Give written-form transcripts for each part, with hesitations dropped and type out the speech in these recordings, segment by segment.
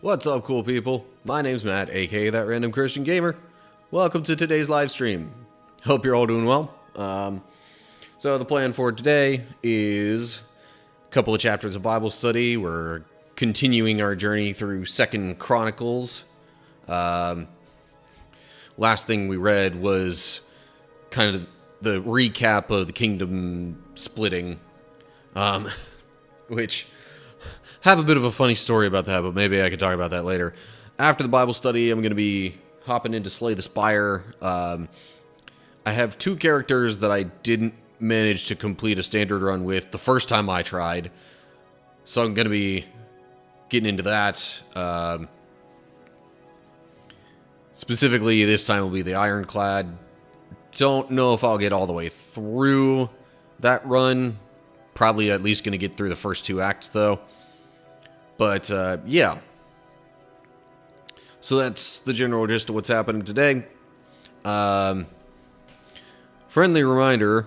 What's up, cool people? My name's Matt, aka That Random Christian Gamer. Welcome to today's live stream. Hope you're all doing well. So the plan for today is a couple of chapters of Bible study. We're continuing our journey through 2nd Chronicles. Last thing we read was kind of the recap of the kingdom splitting, which have a bit of a funny story about that, but maybe I could talk about that later. After the Bible study, I'm going to be hopping into Slay the Spire. I have 2 characters that I didn't manage to complete a standard run with the first time I tried, so I'm going to be getting into that. Specifically, this time will be the Ironclad. Don't know if I'll get all the way through that run. Probably at least going to get through the first 2 acts, though. But, yeah. So that's the general gist of what's happening today. Friendly reminder,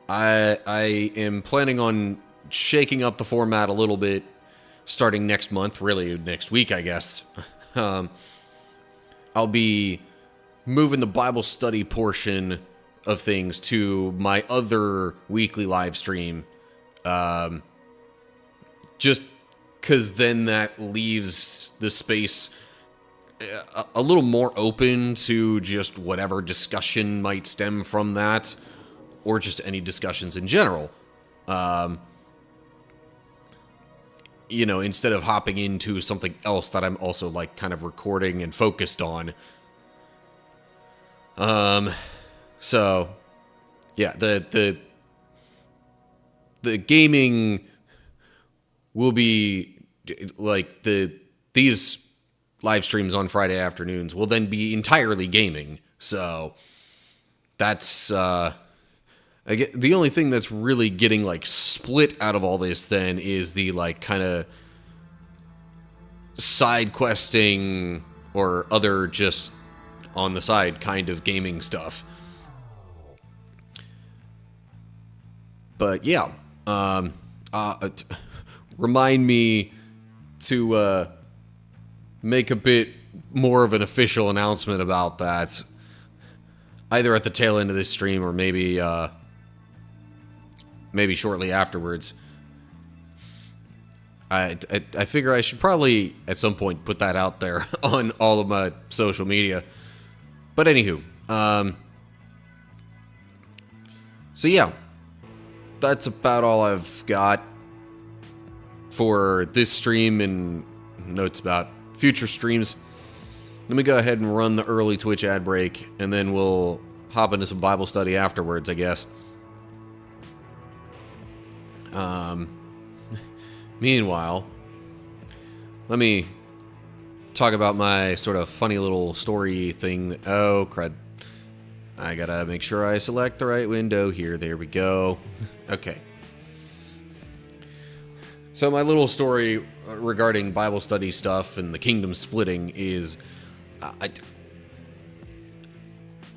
I am planning on shaking up the format a little bit starting next month, really next week, I guess. I'll be moving the Bible study portion of things to my other weekly live stream. Just because then that leaves the space a little more open to just whatever discussion might stem from that, or just any discussions in general. Instead of hopping into something else that I'm also, kind of recording and focused on. So, yeah, the gaming will be, these live streams on Friday afternoons will then be entirely gaming. So, that's, the only thing that's really getting, split out of all this then is the, kind of side questing or other just on the side kind of gaming stuff. But, yeah, remind me to make a bit more of an official announcement about that, either at the tail end of this stream or maybe shortly afterwards. I figure I should probably at some point put that out there on all of my social media. But anywho, so yeah, that's about all I've got for this stream and notes about future streams. Let me go ahead and run the early Twitch ad break, and then we'll hop into some Bible study afterwards, I guess. Meanwhile, let me talk about my sort of funny little story thing. Oh, crud. I gotta make sure I select the right window here. There we go. Okay. So my little story regarding Bible study stuff and the kingdom splitting is,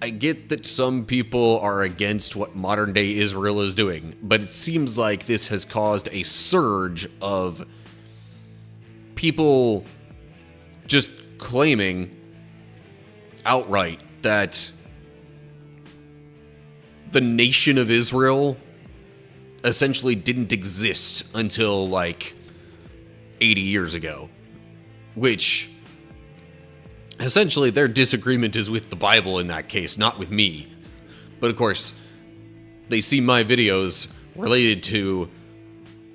I get that some people are against what modern day Israel is doing, but it seems like this has caused a surge of people just claiming outright that the nation of Israel essentially didn't exist until 80 years ago, which essentially their disagreement is with the Bible in that case, not with me. But of course, they see my videos related to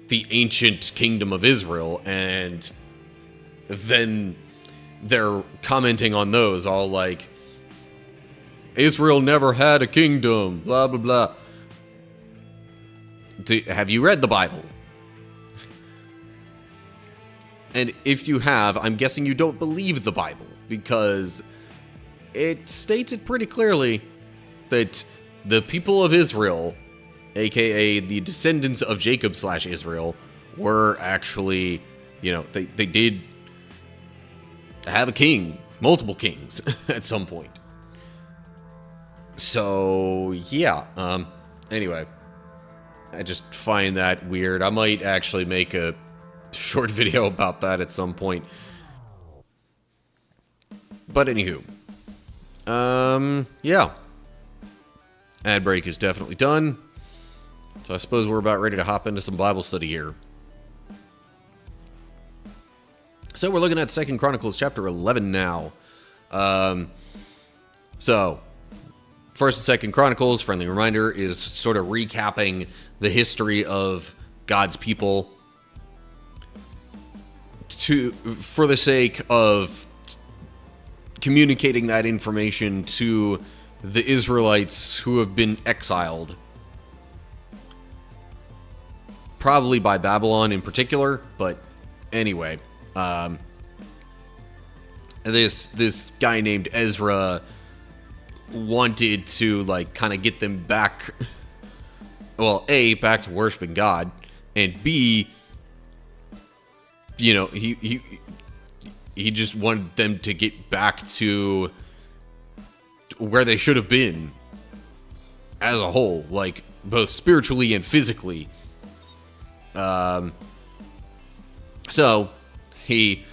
the ancient kingdom of Israel, and then they're commenting on those all like, Israel never had a kingdom, blah, blah, blah. Have you read the Bible? And if you have, I'm guessing you don't believe the Bible, because it states it pretty clearly that the people of Israel, aka the descendants of Jacob / Israel, were actually, they did have a king, multiple kings at some point. So, yeah, anyway, I just find that weird. I might actually make a short video about that at some point. But anywho, yeah. Ad break is definitely done. So I suppose we're about ready to hop into some Bible study here. So we're looking at 2 Chronicles chapter 11 now. So, 1st and 2nd Chronicles, friendly reminder, is sort of recapping the history of God's people for the sake of communicating that information to the Israelites who have been exiled. Probably by Babylon in particular, but anyway. This guy named Ezra wanted to, like, kind of get them back, well, A, back to worshiping God, and B, you know, he just wanted them to get back to where they should have been as a whole, like, both spiritually and physically. So, he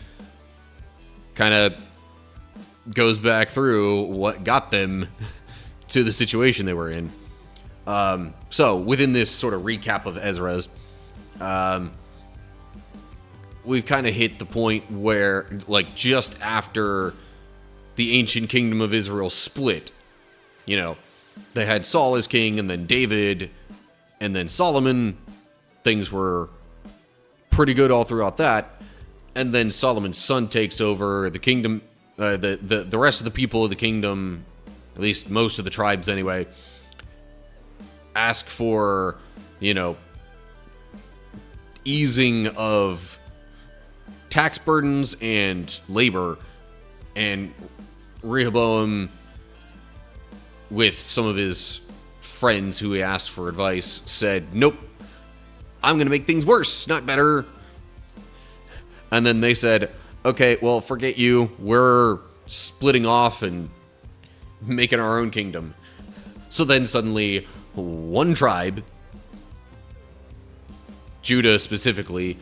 kind of goes back through what got them to the situation they were in. So, within this sort of recap of Ezra's, we've kind of hit the point where, like, just after the ancient kingdom of Israel split, you know, they had Saul as king, and then David, and then Solomon. Things were pretty good all throughout that. And then Solomon's son takes over the kingdom, the rest of the people of the kingdom, at least most of the tribes anyway, ask for, you know, easing of tax burdens and labor. And Rehoboam, with some of his friends who he asked for advice, said, nope, I'm going to make things worse, not better. And then they said, okay, well, forget you. We're splitting off and making our own kingdom. So then suddenly, one tribe, Judah specifically,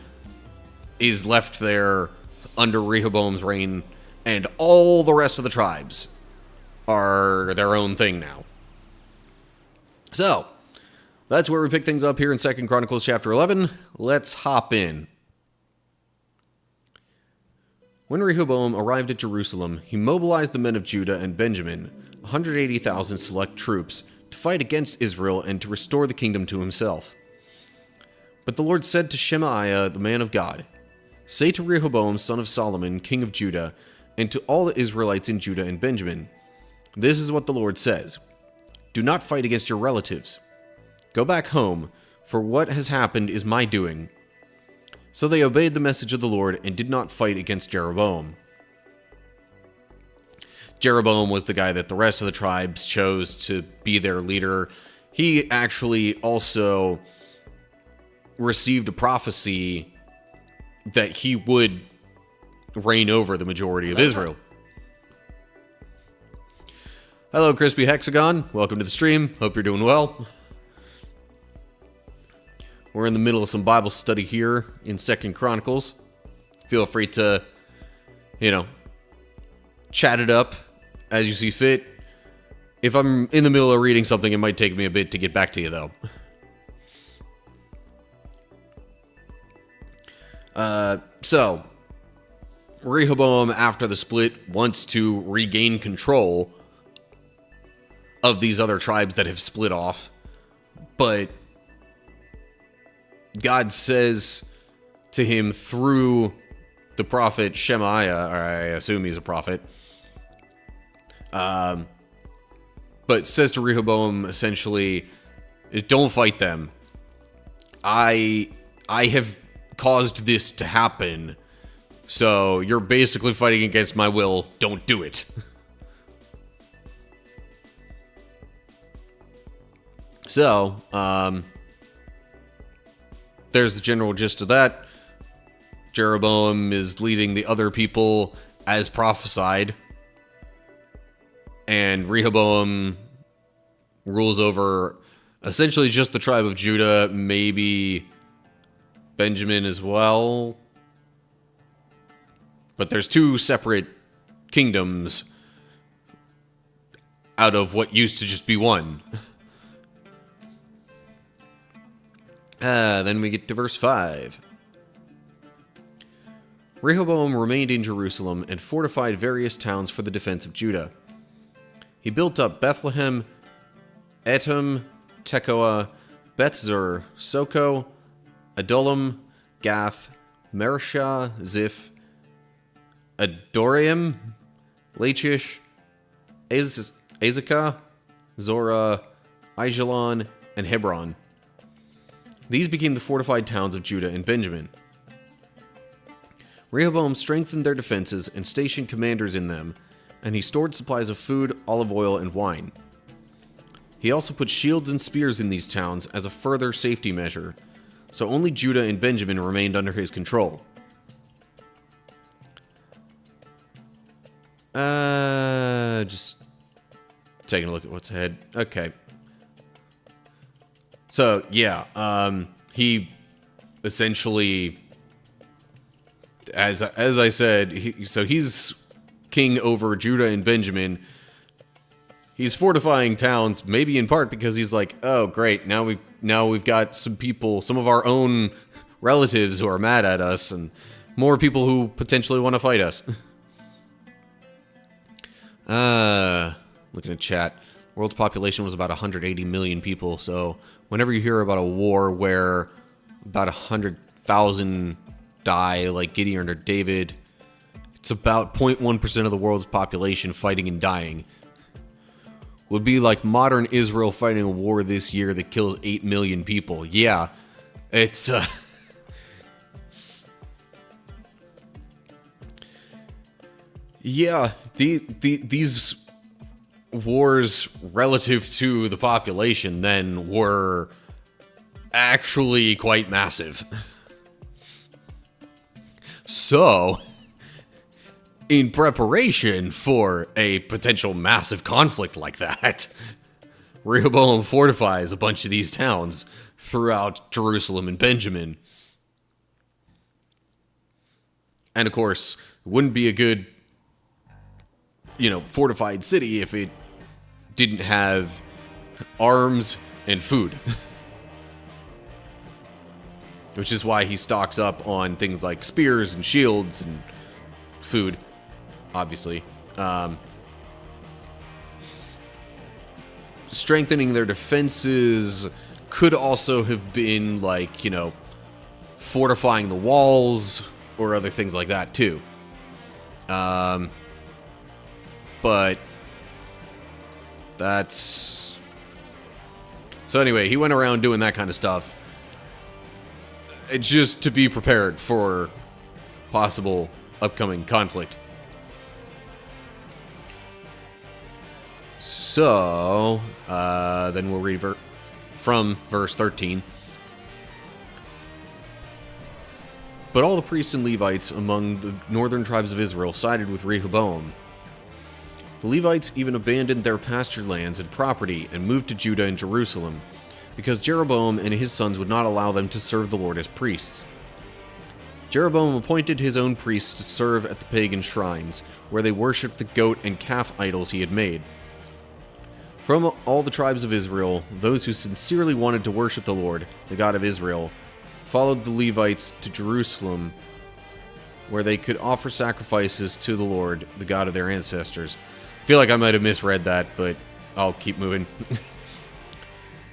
is left there under Rehoboam's reign, and all the rest of the tribes are their own thing now. So, that's where we pick things up here in 2 Chronicles chapter 11. Let's hop in. When Rehoboam arrived at Jerusalem, he mobilized the men of Judah and Benjamin, 180,000 select troops, to fight against Israel and to restore the kingdom to himself. But the Lord said to Shemaiah, the man of God, say to Rehoboam, son of Solomon, king of Judah, and to all the Israelites in Judah and Benjamin, this is what the Lord says. Do not fight against your relatives. Go back home, for what has happened is my doing. So they obeyed the message of the Lord and did not fight against Jeroboam. Jeroboam was the guy that the rest of the tribes chose to be their leader. He actually also received a prophecy that he would reign over the majority of Israel. Hello, Crispy Hexagon. Welcome to the stream. Hope you're doing well. We're in the middle of some Bible study here in 2 Chronicles. Feel free to, you know, chat it up as you see fit. If I'm in the middle of reading something, it might take me a bit to get back to you, though. So, Rehoboam, after the split, wants to regain control of these other tribes that have split off. But God says to him through the prophet Shemaiah, or I assume he's a prophet, but says to Rehoboam essentially, don't fight them. I have caused this to happen, so you're basically fighting against my will. Don't do it. So, there's the general gist of that. Jeroboam is leading the other people as prophesied. And Rehoboam rules over essentially just the tribe of Judah, maybe Benjamin as well. But there's two separate kingdoms out of what used to just be one. Then we get to verse 5. Rehoboam remained in Jerusalem and fortified various towns for the defense of Judah. He built up Bethlehem, Etam, Tekoa, Bethzur, Soko, Adullam, Gath, Mareshah, Ziph, Adoraim, Lachish, Azekah, Zorah, Aijalon, and Hebron. These became the fortified towns of Judah and Benjamin. Rehoboam strengthened their defenses and stationed commanders in them, and he stored supplies of food, olive oil, and wine. He also put shields and spears in these towns as a further safety measure, so only Judah and Benjamin remained under his control. Just taking a look at what's ahead. Okay. So, yeah, he essentially, as I said, he's king over Judah and Benjamin. He's fortifying towns, maybe in part because he's like, oh great, now we've got some people, some of our own relatives who are mad at us, and more people who potentially want to fight us. Looking at chat, world's population was about 180 million people, so whenever you hear about a war where about 100,000 die, like Gideon or David, it's about 0.1% of the world's population fighting and dying. Would be like modern Israel fighting a war this year that kills 8 million people. Yeah, it's yeah, these wars relative to the population then were actually quite massive. So, in preparation for a potential massive conflict like that, Rehoboam fortifies a bunch of these towns throughout Jerusalem and Benjamin. And of course, it wouldn't be a good, fortified city if it didn't have arms and food. Which is why he stocks up on things like spears and shields and food, obviously. Strengthening their defenses could also have been like, fortifying the walls or other things like that too. But that's... So anyway, he went around doing that kind of stuff just to be prepared for possible upcoming conflict. So, then we'll read from verse 13. But all the priests and Levites among the northern tribes of Israel sided with Rehoboam. The Levites even abandoned their pasture lands and property and moved to Judah and Jerusalem, because Jeroboam and his sons would not allow them to serve the Lord as priests. Jeroboam appointed his own priests to serve at the pagan shrines, where they worshipped the goat and calf idols he had made. From all the tribes of Israel, those who sincerely wanted to worship the Lord, the God of Israel, followed the Levites to Jerusalem, where they could offer sacrifices to the Lord, the God of their ancestors. I feel like I might have misread that, but I'll keep moving.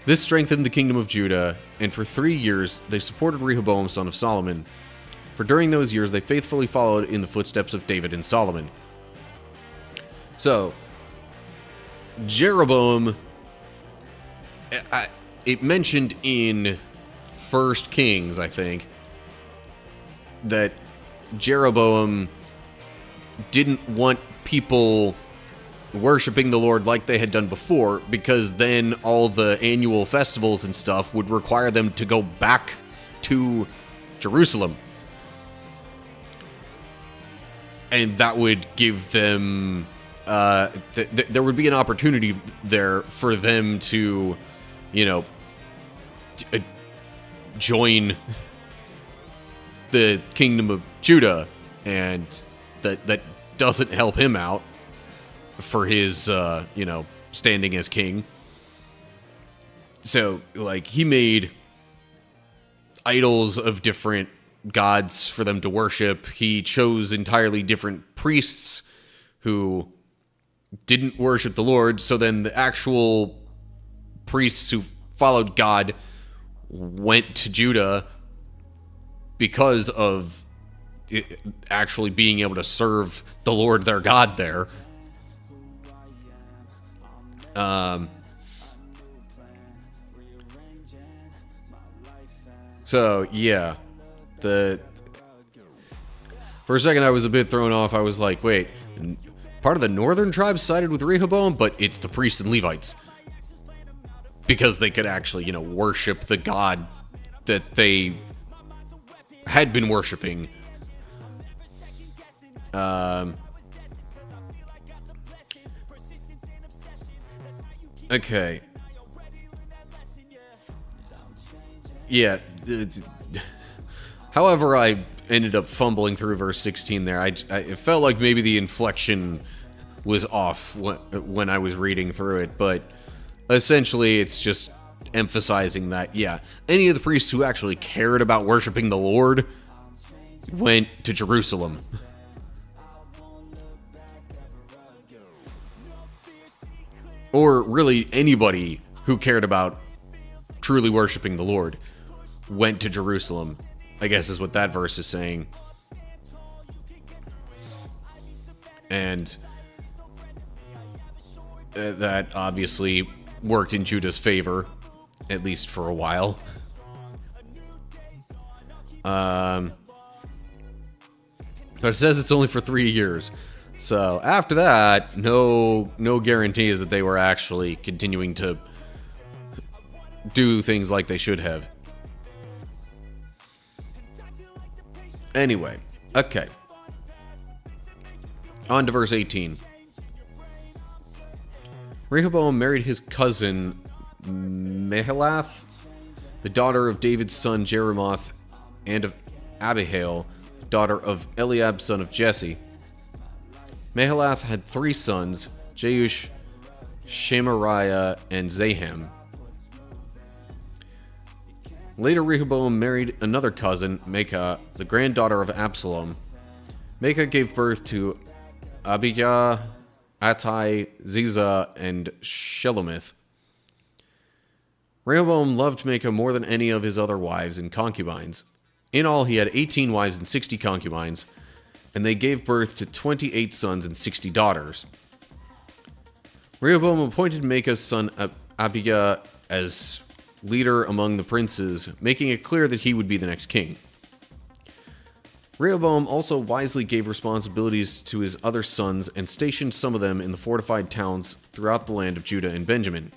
This strengthened the kingdom of Judah, and for 3 years they supported Rehoboam, son of Solomon. For during those years they faithfully followed in the footsteps of David and Solomon. So, Jeroboam, it mentioned in 1 Kings, I think, that Jeroboam didn't want people worshiping the Lord like they had done before, because then all the annual festivals and stuff would require them to go back to Jerusalem. And that would give them... there would be an opportunity there for them to, join the kingdom of Judah, and that doesn't help him out for his, standing as king. So, like, he made idols of different gods for them to worship. He chose entirely different priests who didn't worship the Lord. So then the actual priests who followed God went to Judah because of it actually being able to serve the Lord their God there. So, yeah. For a second, I was a bit thrown off. I was like, wait, part of the northern tribes sided with Rehoboam, but it's the priests and Levites. Because they could actually, worship the God that they had been worshiping. Okay. Yeah. However, I ended up fumbling through verse 16 there. It felt like maybe the inflection was off when I was reading through it, but essentially it's just emphasizing that, yeah, any of the priests who actually cared about worshiping the Lord went to Jerusalem. Or really anybody who cared about truly worshiping the Lord went to Jerusalem, I guess is what that verse is saying. And that obviously worked in Judah's favor, at least for a while. But it says it's only for 3 years. So after that, no guarantees that they were actually continuing to do things like they should have. Anyway, okay. On to verse 18. Rehoboam married his cousin Mahalath, the daughter of David's son Jeremoth, and of Abihail, the daughter of Eliab, son of Jesse. Mahalath had 3 sons, Jeush, Shemariah, and Zaham. Later, Rehoboam married another cousin, Maacah, the granddaughter of Absalom. Maacah gave birth to Abijah, Attai, Ziza, and Shelomith. Rehoboam loved Maacah more than any of his other wives and concubines. In all, he had 18 wives and 60 concubines, and they gave birth to 28 sons and 60 daughters. Rehoboam appointed Maacah's son Abijah as leader among the princes, making it clear that he would be the next king. Rehoboam also wisely gave responsibilities to his other sons and stationed some of them in the fortified towns throughout the land of Judah and Benjamin.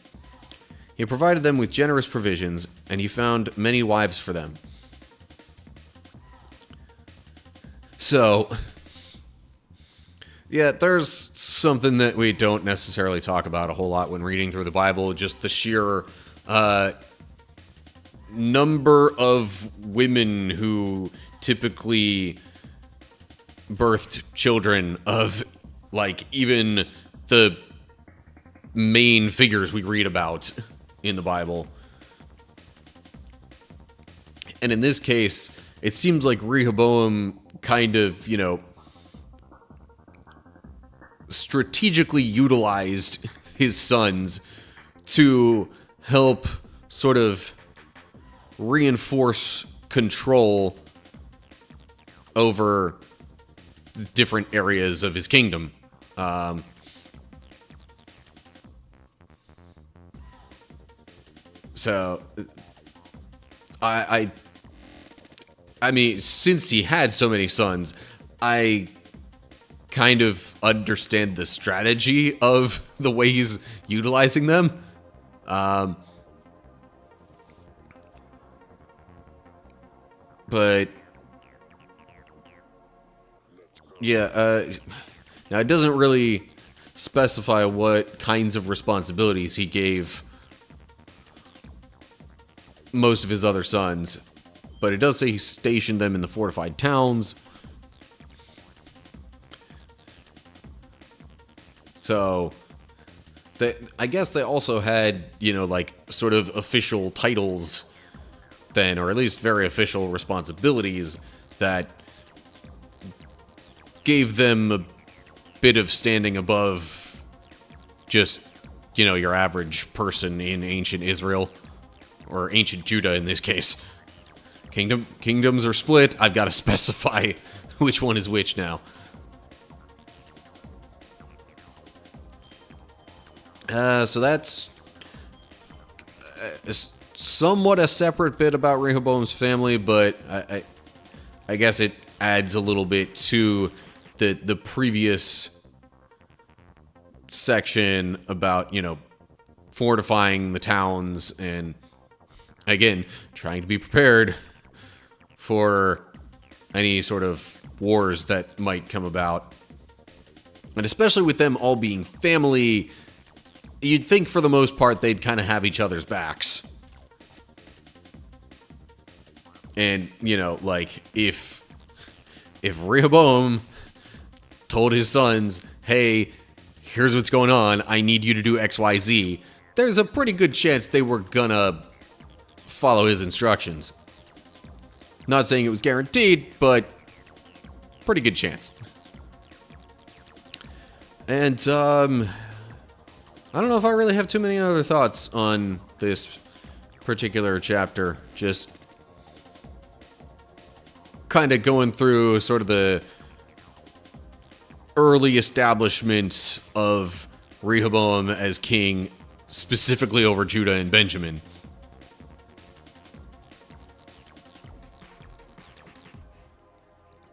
He provided them with generous provisions, and he found many wives for them. So, yeah, there's something that we don't necessarily talk about a whole lot when reading through the Bible, just the sheer number of women who typically birthed children of, like, even the main figures we read about in the Bible. And in this case, it seems like Rehoboam kind of, strategically utilized his sons to help sort of reinforce control over different areas of his kingdom. So, I mean, since he had so many sons, I kind of understand the strategy of the way he's utilizing them. But yeah, now it doesn't really specify what kinds of responsibilities he gave most of his other sons, but it does say he stationed them in the fortified towns. So I guess they also had, like, sort of official titles then, or at least very official responsibilities that gave them a bit of standing above just, your average person in ancient Israel, or ancient Judah in this case. Kingdoms are split. I've got to specify which one is which now. So that's somewhat a separate bit about Rehoboam's family, but I guess it adds a little bit to the previous section about, fortifying the towns and, again, trying to be prepared for any sort of wars that might come about. And especially with them all being family, you'd think for the most part they'd kind of have each other's backs. And, like, if Rehoboam told his sons, hey, here's what's going on, I need you to do XYZ, there's a pretty good chance they were gonna follow his instructions. Not saying it was guaranteed, but pretty good chance. And, I don't know if I really have too many other thoughts on this particular chapter. Just kind of going through sort of the early establishment of Rehoboam as king, specifically over Judah and Benjamin.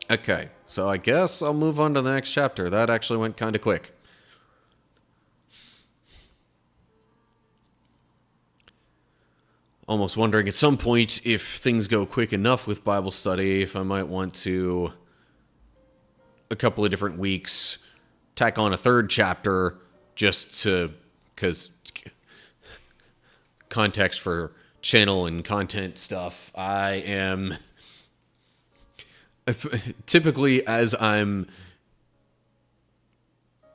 Okay, so I guess I'll move on to the next chapter. That actually went kind of quick. Almost wondering at some point, if things go quick enough with Bible study, if I might want to, a couple of different weeks, tack on a third chapter, just to, because context for channel and content stuff, I am, typically as I'm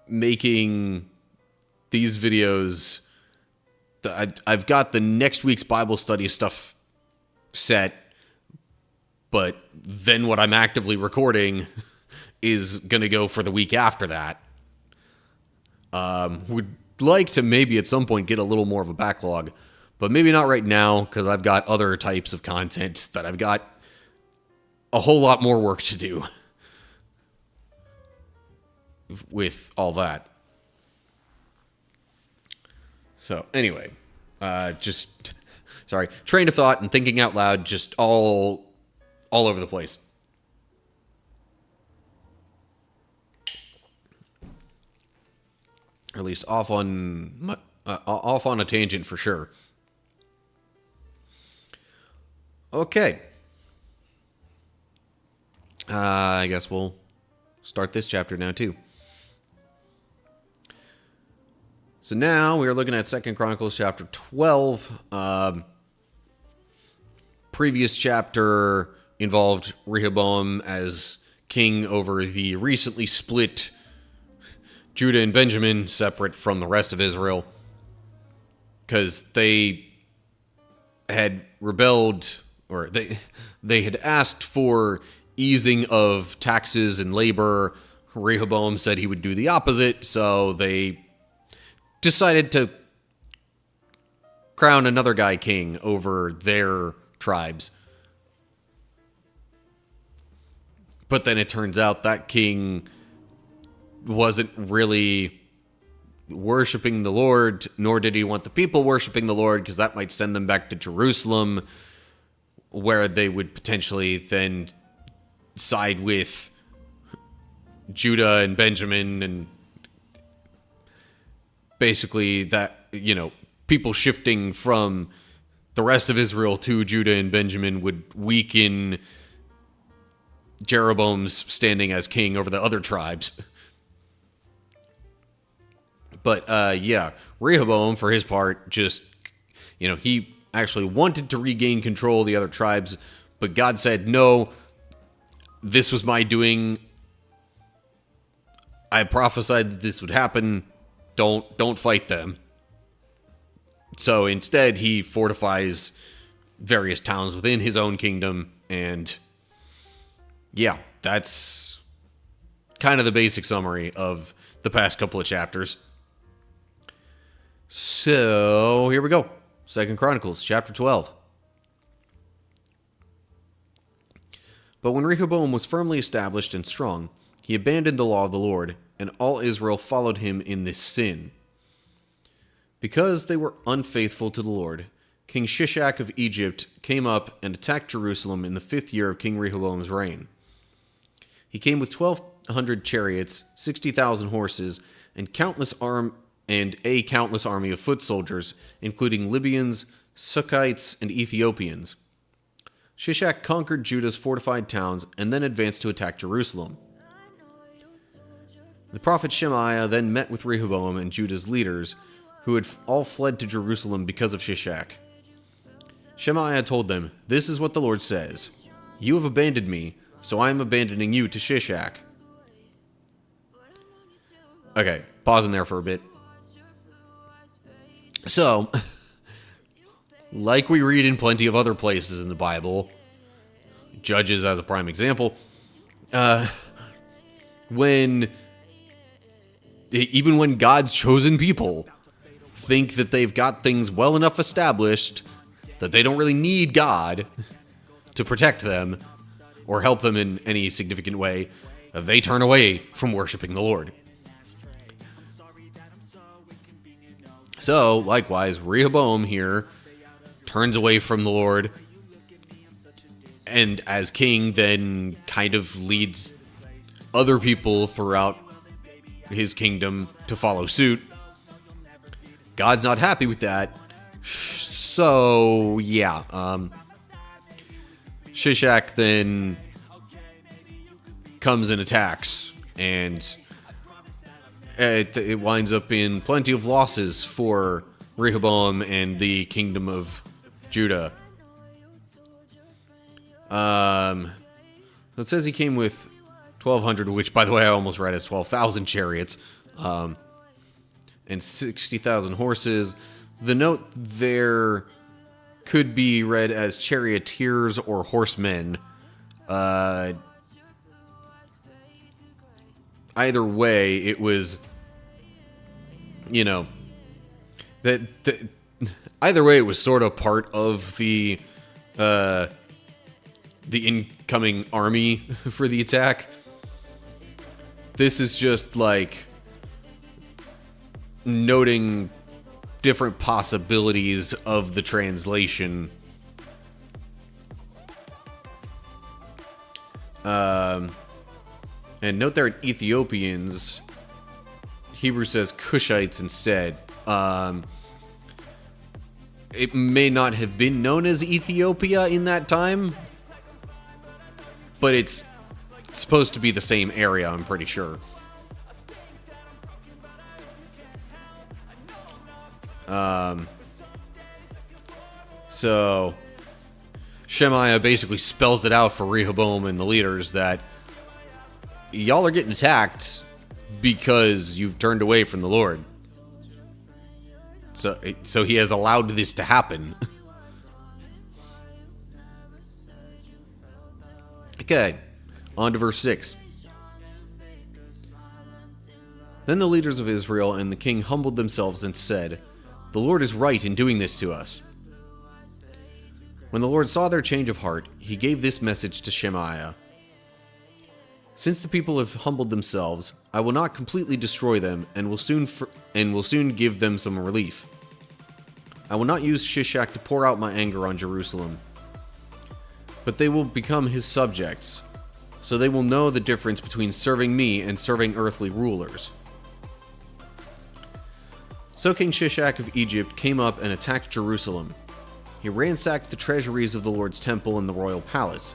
making these videos, I've got the next week's Bible study stuff set, but then what I'm actively recording is going to go for the week after that. Would like to maybe at some point get a little more of a backlog, but maybe not right now, because I've got other types of content that I've got a whole lot more work to do with all that. So, anyway, train of thought and thinking out loud, just all over the place. Or at least off on a tangent for sure. Okay. I guess we'll start this chapter now too. So now we are looking at 2 Chronicles chapter 12. Previous chapter involved Rehoboam as king over the recently split Judah and Benjamin, separate from the rest of Israel, because they had rebelled, or they had asked for easing of taxes and labor. Rehoboam said he would do the opposite, so they decided to crown another guy king over their tribes. But then it turns out that king wasn't really worshiping the Lord, nor did he want the people worshiping the Lord, because that might send them back to Jerusalem, where they would potentially then side with Judah and Benjamin, and basically that, people shifting from the rest of Israel to Judah and Benjamin would weaken Jeroboam's standing as king over the other tribes. But, Rehoboam, for his part, just, he actually wanted to regain control of the other tribes, but God said, no, this was my doing. I prophesied that this would happen. Don't fight them. So instead, he fortifies various towns within his own kingdom, and yeah, that's kind of the basic summary of the past couple of chapters. So here we go. 2 Chronicles, chapter 12. But when Rehoboam was firmly established and strong, he abandoned the law of the Lord, and all Israel followed him in this sin. Because they were unfaithful to the Lord, King Shishak of Egypt came up and attacked Jerusalem in the 5th year of King Rehoboam's reign. He came with 1,200 chariots, 60,000 horses, and a countless army of foot soldiers, including Libyans, Sukkites, and Ethiopians. Shishak conquered Judah's fortified towns and then advanced to attack Jerusalem. The prophet Shemaiah then met with Rehoboam and Judah's leaders, who had all fled to Jerusalem because of Shishak. Shemaiah told them, "This is what the Lord says. You have abandoned me, so I am abandoning you to Shishak." Okay, pausing there for a bit. So, like we read in plenty of other places in the Bible, Judges as a prime example, even when God's chosen people think that they've got things well enough established that they don't really need God to protect them or help them in any significant way, they turn away from worshiping the Lord. So, likewise, Rehoboam here turns away from the Lord, and as king then kind of leads other people throughout his kingdom to follow suit. God's not happy with that. So, yeah. Shishak then comes and attacks, and it winds up in plenty of losses for Rehoboam and the kingdom of Judah. It says he came with 1,200, which, by the way, I almost read as 12,000 chariots, and 60,000 horses. The note there could be read as charioteers or horsemen. Either way, it was, either way, it was sort of part of the incoming army for the attack. This is just like noting different possibilities of the translation. And note there in Ethiopians, Hebrew says Cushites instead. It may not have been known as Ethiopia in that time, but it's supposed to be the same area, I'm pretty sure. So Shemaiah basically spells it out for Rehoboam and the leaders that y'all are getting attacked because you've turned away from the Lord. So he has allowed this to happen. Okay, on to verse 6. Then the leaders of Israel and the king humbled themselves and said, "The Lord is right in doing this to us." When the Lord saw their change of heart, he gave this message to Shemaiah. "Since the people have humbled themselves, I will not completely destroy them and will soon give them some relief. I will not use Shishak to pour out my anger on Jerusalem, but they will become his subjects, so they will know the difference between serving me and serving earthly rulers." So King Shishak of Egypt came up and attacked Jerusalem. He ransacked the treasuries of the Lord's temple and the royal palace.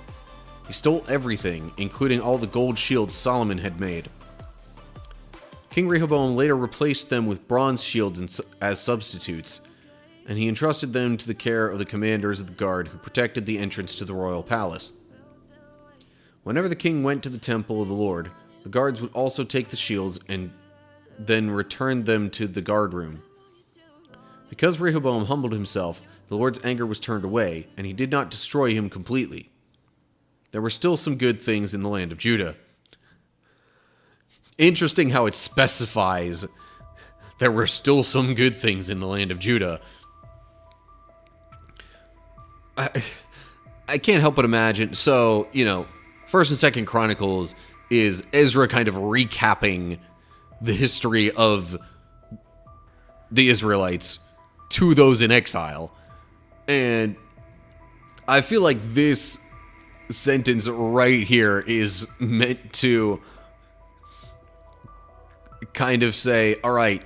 He stole everything, including all the gold shields Solomon had made. King Rehoboam later replaced them with bronze shields as substitutes, and he entrusted them to the care of the commanders of the guard who protected the entrance to the royal palace. Whenever the king went to the temple of the Lord, the guards would also take the shields and then return them to the guard room. Because Rehoboam humbled himself, the Lord's anger was turned away, and he did not destroy him completely. There were still some good things in the land of Judah. Interesting how it specifies there were still some good things in the land of Judah. I can't help but imagine. So, 1st and 2nd Chronicles is Ezra kind of recapping the history of the Israelites to those in exile. And I feel like this sentence right here is meant to kind of say, all right,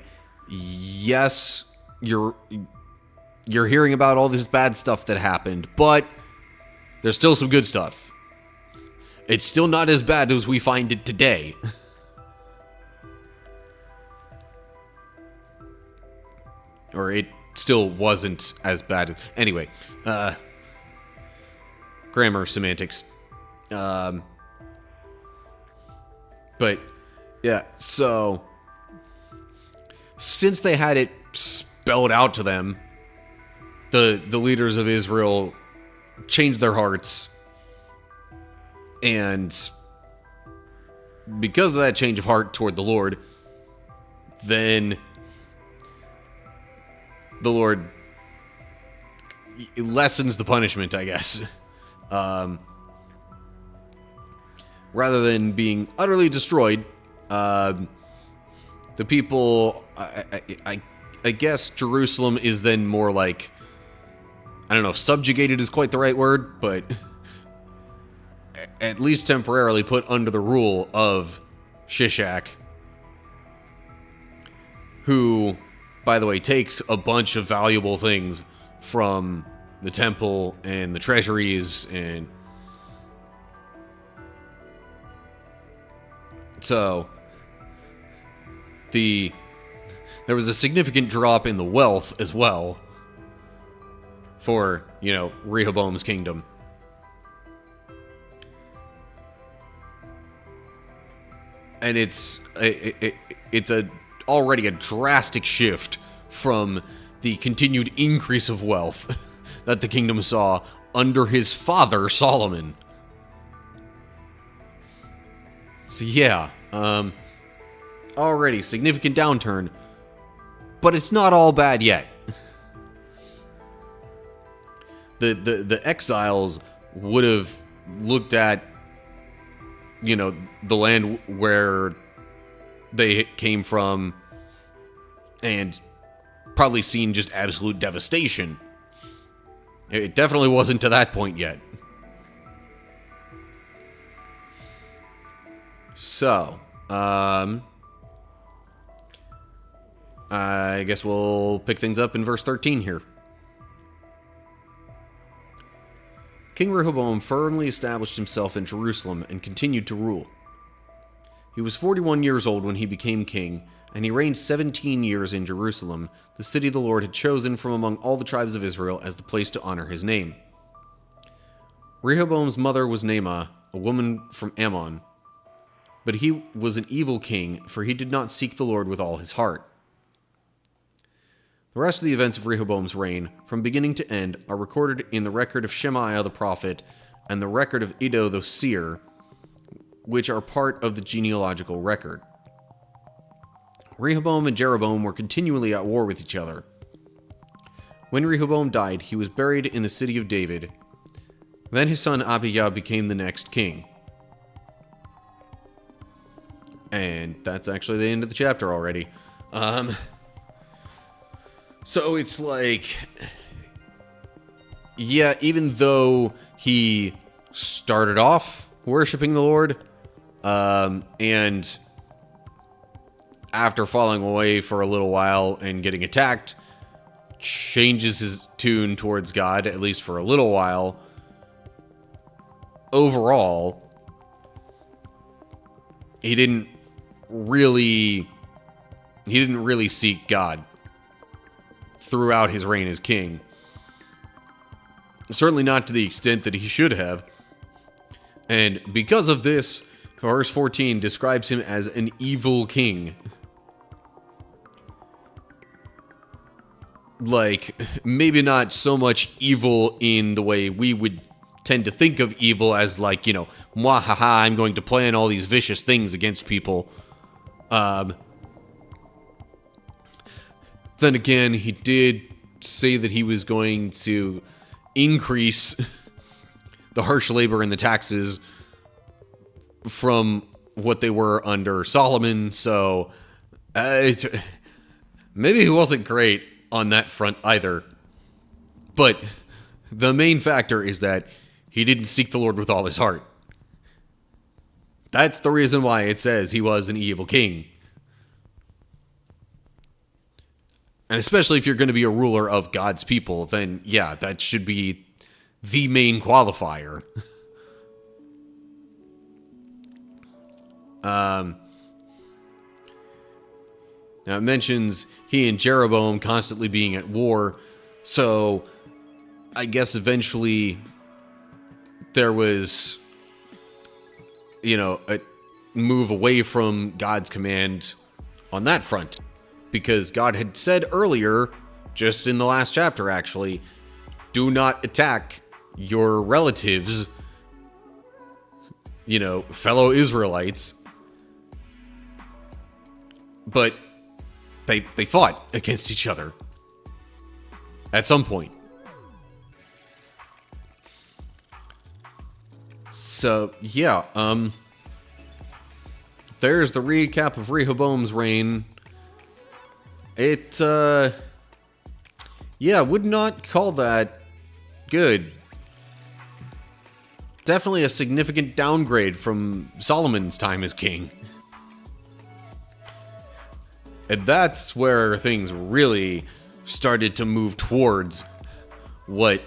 yes, you're hearing about all this bad stuff that happened, but there's still some good stuff. It's still not as bad as we find it today. Or it still wasn't as bad. Anyway, grammar, semantics. But, yeah, so since they had it spelled out to them, the leaders of Israel changed their hearts. And because of that change of heart toward the Lord, then the Lord lessens the punishment, I guess. Rather than being utterly destroyed, the people, I guess Jerusalem is then more like, I don't know if subjugated is quite the right word, but at least temporarily put under the rule of Shishak, who, by the way, takes a bunch of valuable things from the temple and the treasuries, and so there was a significant drop in the wealth as well for, Rehoboam's kingdom. And it's already a drastic shift from the continued increase of wealth that the kingdom saw under his father, Solomon. So yeah, already significant downturn, but it's not all bad yet. The exiles would have looked at, the land where they came from and probably seen just absolute devastation. It definitely wasn't to that point yet. So, I guess we'll pick things up in verse 13 here. King Rehoboam firmly established himself in Jerusalem and continued to rule. He was 41 years old when he became king, and he reigned 17 years in Jerusalem, the city the Lord had chosen from among all the tribes of Israel as the place to honor his name. Rehoboam's mother was Naamah, a woman from Ammon, but he was an evil king, for he did not seek the Lord with all his heart. The rest of the events of Rehoboam's reign, from beginning to end, are recorded in the record of Shemaiah the prophet and the record of Iddo the seer, which are part of the genealogical record. Rehoboam and Jeroboam were continually at war with each other. When Rehoboam died, he was buried in the city of David. Then his son Abijah became the next king. And that's actually the end of the chapter already. So it's like, yeah, even though he started off worshiping the Lord, and after falling away for a little while and getting attacked, changes his tune towards God, at least for a little while, overall, he didn't really seek God throughout his reign as king. Certainly not to the extent that he should have. And because of this, verse 14 describes him as an evil king. like, maybe not so much evil in the way we would tend to think of evil as, like, you know, mwahaha, I'm going to plan all these vicious things against people. Then again, he did say that he was going to increase the harsh labor and the taxes from what they were under Solomon, so maybe he wasn't great on that front either. But the main factor is that he didn't seek the Lord with all his heart. That's the reason why it says he was an evil king. And especially if you're going to be a ruler of God's people, then yeah, that should be the main qualifier. Now it mentions he and Jeroboam constantly being at war, so I guess eventually there was, you know, a move away from God's command on that front. Because God had said earlier, just in the last chapter actually, do not attack your relatives, you know, fellow Israelites. But they fought against each other at some point. So, yeah, there's the recap of Rehoboam's reign. It, yeah, would not call that good. Definitely a significant downgrade from Solomon's time as king. And that's where things really started to move towards what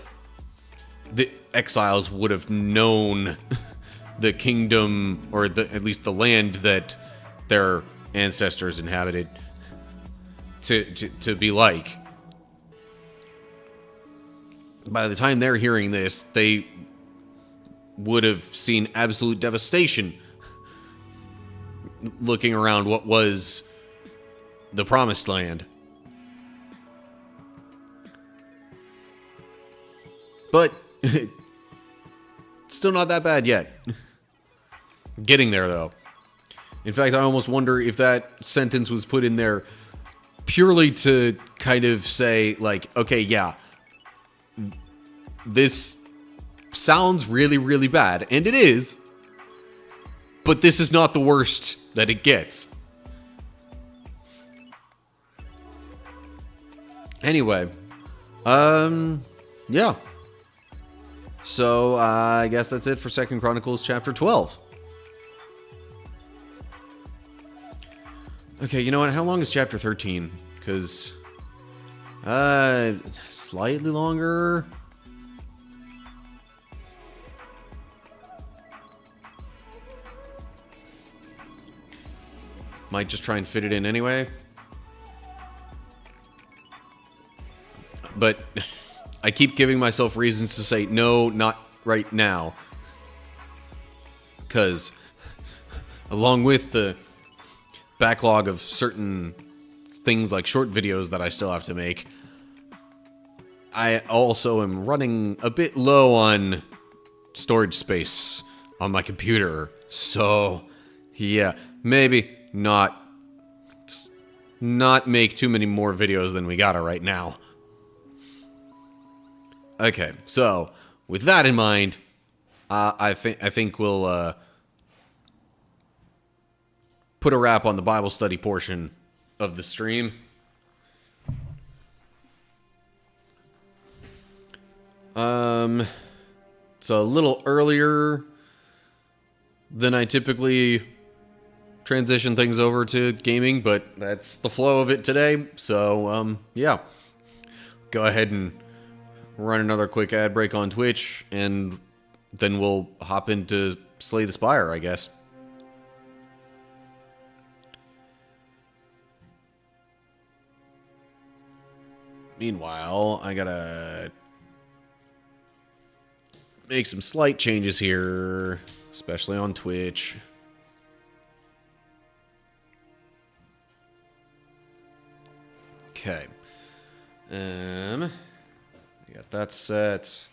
the exiles would have known the kingdom, or at least the land that their ancestors inhabited, to be like. By the time they're hearing this, they would have seen absolute devastation looking around what was the Promised Land. But still not that bad yet. Getting there, though. In fact, I almost wonder if that sentence was put in there purely to kind of say, like, okay, yeah, this sounds really, really bad, and it is, but this is not the worst that it gets. Anyway, yeah. So, I guess that's it for 2 Chronicles chapter 12. Okay, you know what? How long is chapter 13? Because, slightly longer. Might just try and fit it in anyway. But I keep giving myself reasons to say, no, not right now. Because along with the backlog of certain things like short videos that I still have to make, I also am running a bit low on storage space on my computer. So, yeah, maybe not make too many more videos than we gotta right now. Okay, so with that in mind, I think we'll put a wrap on the Bible study portion of the stream. It's a little earlier than I typically transition things over to gaming, but that's the flow of it today. So, yeah. Go ahead and run another quick ad break on Twitch, and then we'll hop into Slay the Spire, I guess. Meanwhile, I gotta make some slight changes here, especially on Twitch. Okay. I got that set.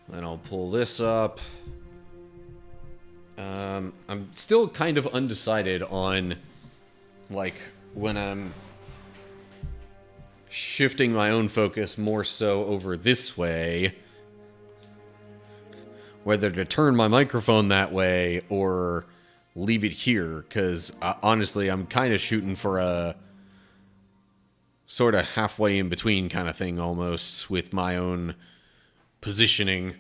Then I'll pull this up. I'm still kind of undecided on, like, when I'm shifting my own focus more so over this way, whether to turn my microphone that way or leave it here, because honestly, I'm kind of shooting for a sort of halfway in between kind of thing almost with my own positioning.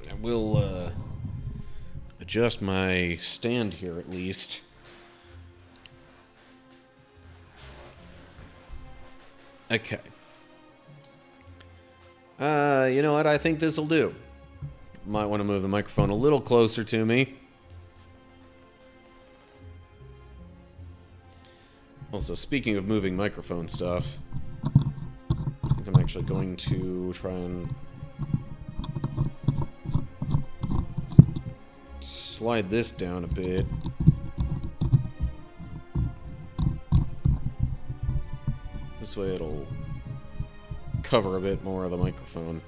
I will adjust my stand here at least. Okay. You know what? I think this'll do. Might want to move the microphone a little closer to me. Also, speaking of moving microphone stuff, I think I'm actually going to try and slide this down a bit. This way it'll cover a bit more of the microphone.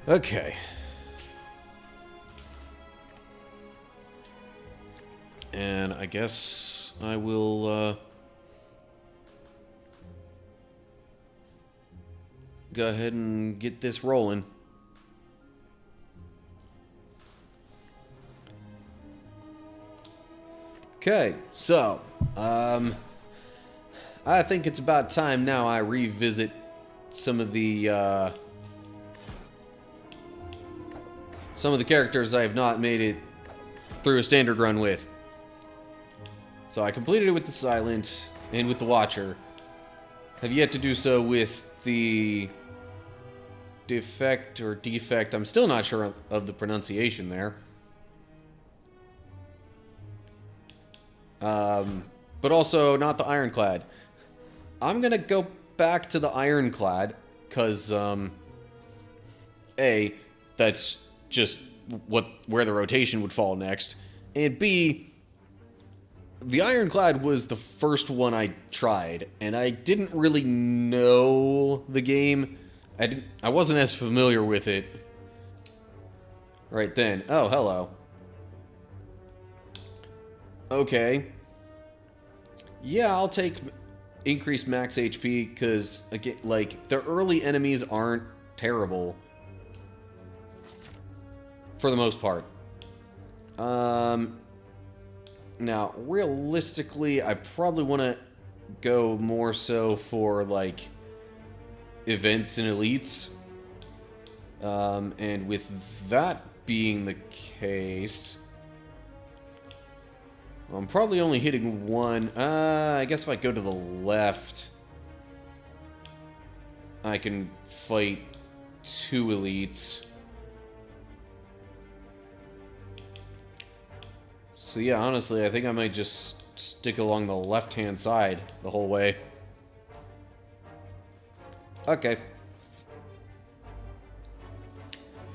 Okay. And I guess I will go ahead and get this rolling. Okay, so, I think it's about time now I revisit some of the characters I have not made it through a standard run with. So I completed it with the Silent and with the Watcher. Have yet to do so with the Defect or Defect. I'm still not sure of the pronunciation there. But also not the Ironclad. I'm gonna go back to the Ironclad, because, A, that's just where the rotation would fall next, and B, the Ironclad was the first one I tried, and I didn't really know the game. I wasn't as familiar with it right then. Oh, hello. Okay. Yeah, I'll take increased max HP, because, again, like, the early enemies aren't terrible. For the most part. Now, realistically, I probably want to go more so for, like, events and elites. And with that being the case, I'm probably only hitting one. I guess if I go to the left, I can fight two elites. So yeah, honestly, I think I might just stick along the left-hand side the whole way. Okay.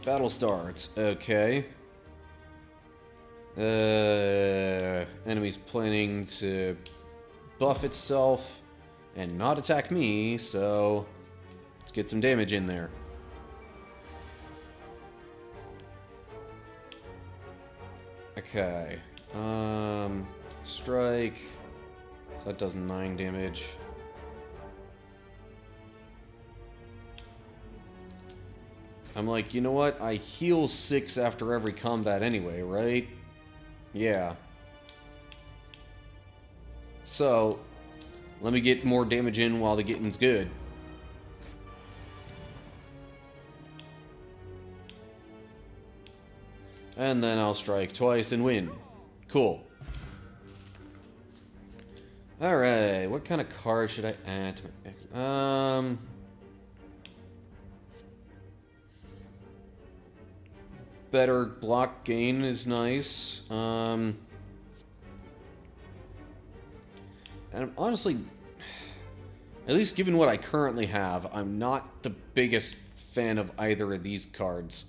Battle starts. Okay. Enemy's planning to buff itself and not attack me, so let's get some damage in there. Okay. Strike. So that does 9 damage. I'm like, you know what? I heal 6 after every combat anyway, right? Yeah. So, let me get more damage in while the getting's good. And then I'll strike twice and win. Cool. Alright, what kind of card should I add to my... Better block gain is nice. And honestly, at least given what I currently have, I'm not the biggest fan of either of these cards.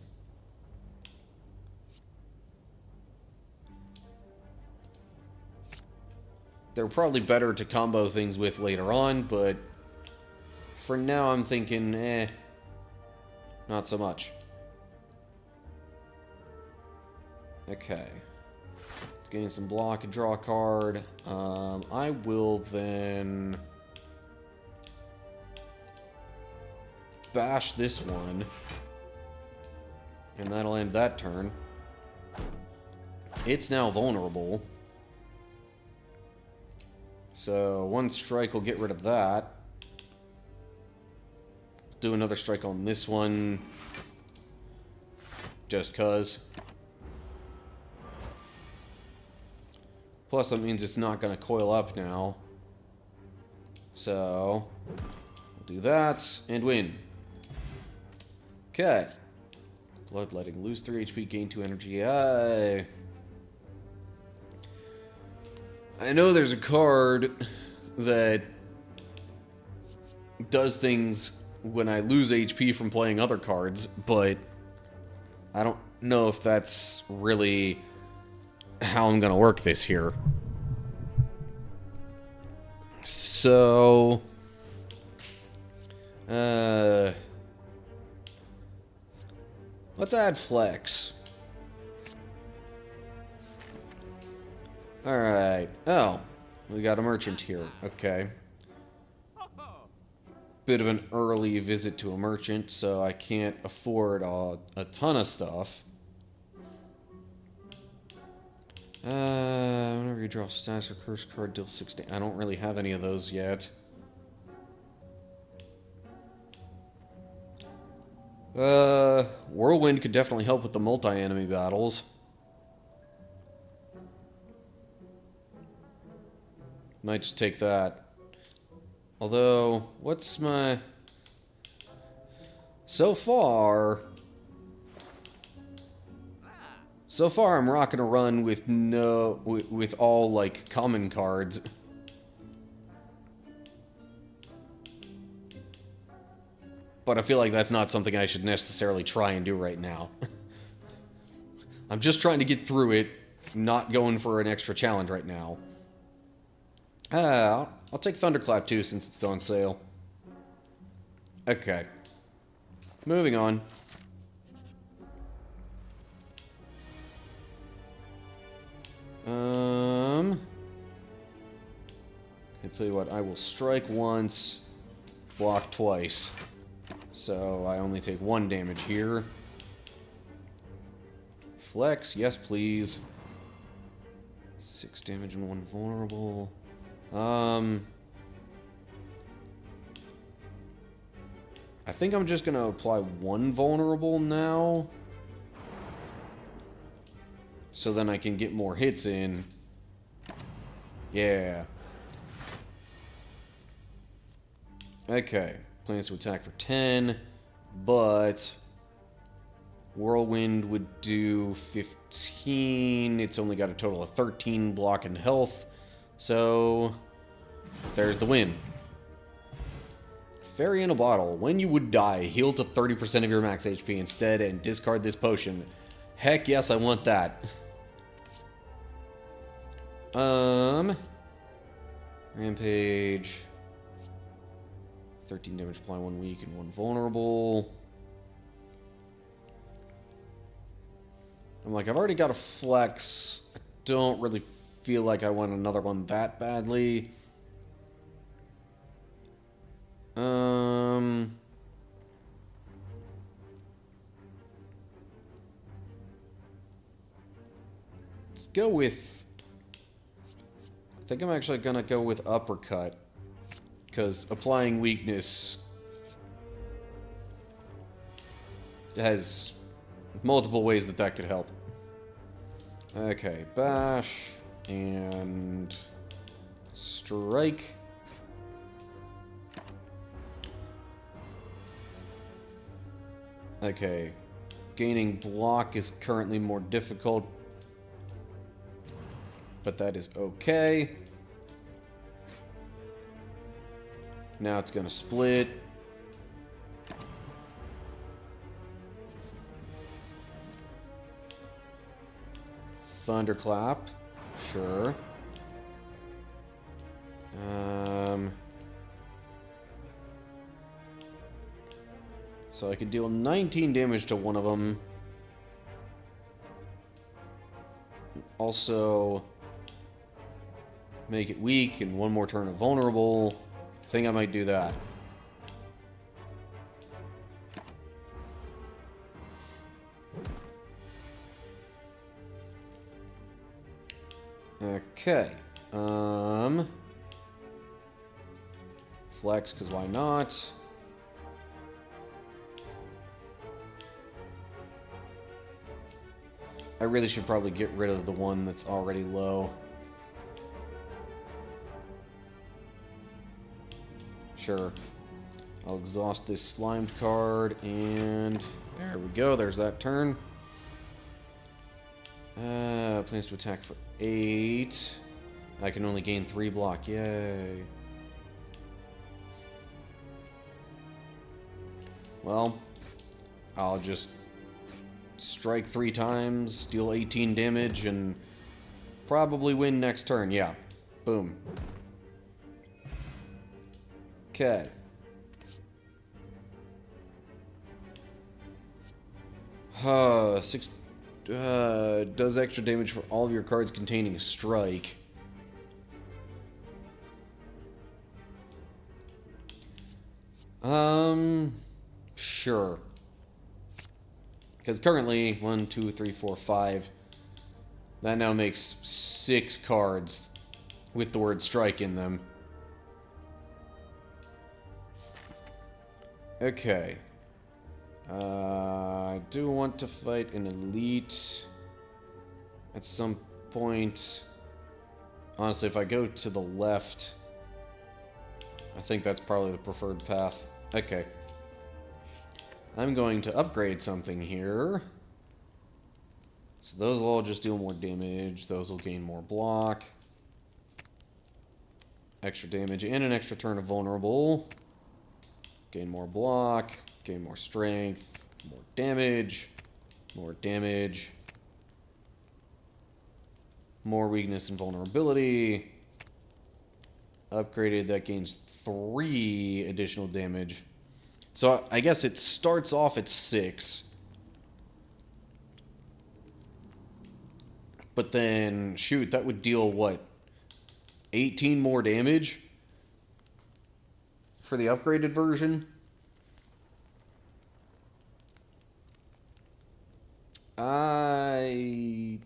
they're probably better to combo things with later on, but for now I'm thinking, not so much. Okay. Gain some block and draw a card. I will then bash this one. And that'll end that turn. It's now vulnerable. So one strike will get rid of that. Do another strike on this one. Just cuz. Plus that means it's not going to coil up now. So we'll do that and win. Okay. Bloodletting. Lose 3 HP, gain 2 energy. I know there's a card that does things when I lose HP from playing other cards, but I don't know if that's really how I'm gonna work this here. So, let's add flex. Alright. Oh, we got a merchant here. Okay. Bit of an early visit to a merchant, so I can't afford a ton of stuff. Whenever you draw a status or curse card, deal 6 damage. I don't really have any of those yet. Whirlwind could definitely help with the multi-enemy battles. Might just take that. Although, what's my... So far, I'm rocking a run with with all, like, common cards. But I feel like that's not something I should necessarily try and do right now. I'm just trying to get through it, not going for an extra challenge right now. I'll take Thunderclap too, since it's on sale. Okay. Moving on. I tell you what, I will strike once, block twice. So I only take 1 damage here. Flex, yes please. 6 damage and 1 vulnerable. I think I'm just gonna apply 1 vulnerable now. So then I can get more hits in. Yeah. Okay. Plans to attack for 10, but Whirlwind would do 15. It's only got a total of 13 block and health. So, there's the win. Fairy in a bottle. When you would die, heal to 30% of your max HP instead and discard this potion. Heck yes, I want that. Rampage. 13 damage, apply 1 weak and 1 vulnerable. I'm like, I've already got a flex. I don't really feel like I want another one that badly. Let's go with... I think I'm actually gonna go with Uppercut. Because applying weakness has multiple ways that could help. Okay, bash and strike. Okay, gaining block is currently more difficult, but that is okay. Now it's gonna split. Thunderclap. Sure. So I can deal 19 damage to one of them. Also, make it weak and one more turn of vulnerable. I think I might do that. Okay. Flex, because why not? I really should probably get rid of the one that's already low. Sure. I'll exhaust this slimed card, and there we go. There's that turn. Plans to attack for 8. I can only gain 3 block. Yay. Well, I'll just strike 3 times, deal 18 damage, and probably win next turn. Yeah. Boom. Okay. Does extra damage for all of your cards containing strike. Sure. Because currently, 1, 2, 3, 4, 5. That now makes 6 cards with the word strike in them. Okay. I do want to fight an elite at some point. Honestly, if I go to the left, I think that's probably the preferred path. Okay. I'm going to upgrade something here. So those will all just deal more damage. Those will gain more block. Extra damage and an extra turn of vulnerable. Gain more block. Gain more strength. More damage. More damage. More weakness and vulnerability. Upgraded, that gains 3 additional damage. So I guess it starts off at 6. But then, shoot, that would deal, what, 18 more damage? For the upgraded version? I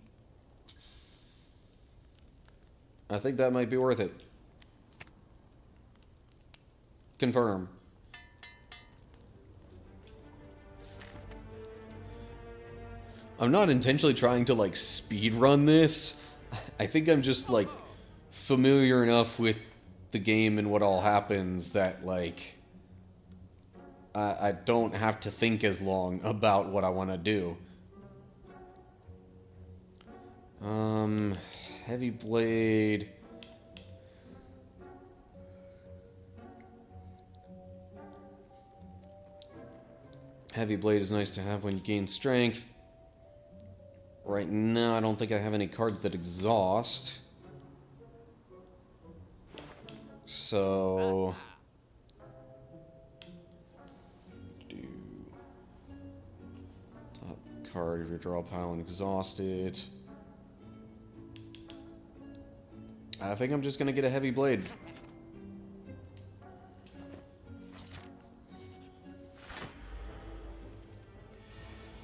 think that might be worth it. Confirm. I'm not intentionally trying to, like, speed run this. I think I'm just, like, familiar enough with the game and what all happens that, like, I don't have to think as long about what I want to do. Heavy blade. Heavy blade is nice to have when you gain strength. Right now, I don't think I have any cards that exhaust. So... top card of your draw pile and exhaust it. I think I'm just going to get a heavy blade.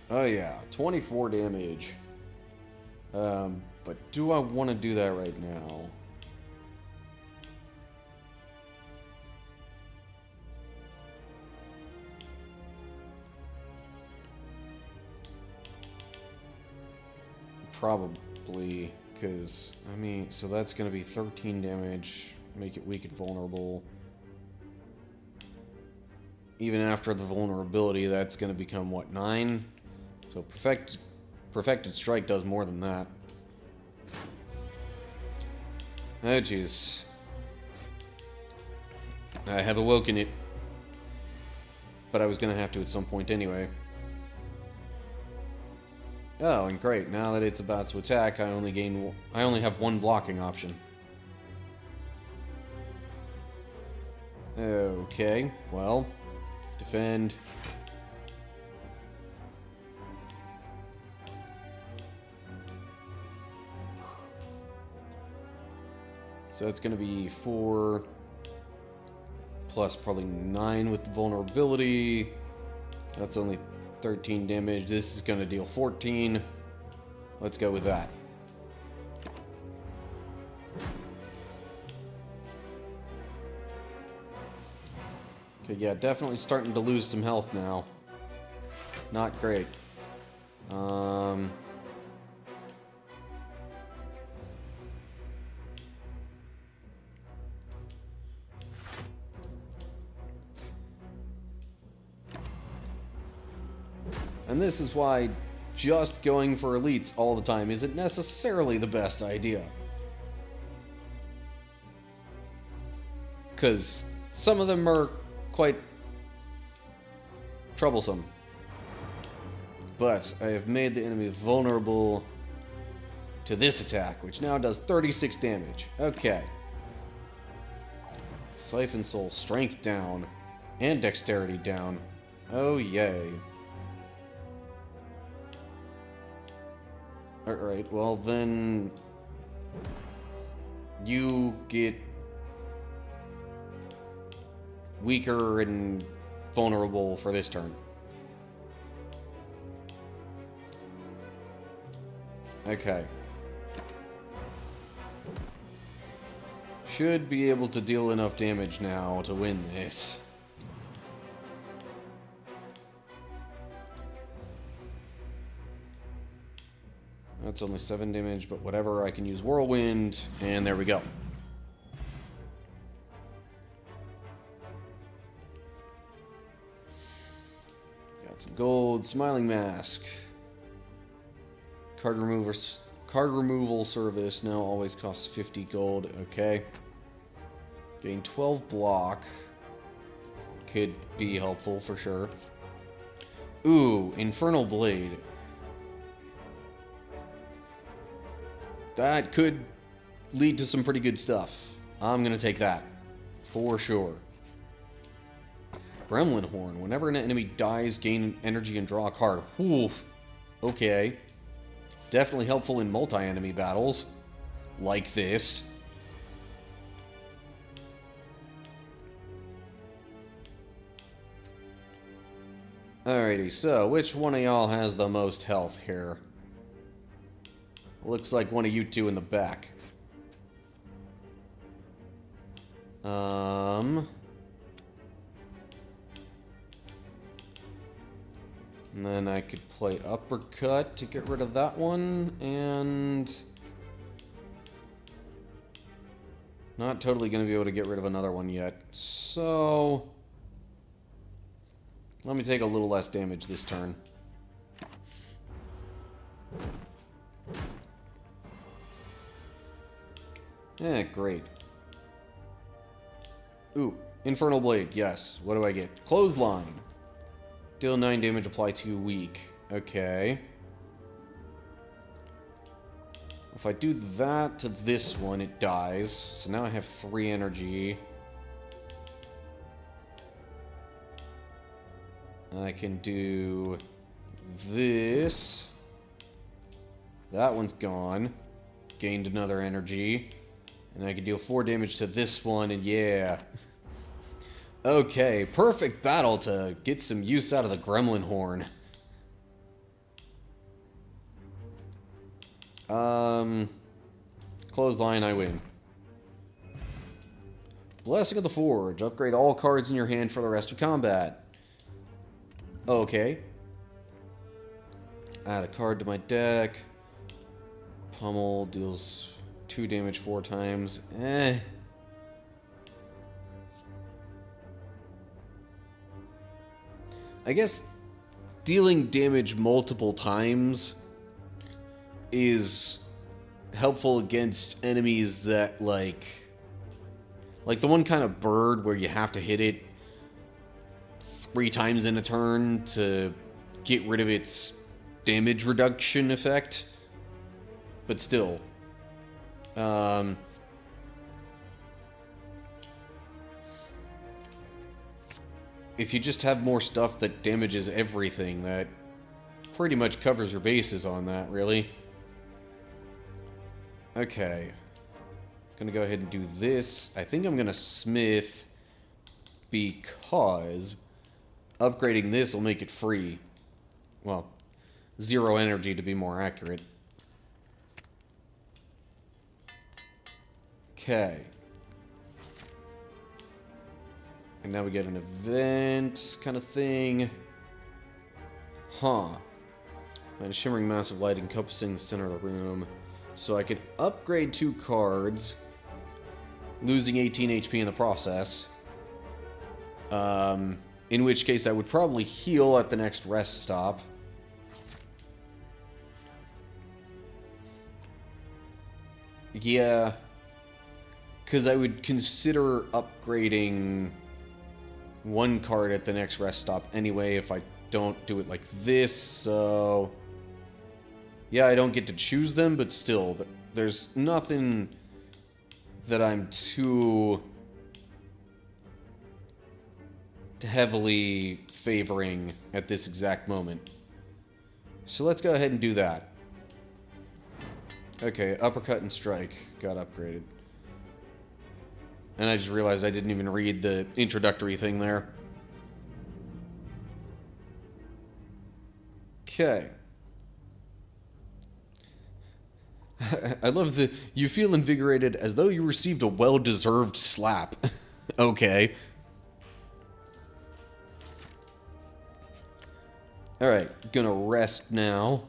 Oh yeah, 24 damage. But do I want to do that right now? Probably, because, I mean, so that's going to be 13 damage, make it weak and vulnerable. Even after the vulnerability, that's going to become, what, 9? So Perfected Strike does more than that. Oh, jeez. I have awoken it. But I was going to have to at some point anyway. Oh, and great. Now that it's about to attack, I only have 1 blocking option. Okay, well, defend. So it's going to be 4 plus probably 9 with the vulnerability. That's only 13 damage. This is going to deal 14. Let's go with that. Okay, yeah, definitely starting to lose some health now. Not great. And this is why just going for elites all the time isn't necessarily the best idea. Because some of them are quite troublesome. But I have made the enemy vulnerable to this attack, which now does 36 damage. Okay. Siphon Soul, strength down, and dexterity down. Oh, yay. Alright, well then... you get weaker and vulnerable for this turn. Okay. Should be able to deal enough damage now to win this. That's only 7 damage, but whatever, I can use Whirlwind, and there we go. Got some gold, Smiling Mask. Card removal service now always costs 50 gold, okay. Gain 12 block. Could be helpful for sure. Ooh, Infernal Blade. That could lead to some pretty good stuff. I'm going to take that. For sure. Gremlin Horn. Whenever an enemy dies, gain energy and draw a card. Ooh. Okay. Definitely helpful in multi-enemy battles. Like this. Alrighty, so which one of y'all has the most health here? Looks like one of you two in the back. And then I could play Uppercut to get rid of that one, and... not totally going to be able to get rid of another one yet, so... let me take a little less damage this turn. Yeah, great. Ooh, Infernal Blade, yes. What do I get? Clothesline. Deal 9 damage, apply 2 weak. Okay. If I do that to this one, it dies. So now I have 3 energy. I can do this. That one's gone. Gained another energy. And I can deal 4 damage to this one, and yeah. Okay, perfect battle to get some use out of the Gremlin Horn. Clothesline, I win. Blessing of the Forge. Upgrade all cards in your hand for the rest of combat. Okay. Add a card to my deck. Pummel deals 2 damage 4 times. I guess dealing damage multiple times is helpful against enemies that like the one kind of bird where you have to hit it 3 times in a turn to get rid of its damage reduction effect. But still. If you just have more stuff that damages everything, that pretty much covers your bases on that, really. Okay. Gonna go ahead and do this. I think I'm gonna smith because upgrading this will make it free. Well, 0 energy to be more accurate. Okay. And now we get an event kind of thing. Huh. And a shimmering mass of light encompassing the center of the room. So I could upgrade 2 cards, losing 18 HP in the process. In which case I would probably heal at the next rest stop. Yeah. Because I would consider upgrading 1 card at the next rest stop anyway if I don't do it like this, so... Yeah, I don't get to choose them, but still, there's nothing that I'm too heavily favoring at this exact moment. So let's go ahead and do that. Okay, uppercut and strike got upgraded. And I just realized I didn't even read the introductory thing there. Okay. I love the... You feel invigorated as though you received a well-deserved slap. Okay. Alright, gonna rest now.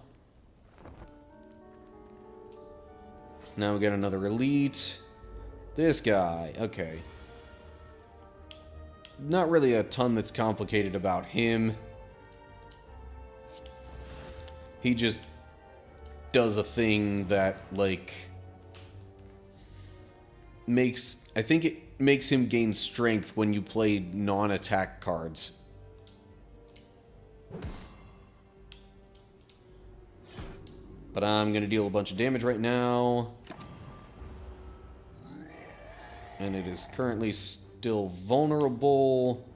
Now we got another elite. This guy, okay. Not really a ton that's complicated about him. He just does a thing that, like, makes... I think it makes him gain strength when you play non-attack cards. But I'm gonna deal a bunch of damage right now. And it is currently still vulnerable.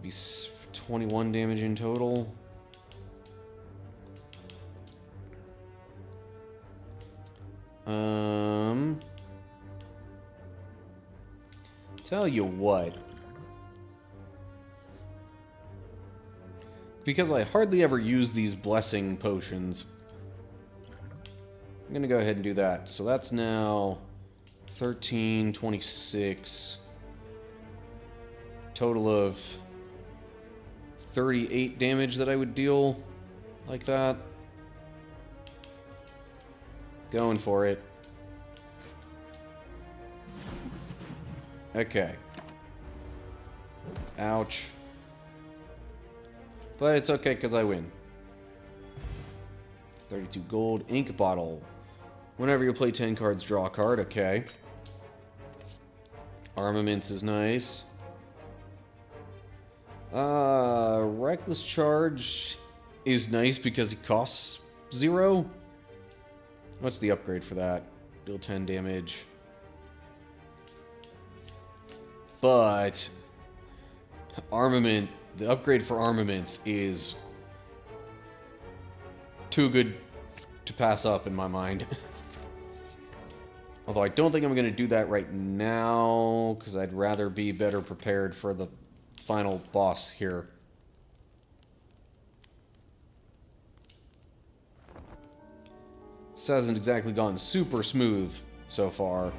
Be 21 damage in total. Tell you what. Because I hardly ever use these blessing potions, I'm gonna go ahead and do that. So that's now 13, 26. Total of 38 damage that I would deal like that. Going for it. Okay. Ouch. But it's okay because I win. 32 gold. Ink bottle. Whenever you play 10 cards, draw a card. Okay. Armaments is nice. Reckless charge is nice because it costs 0. What's the upgrade for that? Deal 10 damage. But armament, the upgrade for armaments is too good to pass up in my mind. Although I don't think I'm going to do that right now, because I'd rather be better prepared for the final boss here. This hasn't exactly gone super smooth so far.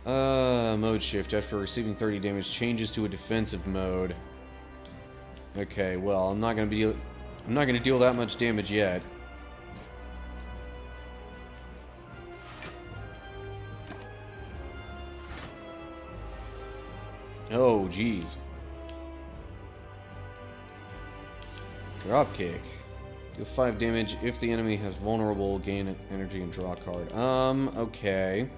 Mode shift. After receiving 30 damage, changes to a defensive mode. Okay, well, I'm not gonna deal that much damage yet. Oh, jeez. Dropkick. Deal 5 damage if the enemy has vulnerable, gain energy, and draw a card. Okay.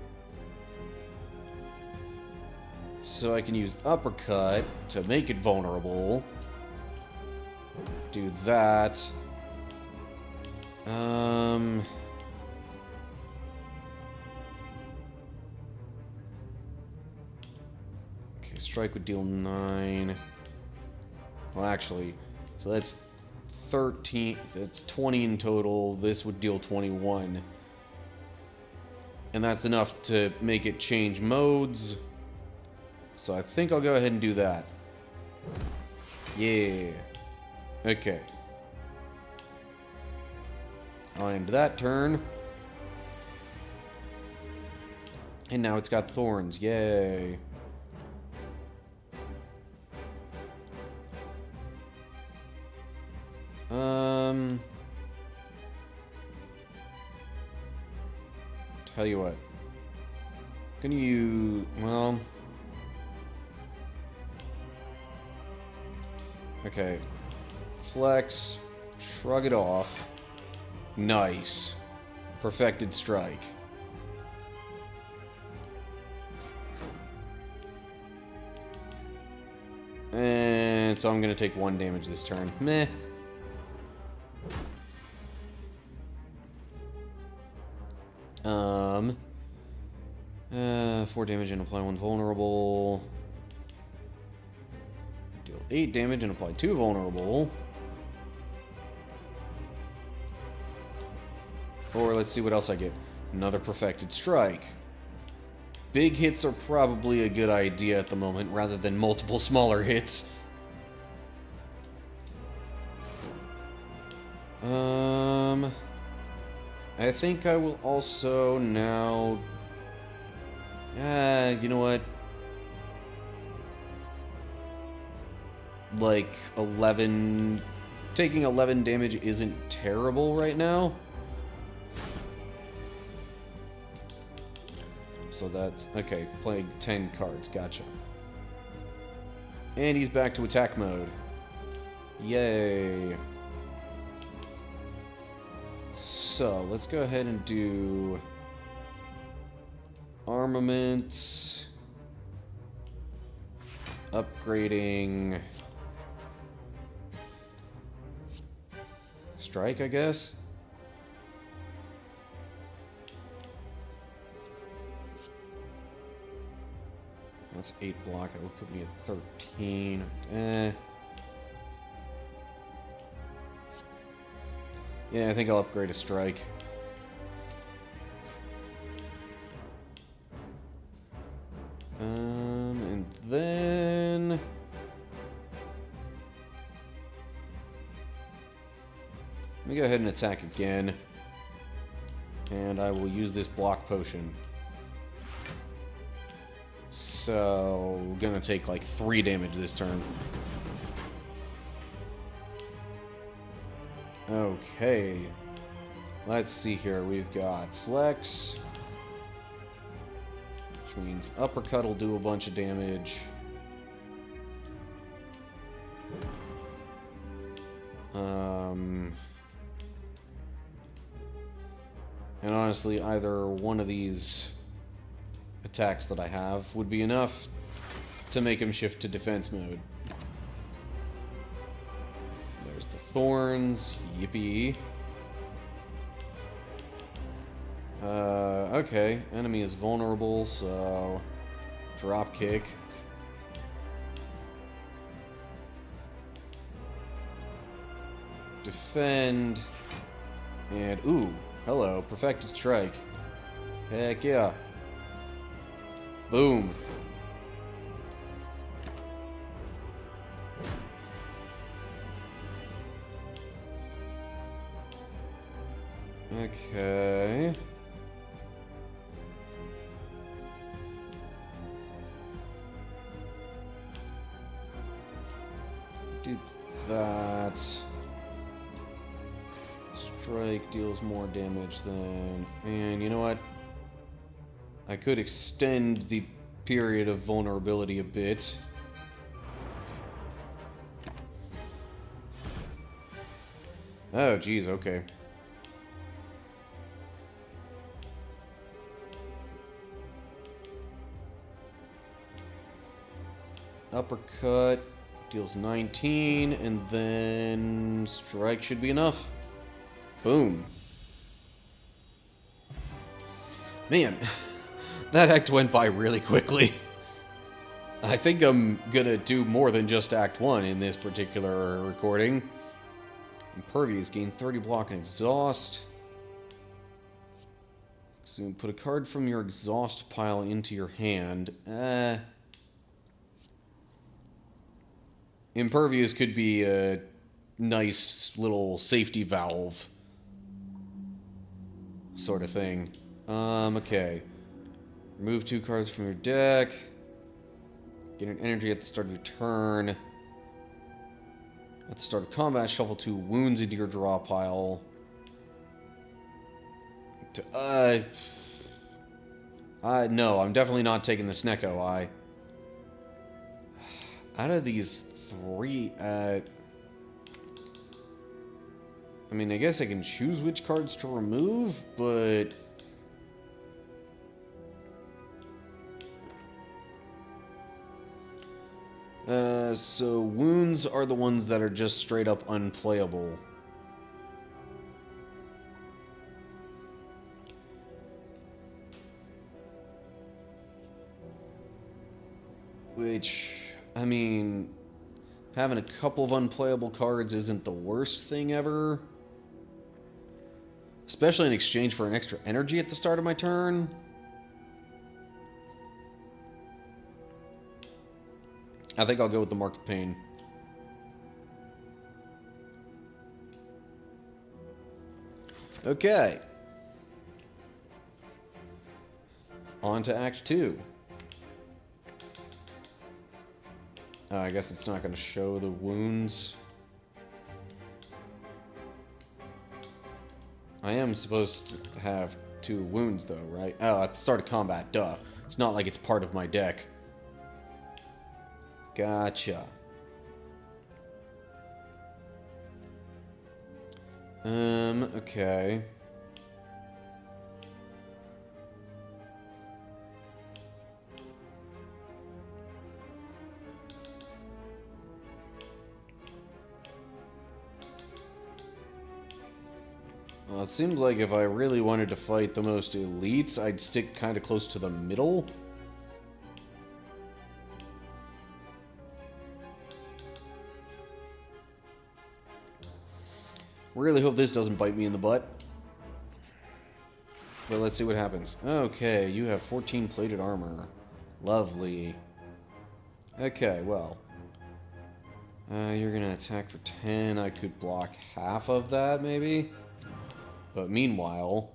So I can use uppercut to make it vulnerable. Do that. Okay, strike would deal 9. Well, actually, so that's 13. That's 20 in total. This would deal 21. And that's enough to make it change modes. So I think I'll go ahead and do that. Yeah. Okay. I'll end that turn. And now it's got thorns. Yay. Tell you what. Can you... Well... Okay. Flex. Shrug it off. Nice. Perfected strike. And so I'm going to take 1 damage this turn. Meh. 4 damage and apply 1 vulnerable. Deal 8 damage and apply 2 vulnerable. Or let's see what else I get. Another perfected strike. Big hits are probably a good idea at the moment, rather than multiple smaller hits. I think I will also now... you know what? Like, 11... Taking 11 damage isn't terrible right now. So that's... Okay, playing 10 cards. Gotcha. And he's back to attack mode. Yay. So, let's go ahead and do... Armament. Upgrading... Strike, I guess? That's 8 block. That would put me at 13. Yeah, I think I'll upgrade a strike. And then... Let me go ahead and attack again. And I will use this block potion. So, we're gonna take like 3 damage this turn. Okay. Let's see here. We've got flex. Which means uppercut will do a bunch of damage. And honestly, either one of these attacks that I have would be enough to make him shift to defense mode. There's the thorns. Yippee. Okay. Enemy is vulnerable, so... Drop kick. Defend. And, ooh, hello, perfected strike. Heck yeah. Boom. Okay. Do that. Strike deals more damage than... And you know what? I could extend the period of vulnerability a bit. Oh, geez, okay. Uppercut deals 19, and then strike should be enough. Boom. Man, that act went by really quickly. I think I'm gonna do more than just Act 1 in this particular recording. Impervious, gain 30 block and exhaust. So put a card from your exhaust pile into your hand. Impervious could be a nice little safety valve sort of thing. Okay. Remove 2 cards from your deck. Get an energy at the start of your turn. At the start of combat, shuffle 2 wounds into your draw pile. No, I'm definitely not taking the Snecko. Out of these 3, I mean, I guess I can choose which cards to remove, but... so wounds are the ones that are just straight up unplayable. Which, I mean, having a couple of unplayable cards isn't the worst thing ever. Especially in exchange for an extra energy at the start of my turn. I think I'll go with the Mark of Pain. Okay. On to Act 2. I guess it's not going to show the wounds. I am supposed to have 2 wounds, though, right? Oh, at the start of combat, duh. It's not like it's part of my deck. Gotcha. Okay. Well, it seems like if I really wanted to fight the most elites, I'd stick kind of close to the middle. Really hope this doesn't bite me in the butt. But let's see what happens. Okay, you have 14 plated armor. Lovely. Okay, well. You're gonna attack for 10. I could block half of that, maybe? But meanwhile,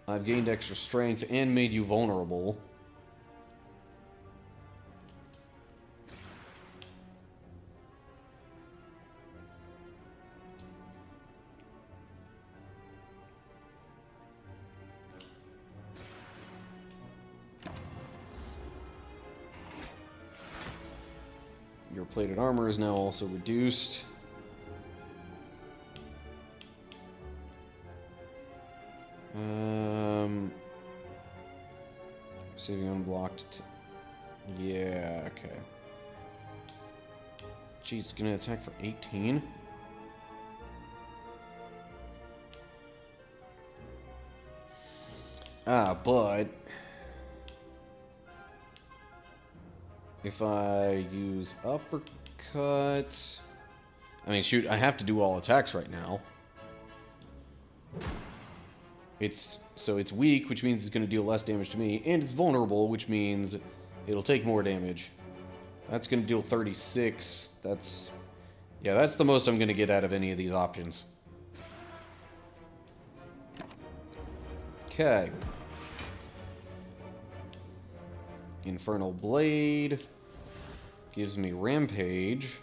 I've gained extra strength and made you vulnerable. Your plated armor is now also reduced. Receiving unblocked. Yeah, okay. Geez, gonna attack for 18. But if I use uppercut, I mean, shoot, I have to do all attacks right now. So it's weak, which means it's going to deal less damage to me, and it's vulnerable, which means it'll take more damage. That's going to deal 36. That's the most I'm going to get out of any of these options. Okay. Infernal Blade gives me Rampage.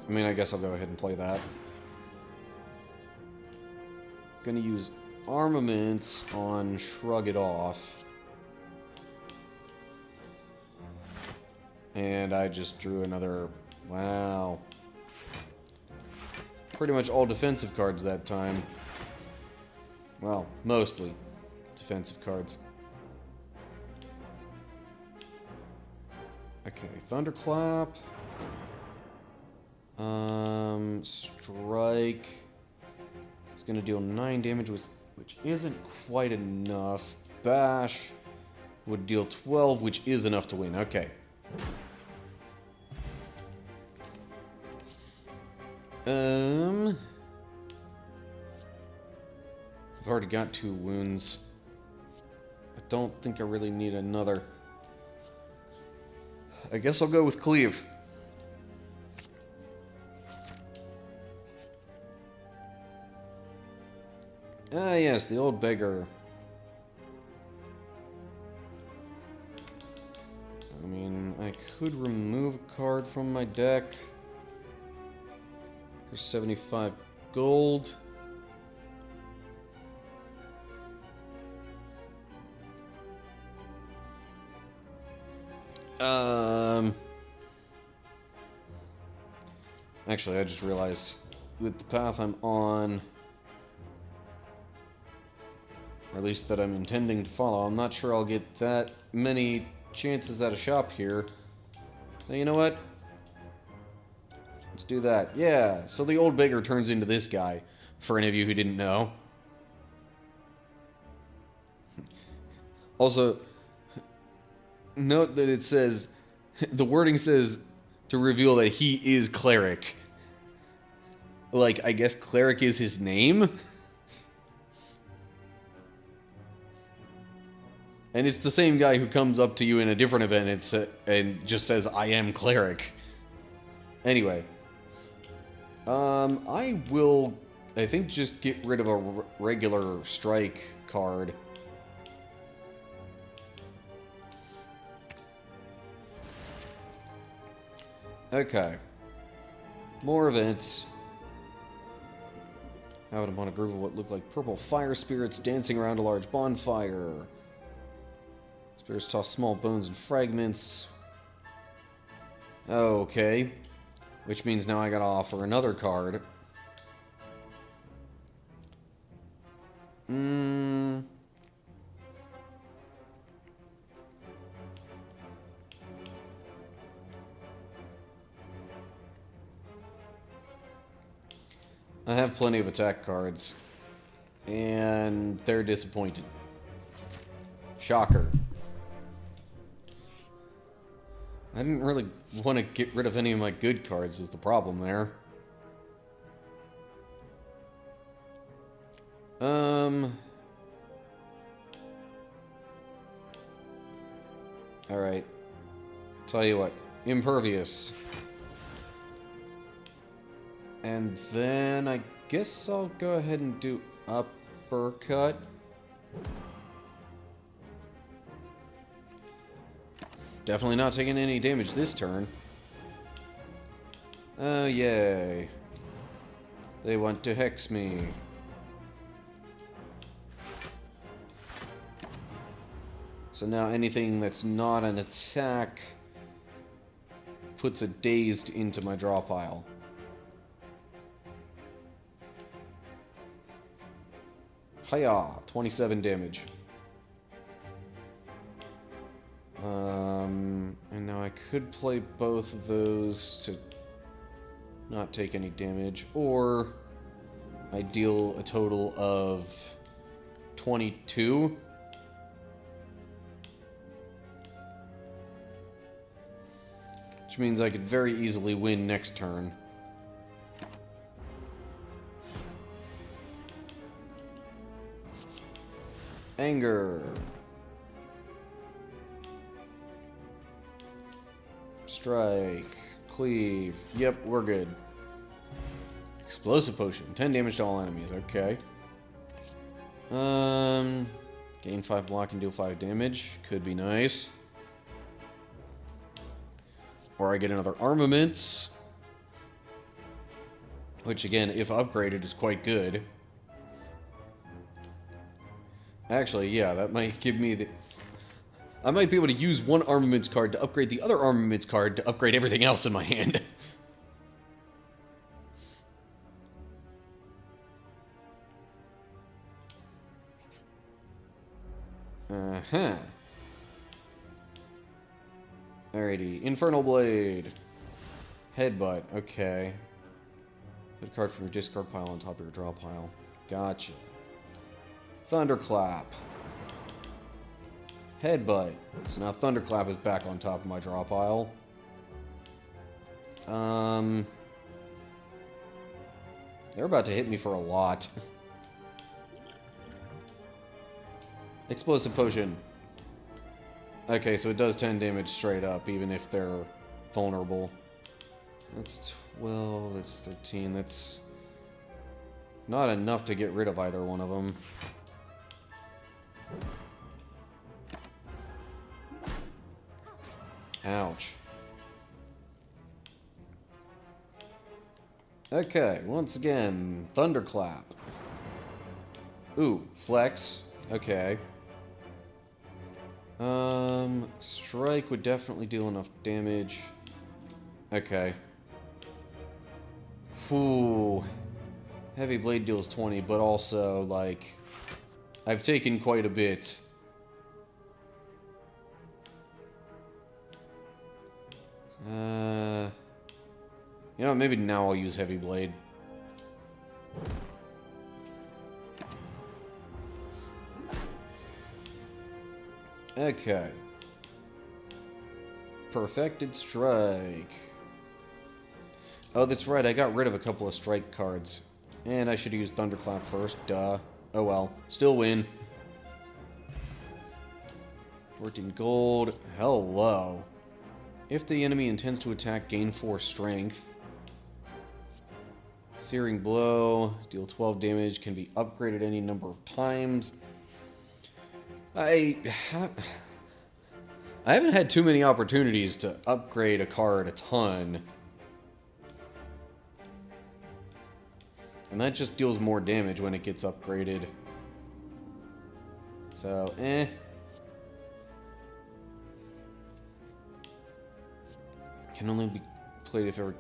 I mean, I guess I'll go ahead and play that. Gonna use Armaments on Shrug It Off. And I just drew another... Wow. Pretty much all defensive cards that time. Well, mostly defensive cards. Okay, Thunderclap. Strike. It's gonna deal 9 damage, which isn't quite enough. Bash would deal 12, which is enough to win. Okay. I've already got 2 wounds. I don't think I really need another. I guess I'll go with Cleave. Ah, yes, the old beggar. I mean, I could remove a card from my deck. For 75 gold. Actually, I just realized with the path I'm on, or at least that I'm intending to follow, I'm not sure I'll get that many chances at a shop here. So you know what? Let's do that. Yeah, so the old beggar turns into this guy, for any of you who didn't know. Also, note that it says, the wording says to reveal that he is cleric. Like, I guess cleric is his name? And it's the same guy who comes up to you in a different event and just says, I am cleric. Anyway. I will, I think, just get rid of a regular strike card. Okay. More events. Out upon a group of what looked like purple fire spirits dancing around a large bonfire. Spirits toss small bones and fragments. Okay. Which means now I gotta offer another card. I have plenty of attack cards. And they're disappointed. Shocker. I didn't really want to get rid of any of my good cards is the problem there. Alright. Tell you what. Impervious. And then I guess I'll go ahead and do Uppercut. Definitely not taking any damage this turn. Oh, yay. They want to hex me. So now anything that's not an attack puts a dazed into my draw pile. Hiya! 27 damage. And now I could play both of those to not take any damage, or I deal a total of 22. Which means I could very easily win next turn. Anger. Strike. Cleave. Yep, we're good. Explosive potion. 10 damage to all enemies. Okay. Gain 5 block and deal 5 damage. Could be nice. Or I get another armaments. Which, again, if upgraded, is quite good. Actually, yeah, that might give me the... I might be able to use one armaments card to upgrade the other armaments card to upgrade everything else in my hand. Uh-huh. Alrighty. Infernal Blade. Headbutt. Okay. Put a card from your discard pile on top of your draw pile. Gotcha. Thunderclap. Headbutt. So now Thunderclap is back on top of my draw pile. They're about to hit me for a lot. Explosive Potion. Okay, so it does 10 damage straight up, even if they're vulnerable. That's 12, that's 13, that's not enough to get rid of either one of them. Ouch. Okay, once again, Thunderclap. Ooh, Flex. Okay. Strike would definitely deal enough damage. Okay. Ooh. Heavy Blade deals 20, but also, like, I've taken quite a bit. You know, maybe now I'll use Heavy Blade. Okay. Perfected Strike. Oh, that's right, I got rid of a couple of strike cards. And I should use Thunderclap first, duh. Oh well, still win. 14 gold. Hello. If the enemy intends to attack, gain 4 strength. Searing Blow. Deal 12 damage. Can be upgraded any number of times. I haven't had too many opportunities to upgrade a card a ton. And that just deals more damage when it gets upgraded. So, Can only be played if ever...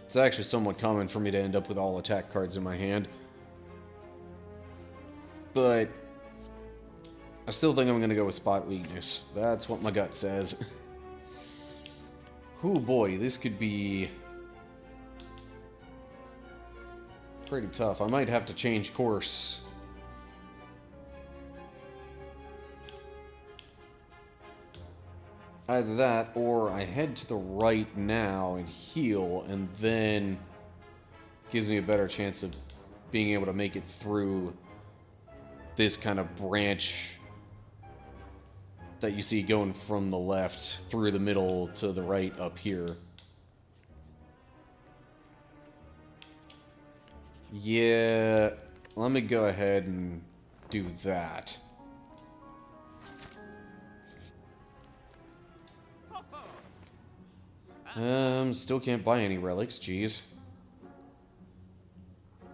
It's actually somewhat common for me to end up with all attack cards in my hand. But I still think I'm going to go with Spot Weakness. That's what my gut says. Oh boy, this could be pretty tough. I might have to change course. Either that, or I head to the right now and heal, and then gives me a better chance of being able to make it through this kind of branch that you see going from the left through the middle to the right up here. Yeah, let me go ahead and do that. Still can't buy any relics, jeez.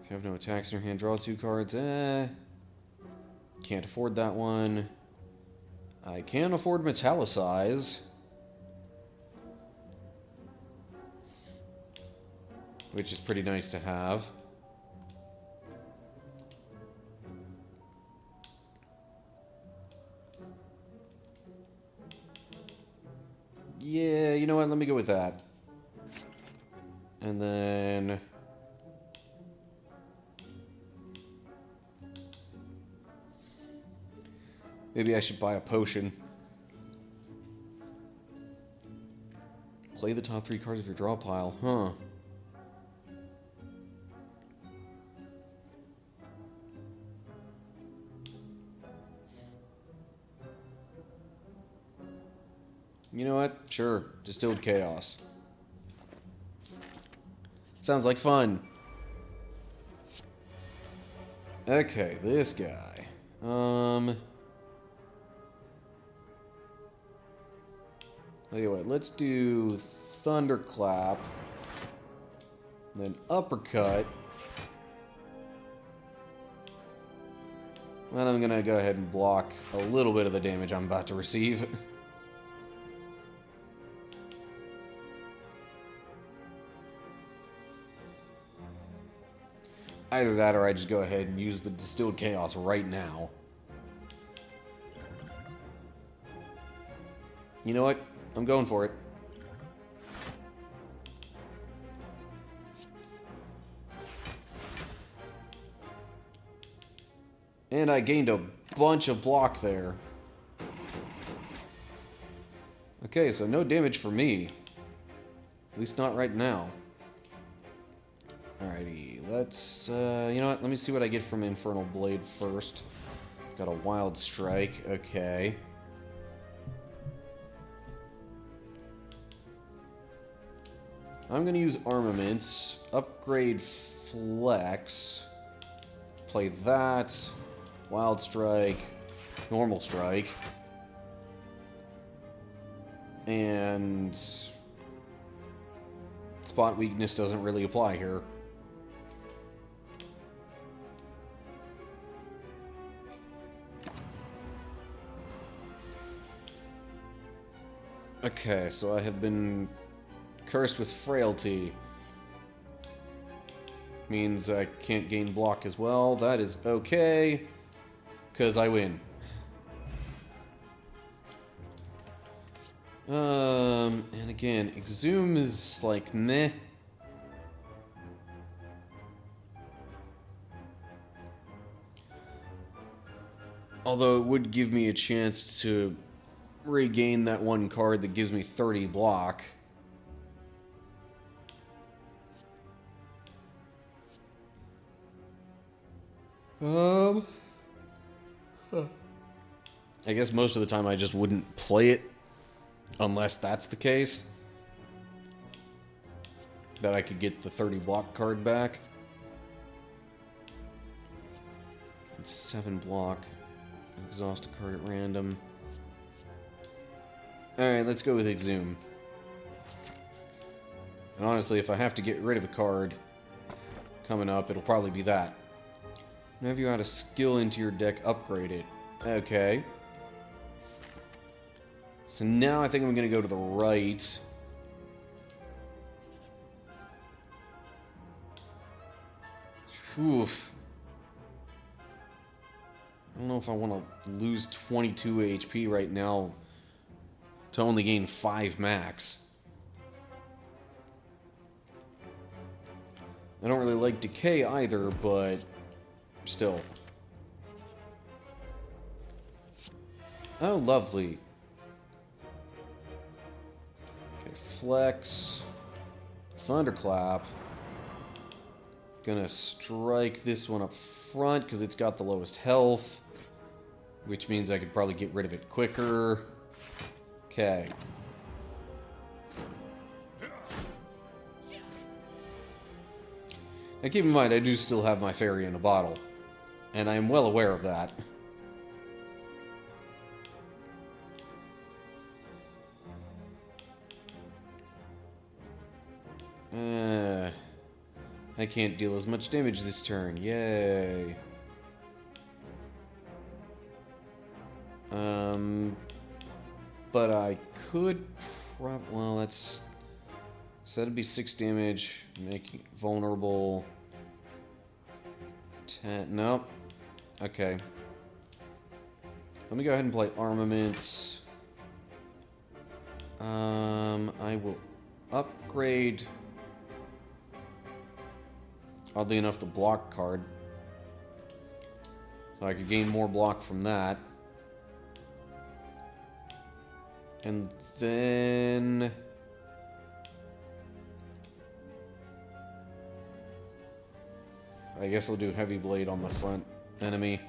If you have no attacks in your hand, draw 2 cards. Can't afford that one. I can afford Metallicize. Which is pretty nice to have. Yeah, you know what? Let me go with that. And then... maybe I should buy a potion. Play the top 3 cards of your draw pile, huh? You know what? Sure. Distilled Chaos. Sounds like fun. Okay, this guy. Tell you what, let's do Thunderclap. Then Uppercut. And I'm gonna go ahead and block a little bit of the damage I'm about to receive. Either that or I just go ahead and use the Distilled Chaos right now. You know what? I'm going for it. And I gained a bunch of block there. Okay, so no damage for me. At least not right now. Alrighty, let's, you know what? Let me see what I get from Infernal Blade first. Got a Wild Strike, okay. I'm gonna use Armaments, upgrade Flex, play that, Wild Strike, Normal Strike, and Spot Weakness doesn't really apply here. Okay, so I have been cursed with Frailty. Means I can't gain block as well. That is okay, because I win. And again, Exhume is like, meh. Although it would give me a chance to regain that one card that gives me 30 block. I guess most of the time I just wouldn't play it unless that's the case. That I could get the 30 block card back. It's 7 block. Exhaust a card at random. Alright, let's go with Exhume. And honestly, if I have to get rid of a card coming up, it'll probably be that. Whenever you add a skill into your deck, upgrade it. Okay. So now I think I'm going to go to the right. Oof. I don't know if I want to lose 22 HP right now to only gain 5 max. I don't really like Decay either, but still. Oh, lovely. Okay, Flex. Thunderclap. Gonna strike this one up front because it's got the lowest health, which means I could probably get rid of it quicker. Okay. Now keep in mind, I do still have my fairy in a bottle, and I am well aware of that. I can't deal as much damage this turn. Yay. But I could well, that's... So that'd be 6 damage, making it vulnerable. 10, nope. Okay. Let me go ahead and play Armaments. I will upgrade... Oddly enough, the block card. So I could gain more block from that. And then... I guess I'll do Heavy Blade on the front enemy.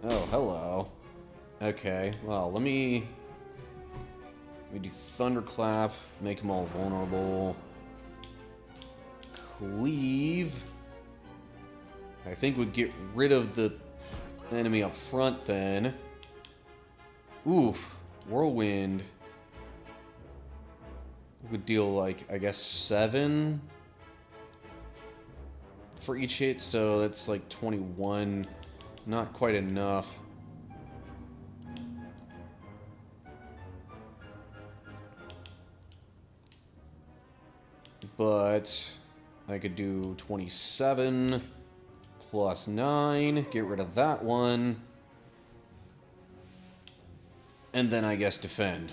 Oh, hello. Okay, well, let me do Thunderclap, make them all vulnerable. Cleave. I think we'd get rid of the enemy up front then. Oof. Whirlwind. Would deal, like, I guess 7 for each hit, so that's like 21. Not quite enough. But I could do 27 plus 9. Get rid of that one. And then I guess defend.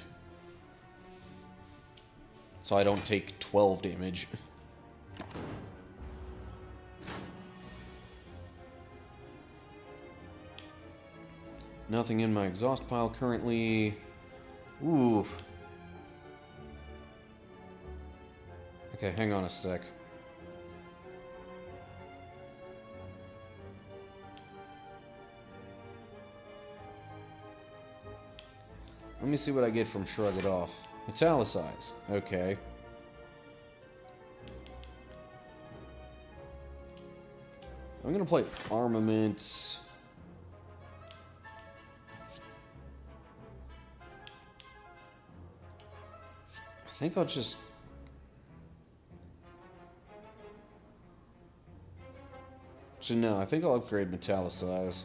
So I don't take 12 damage. Nothing in my exhaust pile currently. Ooh. Okay, hang on a sec. Let me see what I get from Shrug It Off. Metallicize. Okay. I'm gonna play Armament. I think I'll just... Actually, no, I think I'll upgrade Metallicize.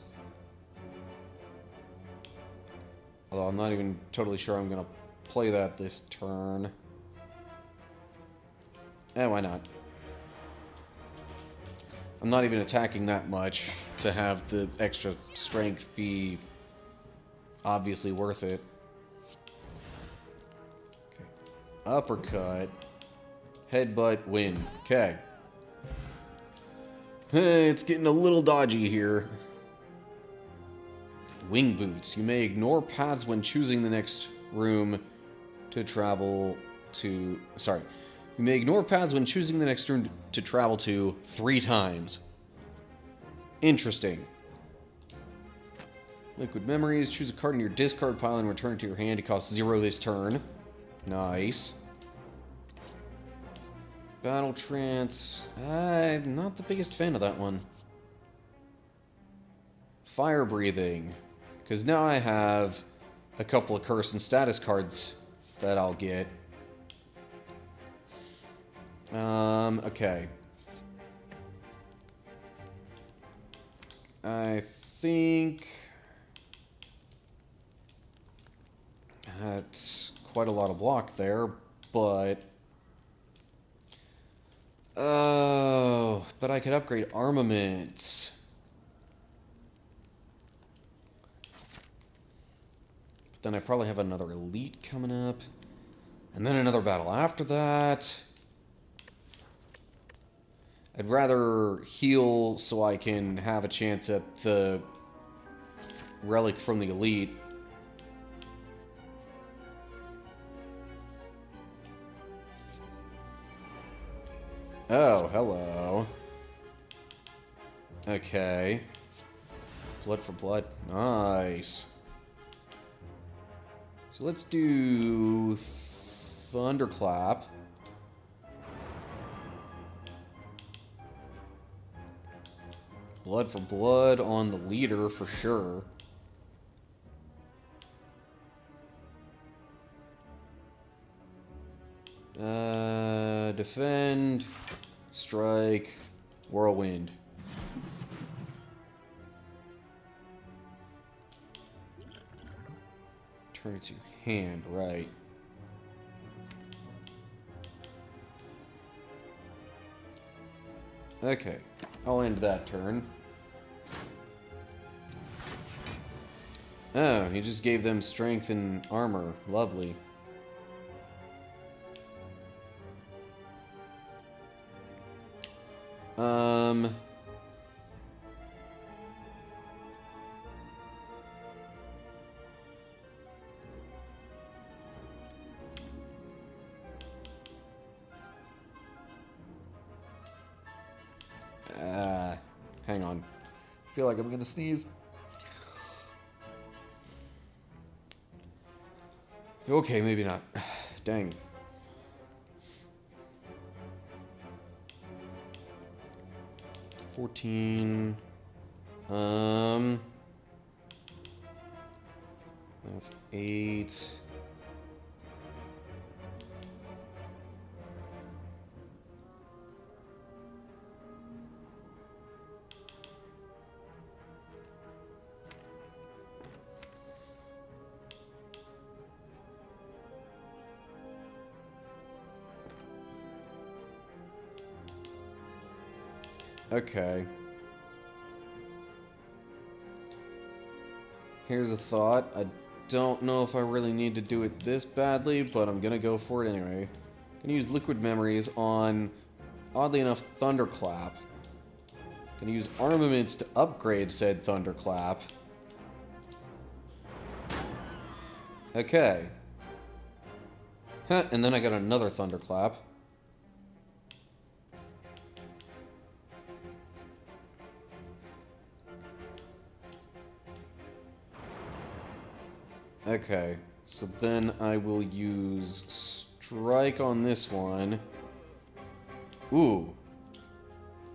Although I'm not even totally sure I'm gonna play that this turn. Eh, why not? I'm not even attacking that much to have the extra strength be obviously worth it. Okay. Uppercut. Headbutt, win. Okay. Hey, it's getting a little dodgy here. Wing boots. You may ignore paths when choosing the next room to travel to... Sorry. You may ignore paths when choosing the next room to travel to 3 times. Interesting. Liquid Memories. Choose a card in your discard pile and return it to your hand. It costs 0 this turn. Nice. Battle Trance. I'm not the biggest fan of that one. Fire Breathing. Because now I have a couple of curse and status cards that I'll get. Okay. I think that's quite a lot of block there, but... Oh, but I could upgrade armaments. But then I probably have another elite coming up. And then another battle after that. I'd rather heal so I can have a chance at the relic from the elite. Oh, hello. Okay. Blood for blood. Nice. So let's do Thunderclap. Blood for blood on the leader for sure. Defend, strike, whirlwind. Turn it to your hand, right. Okay, I'll end that turn. Oh, he just gave them strength and armor. Lovely. Hang on. I feel like I'm gonna sneeze. Okay, maybe not. Dang. $14. That's 8. Okay. Here's a thought. I don't know if I really need to do it this badly, but I'm gonna go for it anyway. I'm gonna use liquid memories on, oddly enough, Thunderclap. Gonna use armaments to upgrade said Thunderclap. Okay. Huh, and then I got another Thunderclap. Okay, so then I will use Strike on this one. Ooh.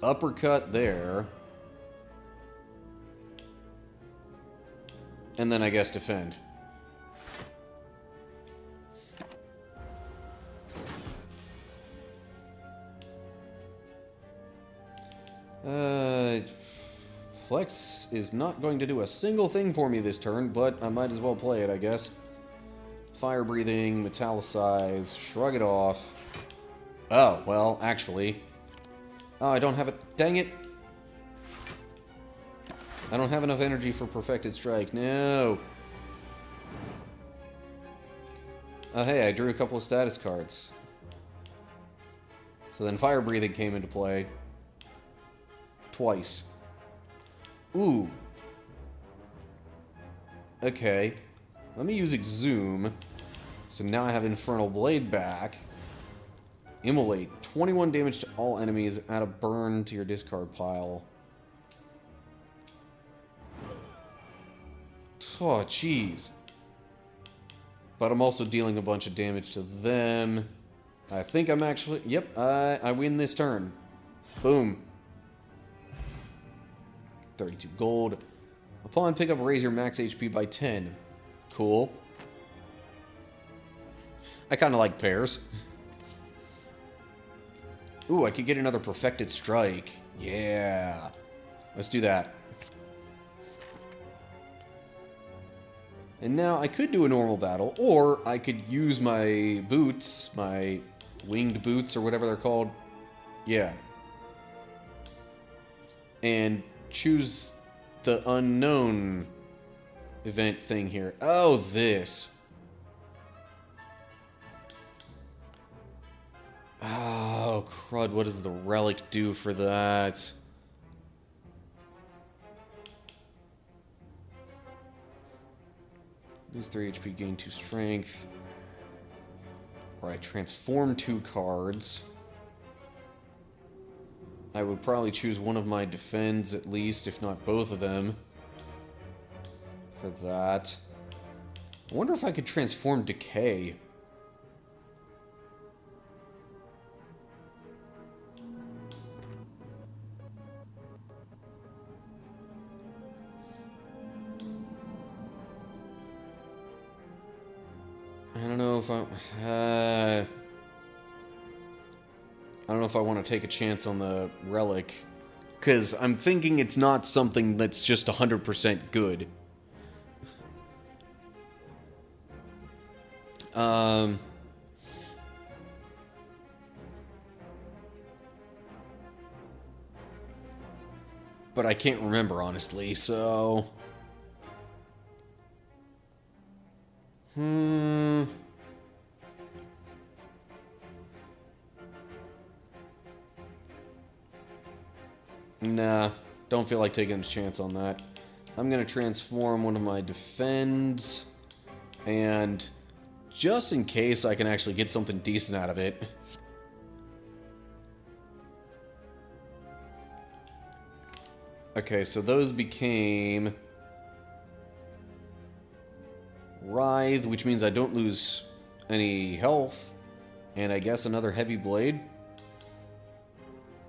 Uppercut there. And then I guess Defend. Flex is not going to do a single thing for me this turn, but I might as well play it, I guess. Fire breathing, metallicize, shrug it off. Oh, well, actually. Oh, I don't have it. Dang it. I don't have enough energy for Perfected Strike. No. Oh, hey, I drew a couple of status cards. So then fire breathing came into play. Twice. Ooh. Okay. Let me use Exhume. So now I have Infernal Blade back. Immolate. 21 damage to all enemies. Add a burn to your discard pile. Oh, jeez. But I'm also dealing a bunch of damage to them. I think I'm actually... Yep, I win this turn. Boom. 32 gold. Upon pickup, raise your max HP by 10. Cool. I kind of like pairs. Ooh, I could get another Perfected Strike. Yeah. Let's do that. And now I could do a normal battle, or I could use my boots, my winged boots, or whatever they're called. Yeah. And choose the unknown event thing here. Oh, this. Oh, crud. What does the relic do for that? Lose 3 HP, gain 2 strength. Alright, transform 2 cards. I would probably choose one of my defends at least, if not both of them. For that. I wonder if I could transform Decay. I don't know if I don't know if I want to take a chance on the relic, because I'm thinking it's not something that's just 100% good. But I can't remember, honestly, so... Nah, don't feel like taking a chance on that. I'm gonna transform one of my defends, and just in case I can actually get something decent out of it. Okay, so those became Writhe, which means I don't lose any health, and I guess another Heavy Blade.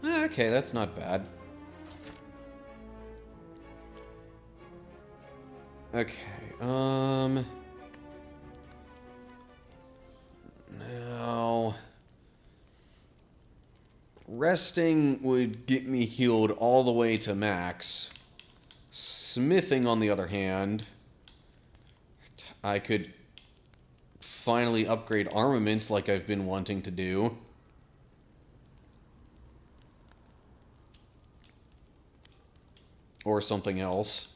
Okay, that's not bad. Okay, now... Resting would get me healed all the way to max. Smithing, on the other hand, I could finally upgrade armaments like I've been wanting to do. Or something else.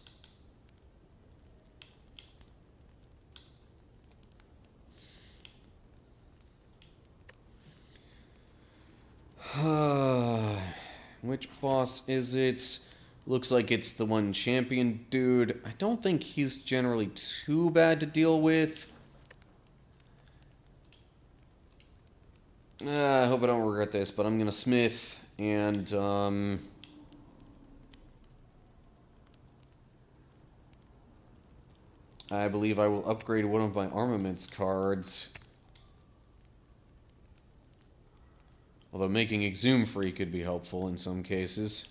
Which boss is it? Looks like it's the one champion dude. I don't think he's generally too bad to deal with. I hope I don't regret this, but I'm gonna smith and I believe I will upgrade one of my armaments cards. Although making Exhume free could be helpful in some cases.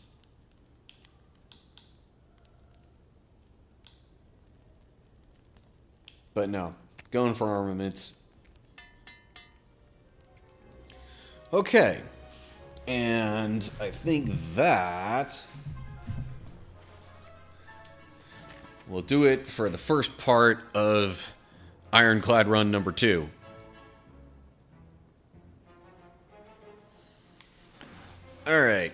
But no, going for armaments. Okay. And I think that will do it for the first part of Ironclad Run number 2. Alright.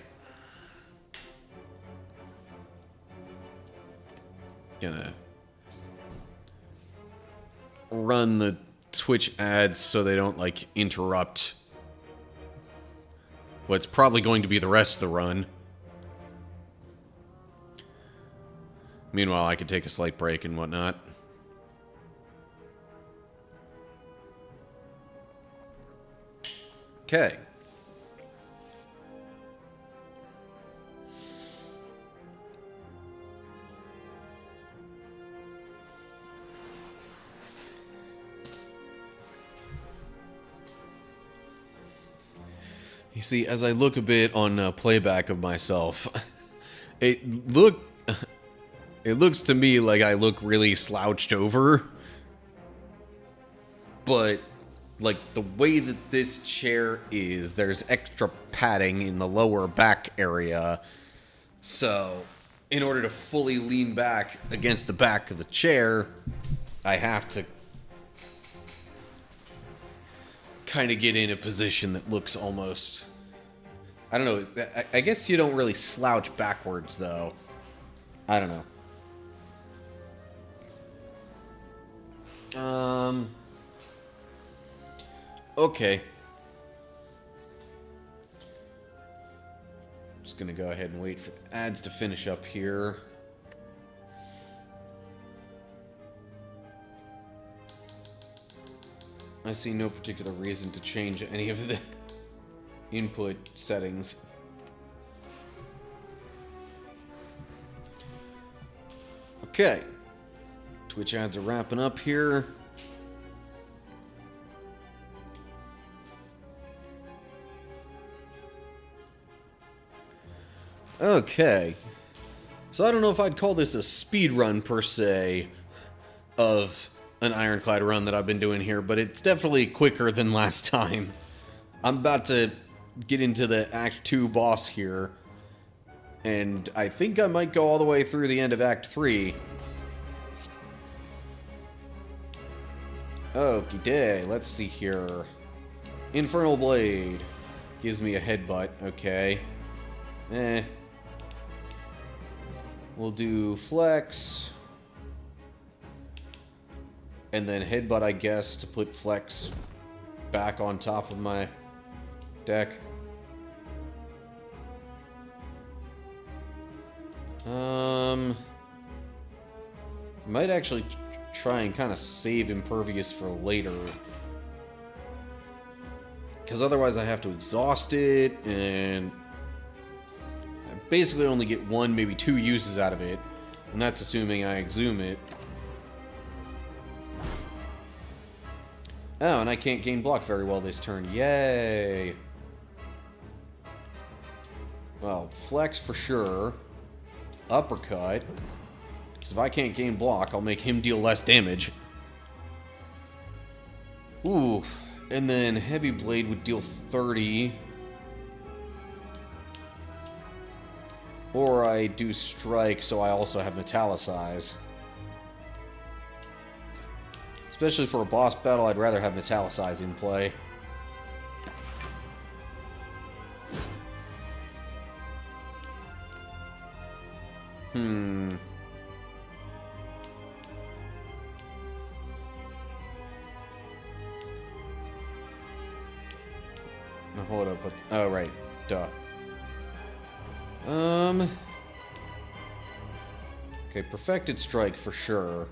Gonna run the Twitch ads so they don't, like, interrupt what's probably going to be the rest of the run. Meanwhile, I could take a slight break and whatnot. Okay. You see, as I look a bit on playback of myself, it looks to me like I look really slouched over. But, like, the way that this chair is, there's extra padding in the lower back area. So, in order to fully lean back against the back of the chair, I have to kind of get in a position that looks almost... I don't know. I guess you don't really slouch backwards, though. I don't know. Okay. Just gonna go ahead and wait for ads to finish up here. I see no particular reason to change any of the input settings. Okay. Twitch ads are wrapping up here. Okay. So I don't know if I'd call this a speed run per se of an Ironclad run that I've been doing here, but it's definitely quicker than last time. I'm about to get into the Act 2 boss here, and I think I might go all the way through the end of Act 3. Okie day, let's see here. Infernal Blade. Gives me a headbutt, okay. We'll do Flex. And then headbutt, I guess, to put Flex back on top of my deck. Might actually try and kind of save Impervious for later. Because otherwise I have to exhaust it, and I basically only get one, maybe two uses out of it. And that's assuming I exhume it. Oh, and I can't gain block very well this turn. Yay! Well, Flex for sure. Uppercut. Because if I can't gain block, I'll make him deal less damage. Ooh. And then Heavy Blade would deal 30. Or I do Strike, so I also have Metallicize. Especially for a boss battle, I'd rather have Metallicize in play. Now, hold up. Oh, right. Duh. Okay, Perfected Strike for sure.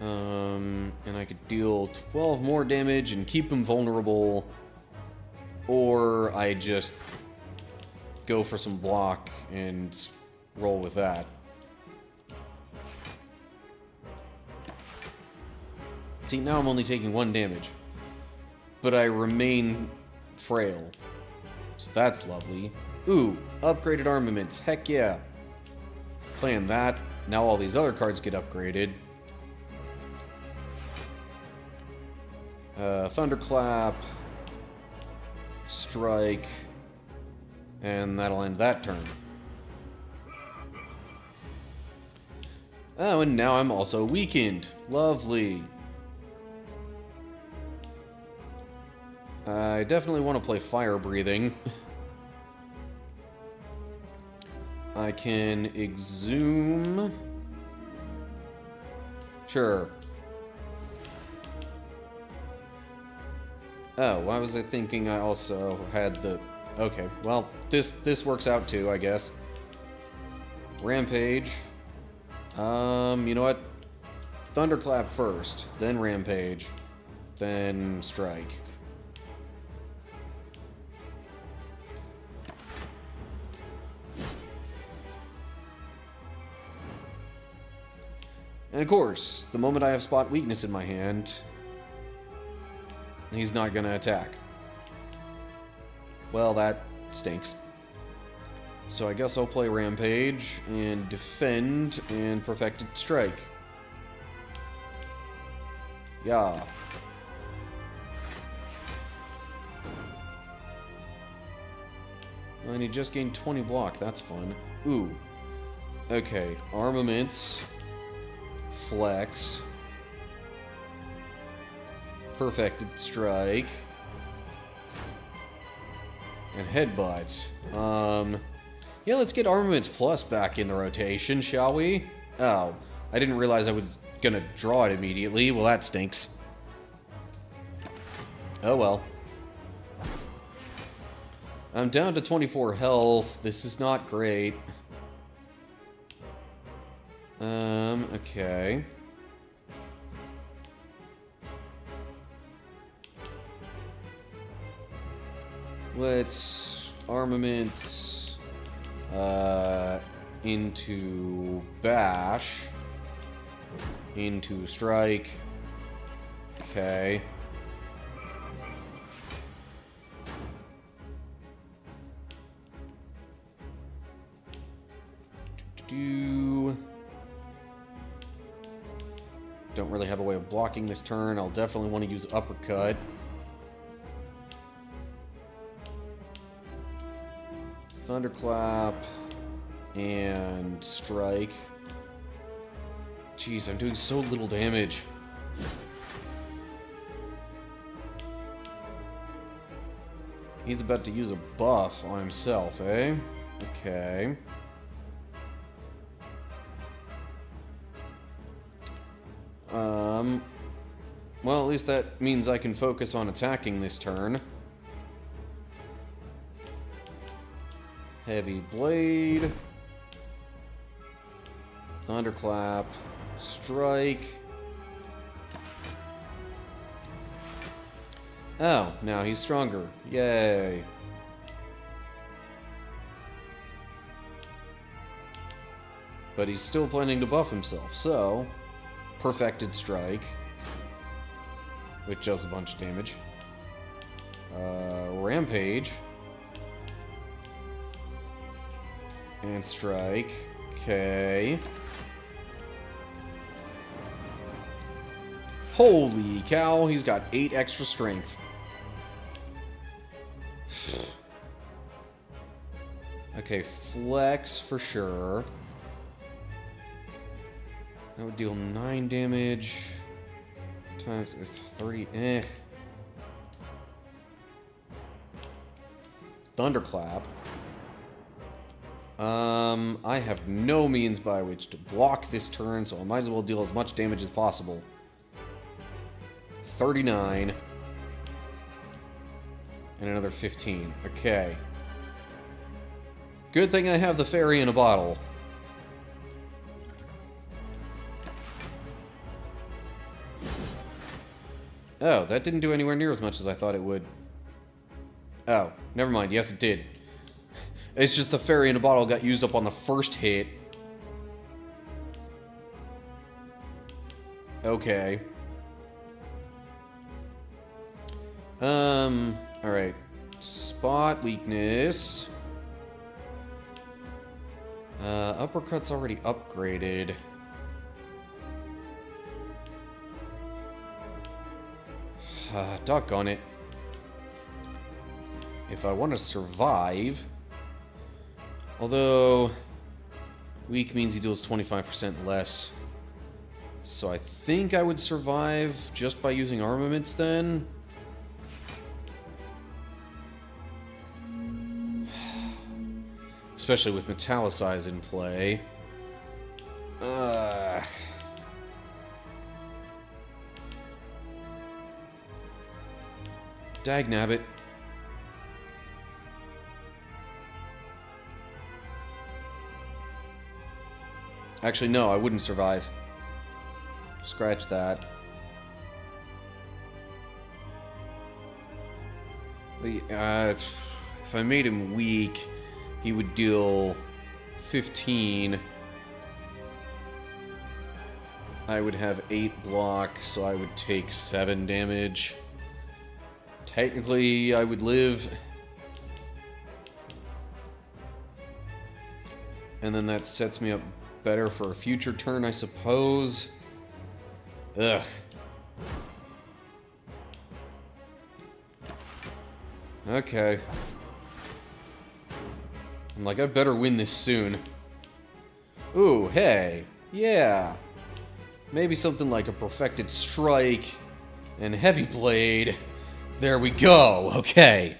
And I could deal 12 more damage and keep him vulnerable. Or I just go for some block and roll with that. See, now I'm only taking 1 damage. But I remain frail. So that's lovely. Ooh, upgraded armaments. Heck yeah. Playing that. Now all these other cards get upgraded. Thunderclap. Strike. And that'll end that turn. Oh, and now I'm also weakened. Lovely. I definitely want to play Fire Breathing. I can Exhume. Sure. Oh, why was I thinking I also had the... Okay, well, this works out too, I guess. Rampage. You know what? Thunderclap first, then Rampage, then Strike. And of course, the moment I have Spot Weakness in my hand, he's not gonna attack. Well, that stinks. So I guess I'll play Rampage and Defend and Perfected Strike. Yeah. And he just gained 20 block. That's fun. Ooh. Okay. Armaments. Flex. Perfected Strike. And Headbutt. Yeah, let's get Armaments Plus back in the rotation, shall we? Oh, I didn't realize I was gonna draw it immediately. Well, that stinks. Oh well. I'm down to 24 health. This is not great. Okay. Let's armaments into bash, into strike. Okay. Don't really have a way of blocking this turn. I'll definitely want to use uppercut. Thunderclap and strike. Jeez, I'm doing so little damage. He's about to use a buff on himself, eh? Okay. Well, at least that means I can focus on attacking this turn. Heavy Blade. Thunderclap. Strike. Oh, now he's stronger. Yay. But he's still planning to buff himself, so... Perfected Strike. Which does a bunch of damage. Rampage. And strike. Okay. Holy cow, he's got 8 extra strength. Okay, flex for sure. That would deal 9 damage. Times 30. Eh. Thunderclap. I have no means by which to block this turn, so I might as well deal as much damage as possible. 39. And another 15. Okay. Good thing I have the fairy in a bottle. Oh, that didn't do anywhere near as much as I thought it would. Oh, never mind. Yes, it did. It's just the fairy in a bottle got used up on the first hit. Okay. Alright. Spot weakness. Uppercut's already upgraded. Doggone it. If I want to survive... Although... Weak means he deals 25% less. So I think I would survive just by using armaments then. Especially with Metallicize in play. Dagnabbit. Actually, no, I wouldn't survive. Scratch that. If I made him weak, he would deal 15. I would have 8 block, so I would take 7 damage. Technically, I would live. And then that sets me up better for a future turn, I suppose. Ugh. Okay. I'm like, I better win this soon. Ooh, hey. Yeah. Maybe something like a Perfected Strike and Heavy Blade. There we go. Okay.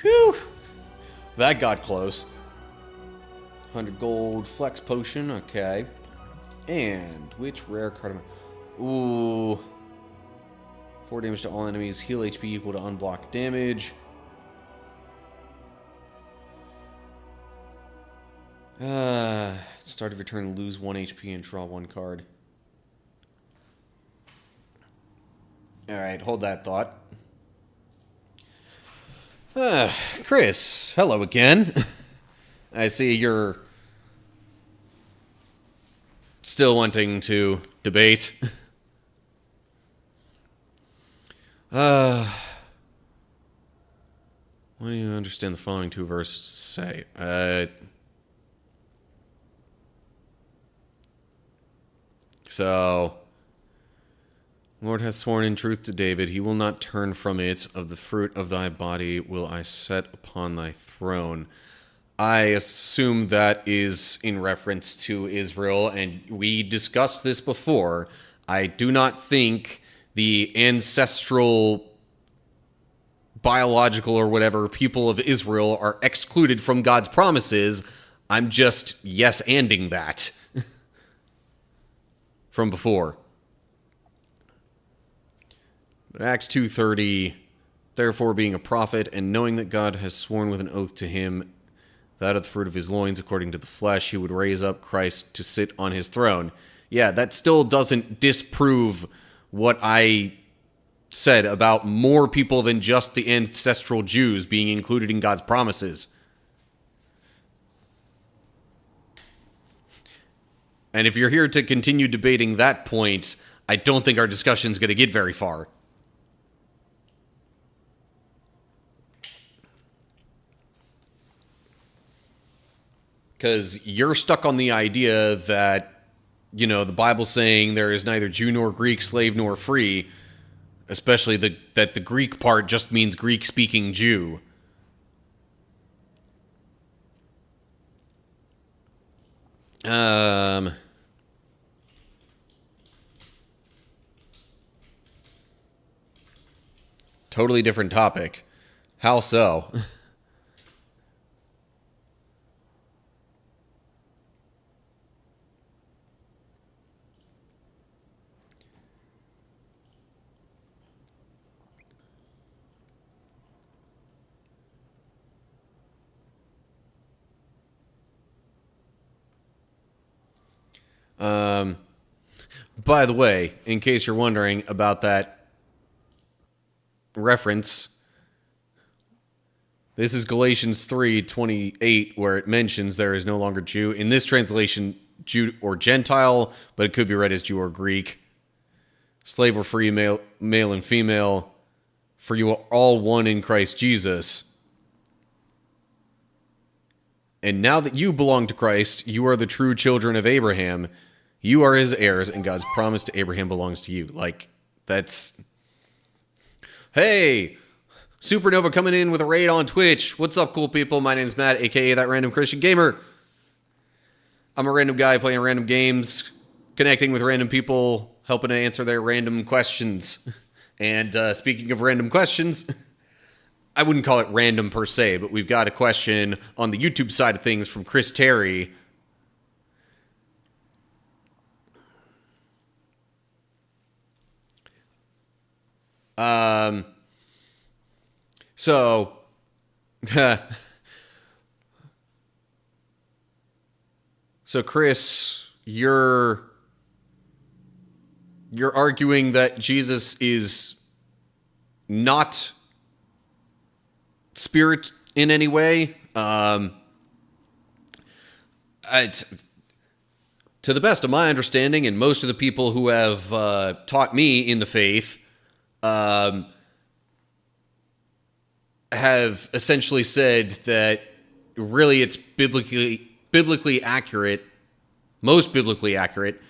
Whew. That got close. 100 gold. Flex Potion. Okay. And which rare card am I... Ooh. 4 damage to all enemies. Heal HP equal to unblocked damage. Start of your turn, lose 1 HP and draw 1 card. Alright, hold that thought. Chris, hello again. I see you're still wanting to debate. What do you understand the following 2 verses to say? So, Lord has sworn in truth to David, he will not turn from it. Of the fruit of thy body will I set upon thy throne. I assume that is in reference to Israel, and we discussed this before. I do not think the ancestral, biological, or whatever people of Israel are excluded from God's promises. I'm just yes-anding that from before. Acts 2:30, therefore being a prophet, and knowing that God has sworn with an oath to him, that of the fruit of his loins, according to the flesh, he would raise up Christ to sit on his throne. Yeah, that still doesn't disprove what I said about more people than just the ancestral Jews being included in God's promises. And if you're here to continue debating that point, I don't think our discussion's going to get very far. Because you're stuck on the idea that, you know, the Bible's saying there is neither Jew nor Greek, slave nor free, especially that the Greek part just means Greek-speaking Jew. Totally different topic. How so? By the way, in case you're wondering about that reference, this is Galatians 3:28, where it mentions there is no longer Jew. In this translation, Jew or Gentile, but it could be read as Jew or Greek. Slave or free, male and female, for you are all one in Christ Jesus. And now that you belong to Christ, you are the true children of Abraham. You are his heirs, and God's promise to Abraham belongs to you. Like, that's... Hey! Supernova coming in with a raid on Twitch. What's up, cool people? My name's Matt, a.k.a. That Random Christian Gamer. I'm a random guy playing random games, connecting with random people, helping to answer their random questions. And speaking of random questions, I wouldn't call it random per se, but we've got a question on the YouTube side of things from Chris Terry. So, Chris, you're arguing that Jesus is not spirit in any way. To the best of my understanding, and most of the people who have taught me in the faith, have essentially said that really it's biblically accurate, most biblically accurate,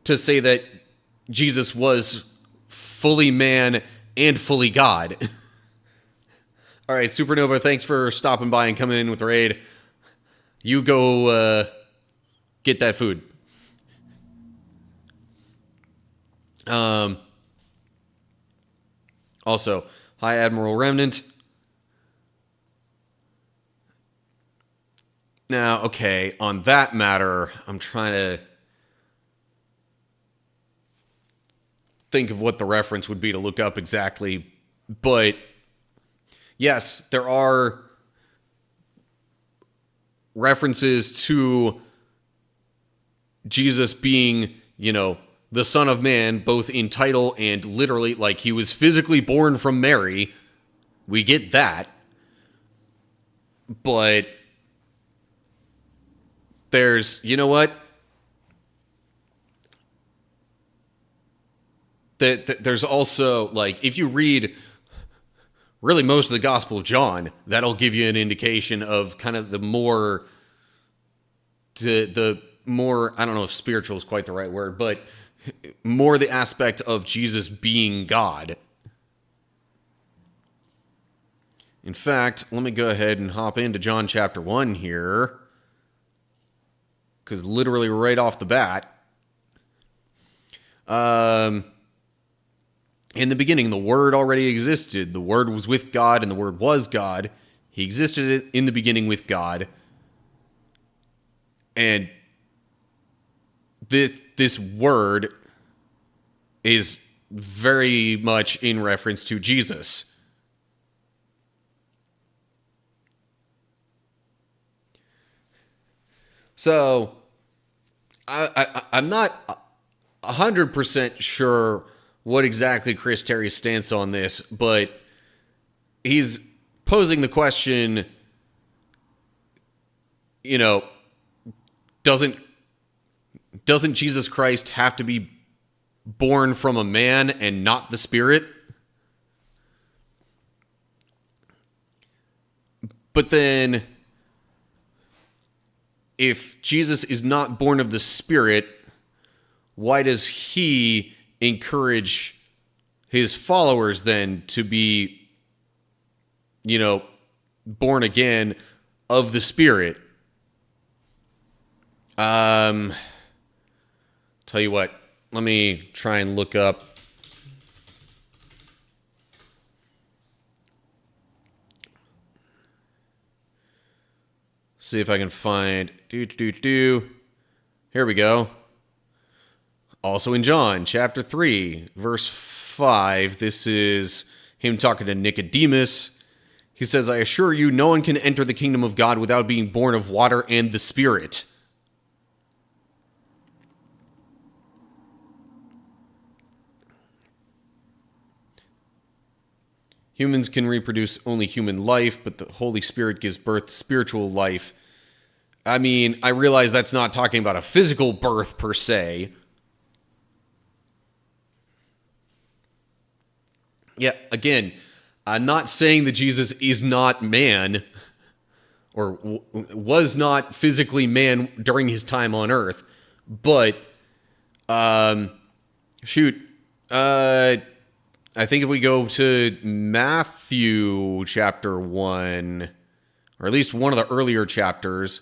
to say that Jesus was fully man and fully God. All right, Supernova, thanks for stopping by and coming in with the raid. You go get that food. Also, hi, Admiral Remnant. Now, okay, on that matter, I'm trying to think of what the reference would be to look up exactly. But, yes, there are references to Jesus being, the Son of Man, both in title and literally, like he was physically born from Mary. We get that. But there's, you know what? There's also, like, if you read really most of the Gospel of John, that'll give you an indication of kind of the more, I don't know if spiritual is quite the right word, but more the aspect of Jesus being God. In fact, let me go ahead and hop into John chapter 1 here. Because literally right off the bat, in the beginning, the Word already existed. The Word was with God, and the Word was God. He existed in the beginning with God. And this Word is very much in reference to Jesus. So, I'm not 100% sure what exactly Chris Terry's stance on this, but he's posing the question, doesn't Jesus Christ have to be born from a man and not the Spirit? But then, if Jesus is not born of the Spirit, why does he encourage his followers then to be, born again of the Spirit? Tell you what, let me try and look up. See if I can find. Here we go. Also in John, chapter 3, verse 5, this is him talking to Nicodemus. He says, I assure you, no one can enter the kingdom of God without being born of water and the Spirit. Humans can reproduce only human life, but the Holy Spirit gives birth to spiritual life. I mean, I realize that's not talking about a physical birth per se. Yeah, again, I'm not saying that Jesus is not man or was not physically man during his time on earth, but I think if we go to Matthew chapter 1, or at least one of the earlier chapters,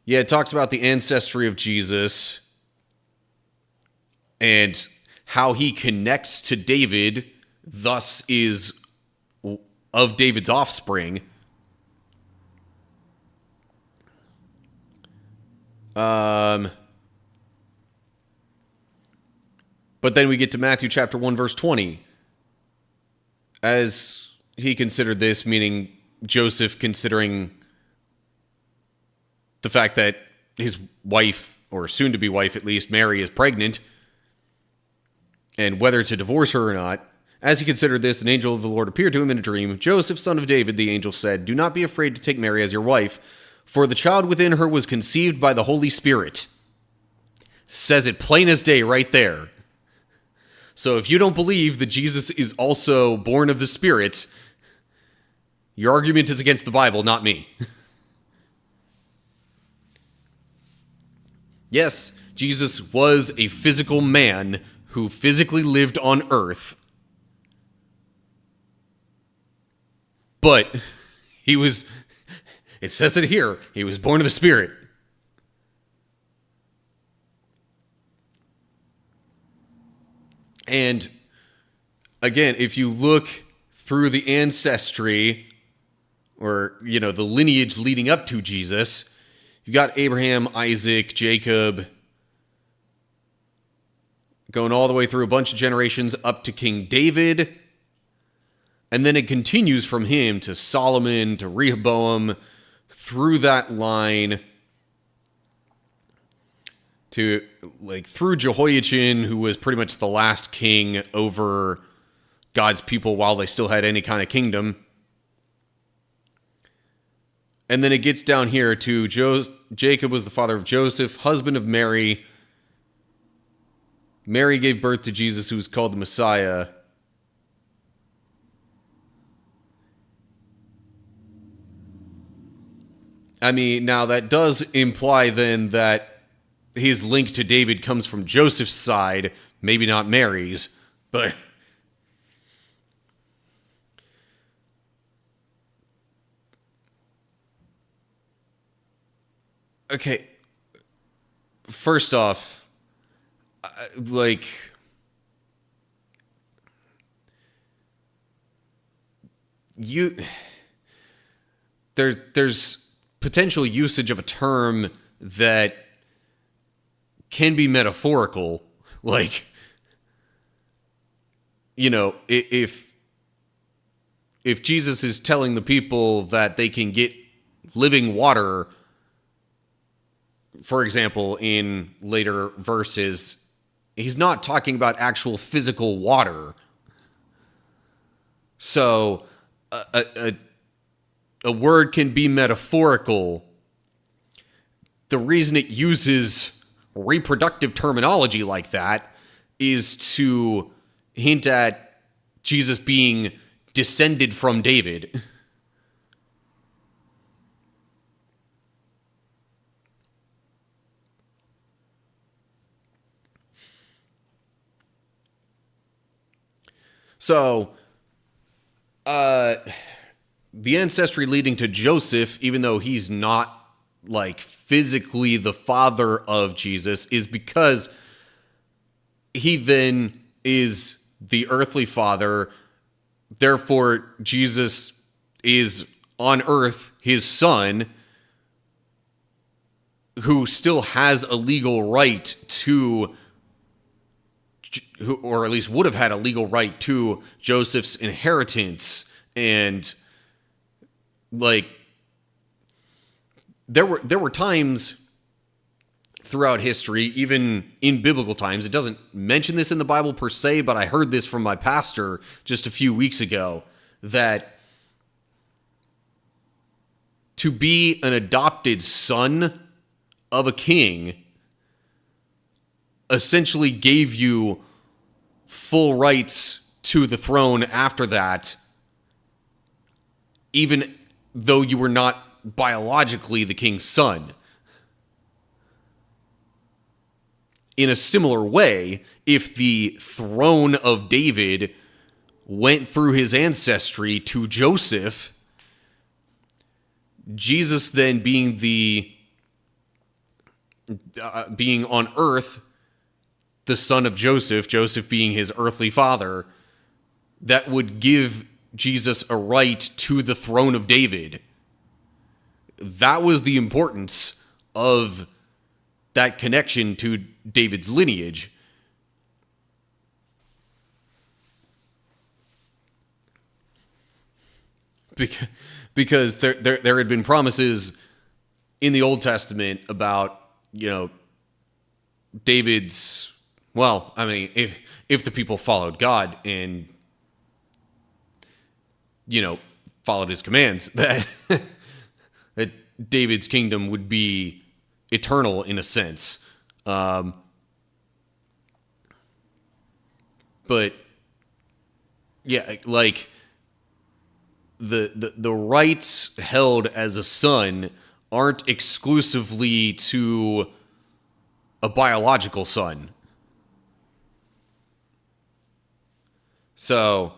yeah, it talks about the ancestry of Jesus and how he connects to David, thus is of David's offspring. But then we get to Matthew chapter 1, verse 20. As he considered this, meaning Joseph considering the fact that his wife, or soon-to-be wife at least, Mary, is pregnant, and whether to divorce her or not. As he considered this, an angel of the Lord appeared to him in a dream. Joseph, son of David, the angel said, "Do not be afraid to take Mary as your wife, for the child within her was conceived by the Holy Spirit." Says it plain as day right there. So if you don't believe that Jesus is also born of the Spirit, your argument is against the Bible, not me. Yes, Jesus was a physical man who physically lived on earth. But he was, it says it here, he was born of the Spirit. And again, if you look through the ancestry, or, the lineage leading up to Jesus, you've got Abraham, Isaac, Jacob, going all the way through a bunch of generations up to King David. And then it continues from him to Solomon, to Rehoboam, through that line, to through Jehoiachin, who was pretty much the last king over God's people while they still had any kind of kingdom. And then it gets down here to Jacob was the father of Joseph, husband of Mary. Mary gave birth to Jesus, who was called the Messiah. I mean, now that does imply then that his link to David comes from Joseph's side, maybe not Mary's, but okay. First off, there's potential usage of a term that can be metaphorical. If Jesus is telling the people that they can get living water, for example, in later verses, he's not talking about actual physical water. So a word can be metaphorical. The reason it uses reproductive terminology like that is to hint at Jesus being descended from David. So, the ancestry leading to Joseph, even though he's not physically the father of Jesus, is because he then is the earthly father. Therefore, Jesus is on earth his son, who still has a legal right to, or at least would have had a legal right to, Joseph's inheritance. And there were times throughout history, even in biblical times, it doesn't mention this in the Bible per se, but I heard this from my pastor just a few weeks ago, that to be an adopted son of a king essentially gave you full rights to the throne after that, even though you were not biologically the king's son. In a similar way, if the throne of David went through his ancestry to Joseph, Jesus then being being on earth, the son of Joseph, Joseph being his earthly father, that would give Jesus a right to the throne of David. That was the importance of that connection to David's lineage. Because there had been promises in the Old Testament about, David's, well, I mean, if the people followed God and, followed his commands, that David's kingdom would be eternal in a sense. But yeah, like the rights held as a son aren't exclusively to a biological son. So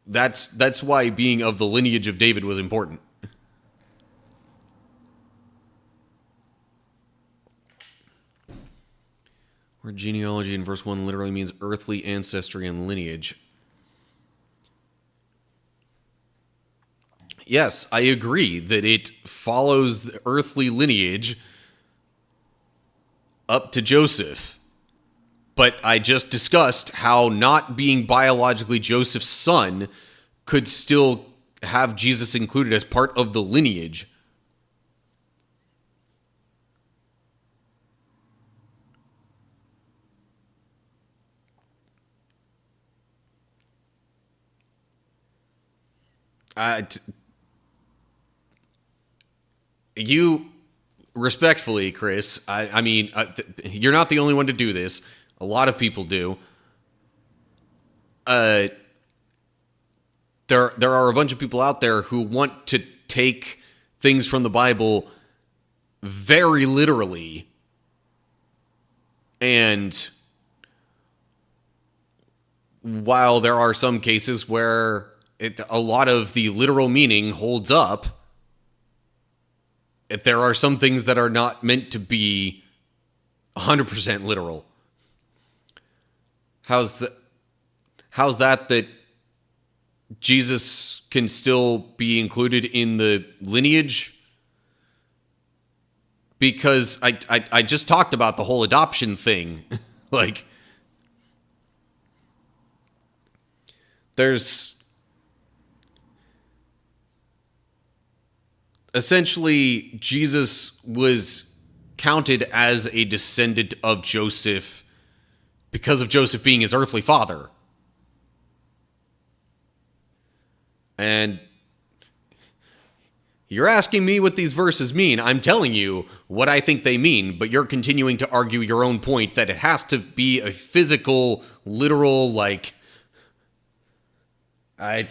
that's why being of the lineage of David was important. Where genealogy in verse 1 literally means earthly ancestry and lineage. Yes, I agree that it follows the earthly lineage up to Joseph. But I just discussed how not being biologically Joseph's son could still have Jesus included as part of the lineage. You, respectfully, Chris, I mean, you're not the only one to do this. A lot of people do. There are a bunch of people out there who want to take things from the Bible very literally. And while there are some cases where a lot of the literal meaning holds up, there are some things that are not meant to be 100% literal. How's that Jesus can still be included in the lineage? Because I just talked about the whole adoption thing. Like, there's essentially Jesus was counted as a descendant of Joseph because of Joseph being his earthly father. And you're asking me what these verses mean. I'm telling you what I think they mean, but you're continuing to argue your own point that it has to be a physical, literal, like, no,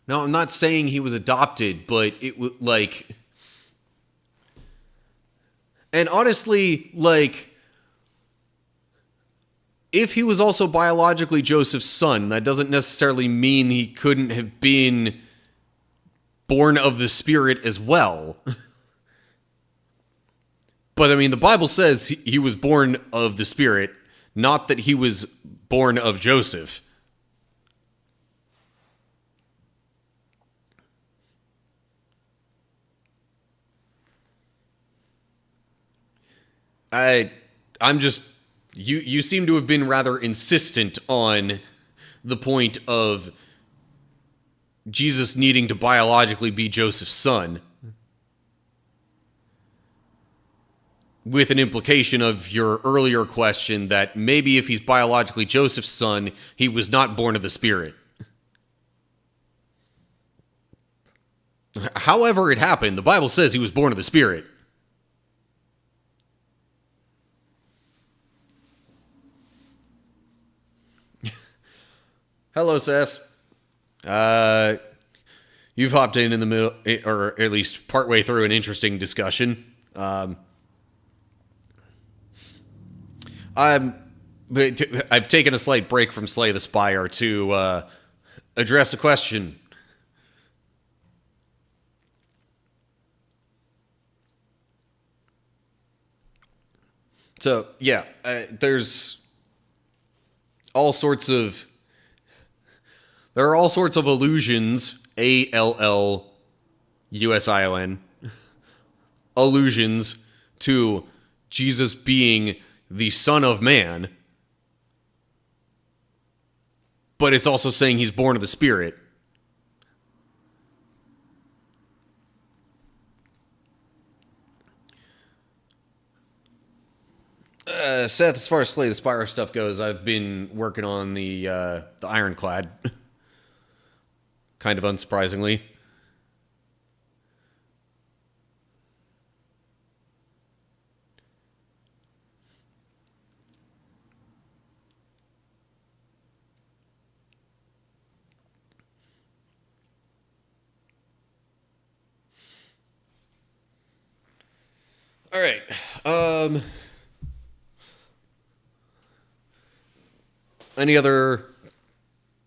I'm not saying he was adopted, but it was like, and honestly, like, if he was also biologically Joseph's son, that doesn't necessarily mean he couldn't have been born of the Spirit as well. But I mean, the Bible says he was born of the Spirit, not that he was born of Joseph. I'm just, you seem to have been rather insistent on the point of Jesus needing to biologically be Joseph's son. with an implication of your earlier question that maybe if he's biologically Joseph's son, he was not born of the Spirit. However it happened, the Bible says he was born of the Spirit. Hello, Seth. You've hopped in the middle, or at least partway through an interesting discussion. I've taken a slight break from Slay the Spire to address a question. So, yeah, there's all sorts of... There are all sorts of allusions, ALLUSION, allusions to Jesus being the Son of Man, but it's also saying he's born of the Spirit. Seth, as far as Slay the Spire stuff goes, I've been working on the Ironclad. Kind of unsurprisingly. All right. Any other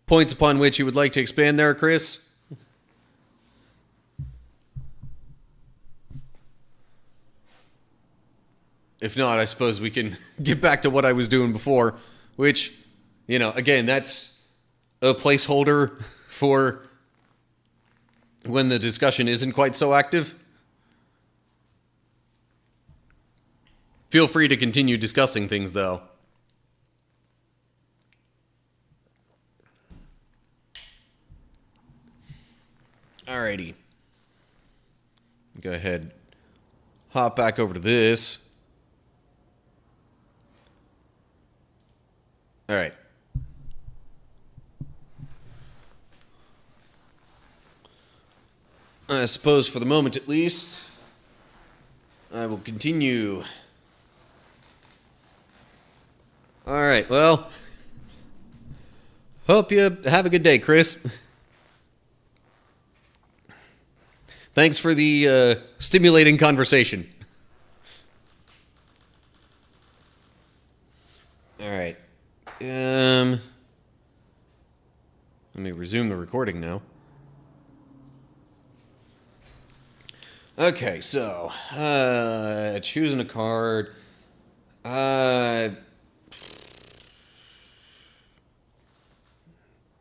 points upon which you would like to expand there, Chris? If not, I suppose we can get back to what I was doing before, which, again, that's a placeholder for when the discussion isn't quite so active. Feel free to continue discussing things, though. Alrighty. Go ahead. Hop back over to this. Alright. I suppose for the moment at least, I will continue. Alright, well, hope you have a good day, Chris. Thanks for the stimulating conversation. Alright. Let me resume the recording now. Okay, so, choosing a card.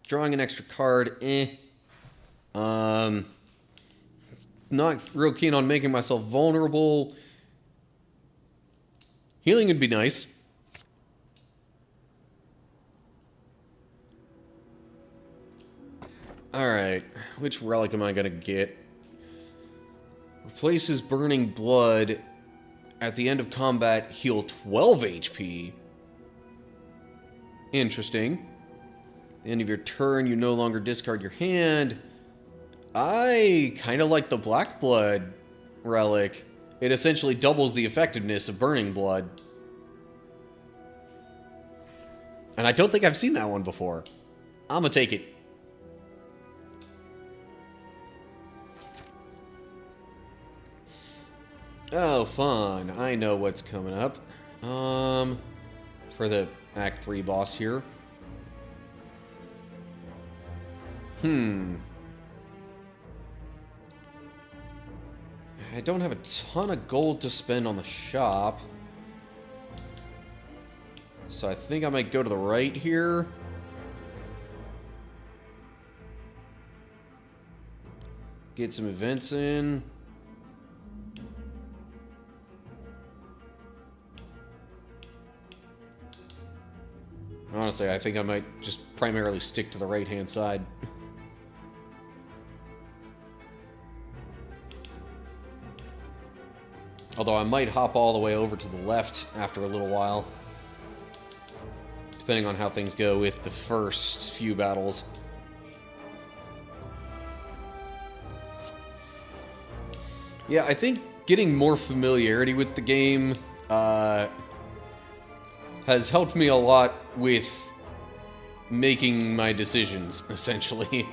Drawing an extra card, not real keen on making myself vulnerable. Healing would be nice. Alright, which relic am I gonna get? Replaces burning blood. At the end of combat, heal 12 HP. Interesting. At the end of your turn, you no longer discard your hand. I kind of like the Black Blood relic. It essentially doubles the effectiveness of burning blood. And I don't think I've seen that one before. I'm gonna take it. Oh, fun. I know what's coming up. For the Act 3 boss here. I don't have a ton of gold to spend on the shop. So I think I might go to the right here. Get some events in. Honestly, I think I might just primarily stick to the right-hand side. Although I might hop all the way over to the left after a little while. Depending on how things go with the first few battles. Yeah, I think getting more familiarity with the game has helped me a lot with making my decisions, essentially.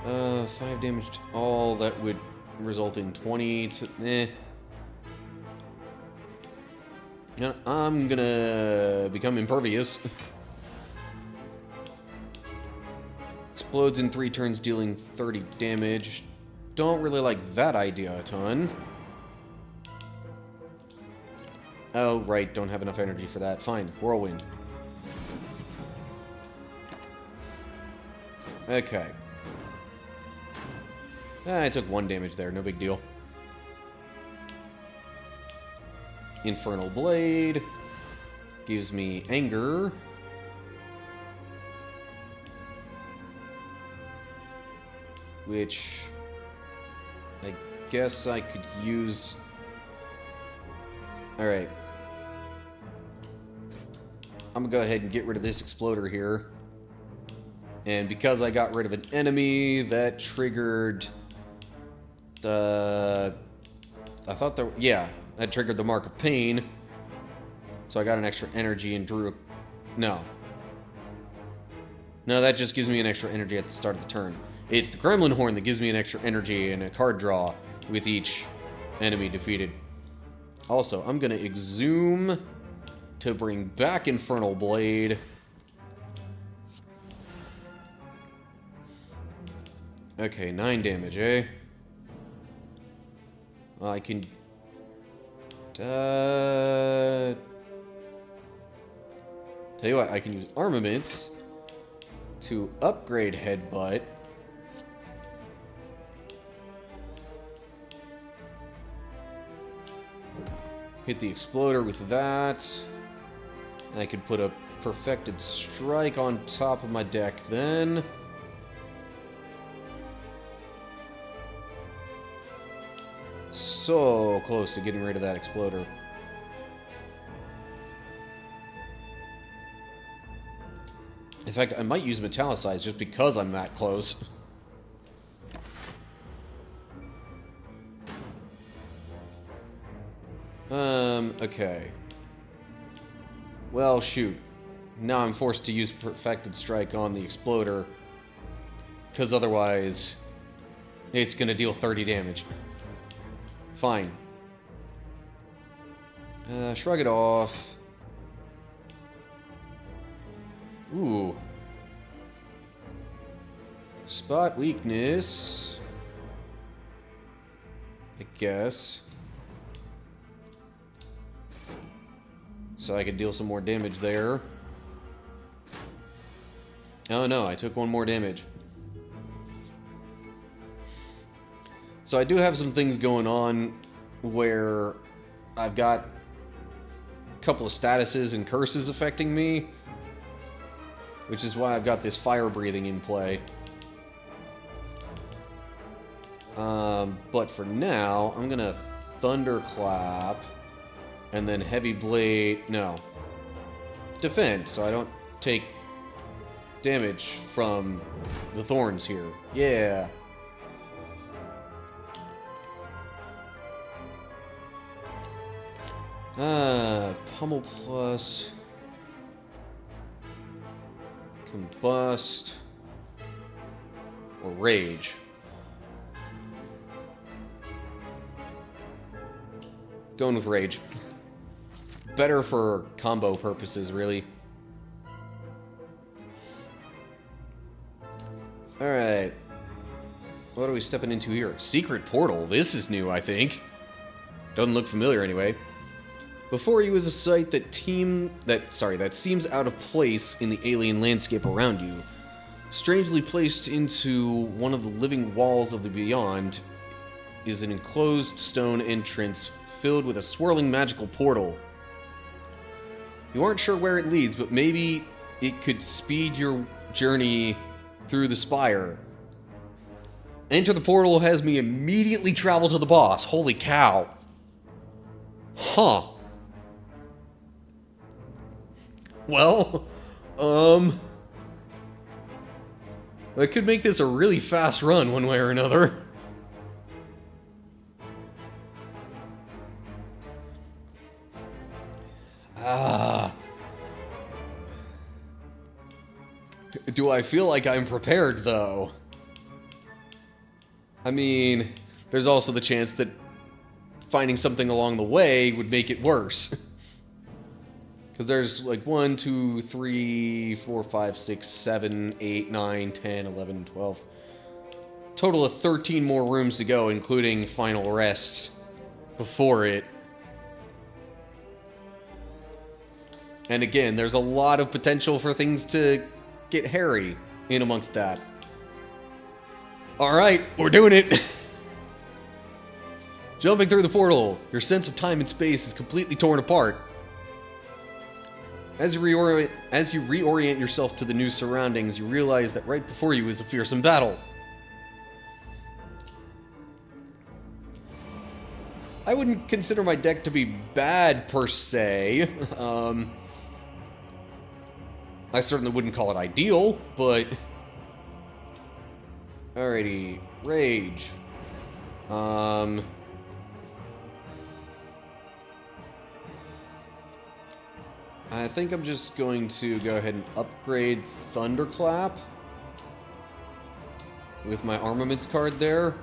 5 damage to all, that would result in 20 to... I'm gonna become impervious. Explodes in 3 turns, dealing 30 damage. Don't really like that idea a ton. Oh, right, don't have enough energy for that. Fine, whirlwind. Okay. I took 1 damage there, no big deal. Infernal Blade gives me anger. Which I guess I could use. Alright. I'm gonna go ahead and get rid of this exploder here. And because I got rid of an enemy, that triggered the... I thought there... Yeah, that triggered the Mark of Pain. So I got an extra energy and drew... No. No, that just gives me an extra energy at the start of the turn. It's the Gremlin Horn that gives me an extra energy and a card draw with each enemy defeated. Also, I'm going to exhume to bring back Infernal Blade. Okay, 9 damage, eh? I can... Tell you what, I can use armaments to upgrade Headbutt. Hit the exploder with that. I could put a perfected strike on top of my deck then. So close to getting rid of that exploder. In fact, I might use Metallicize just because I'm that close. Okay. Well, shoot. Now I'm forced to use Perfected Strike on the exploder. Because otherwise, it's going to deal 30 damage. Fine. Shrug it off. Ooh. Spot weakness. I guess. So I could deal some more damage there. Oh no, I took 1 more damage. So I do have some things going on where I've got a couple of statuses and curses affecting me. Which is why I've got this fire breathing in play. But for now, I'm gonna Thunderclap. And then Heavy Blade... No. Defend, so I don't take damage from the thorns here. Yeah. Pummel plus... Combust... Or Rage. Going with Rage. Better for combo purposes, really. Alright. What are we stepping into here? Secret Portal. This is new, I think. Doesn't look familiar anyway. Before you is a sight that seems out of place in the alien landscape around you. Strangely placed into one of the living walls of the beyond is an enclosed stone entrance filled with a swirling magical portal. You aren't sure where it leads, but maybe it could speed your journey through the spire. Enter the portal has me immediately travel to the boss. Holy cow. Huh. Well, I could make this a really fast run one way or another. Do I feel like I'm prepared, though? I mean, there's also the chance that finding something along the way would make it worse. Because there's like 1, 2, 3, 4, 5, 6, 7, 8, 9, 10, 11, 12. Total of 13 more rooms to go, including final rest before it. And again, there's a lot of potential for things to get hairy in amongst that. Alright, we're doing it! Jumping through the portal, your sense of time and space is completely torn apart. As you reorient yourself to the new surroundings, you realize that right before you is a fearsome battle. I wouldn't consider my deck to be bad, per se. I certainly wouldn't call it ideal, but... Alrighty, Rage. I think I'm just going to go ahead and upgrade Thunderclap with my armaments card there.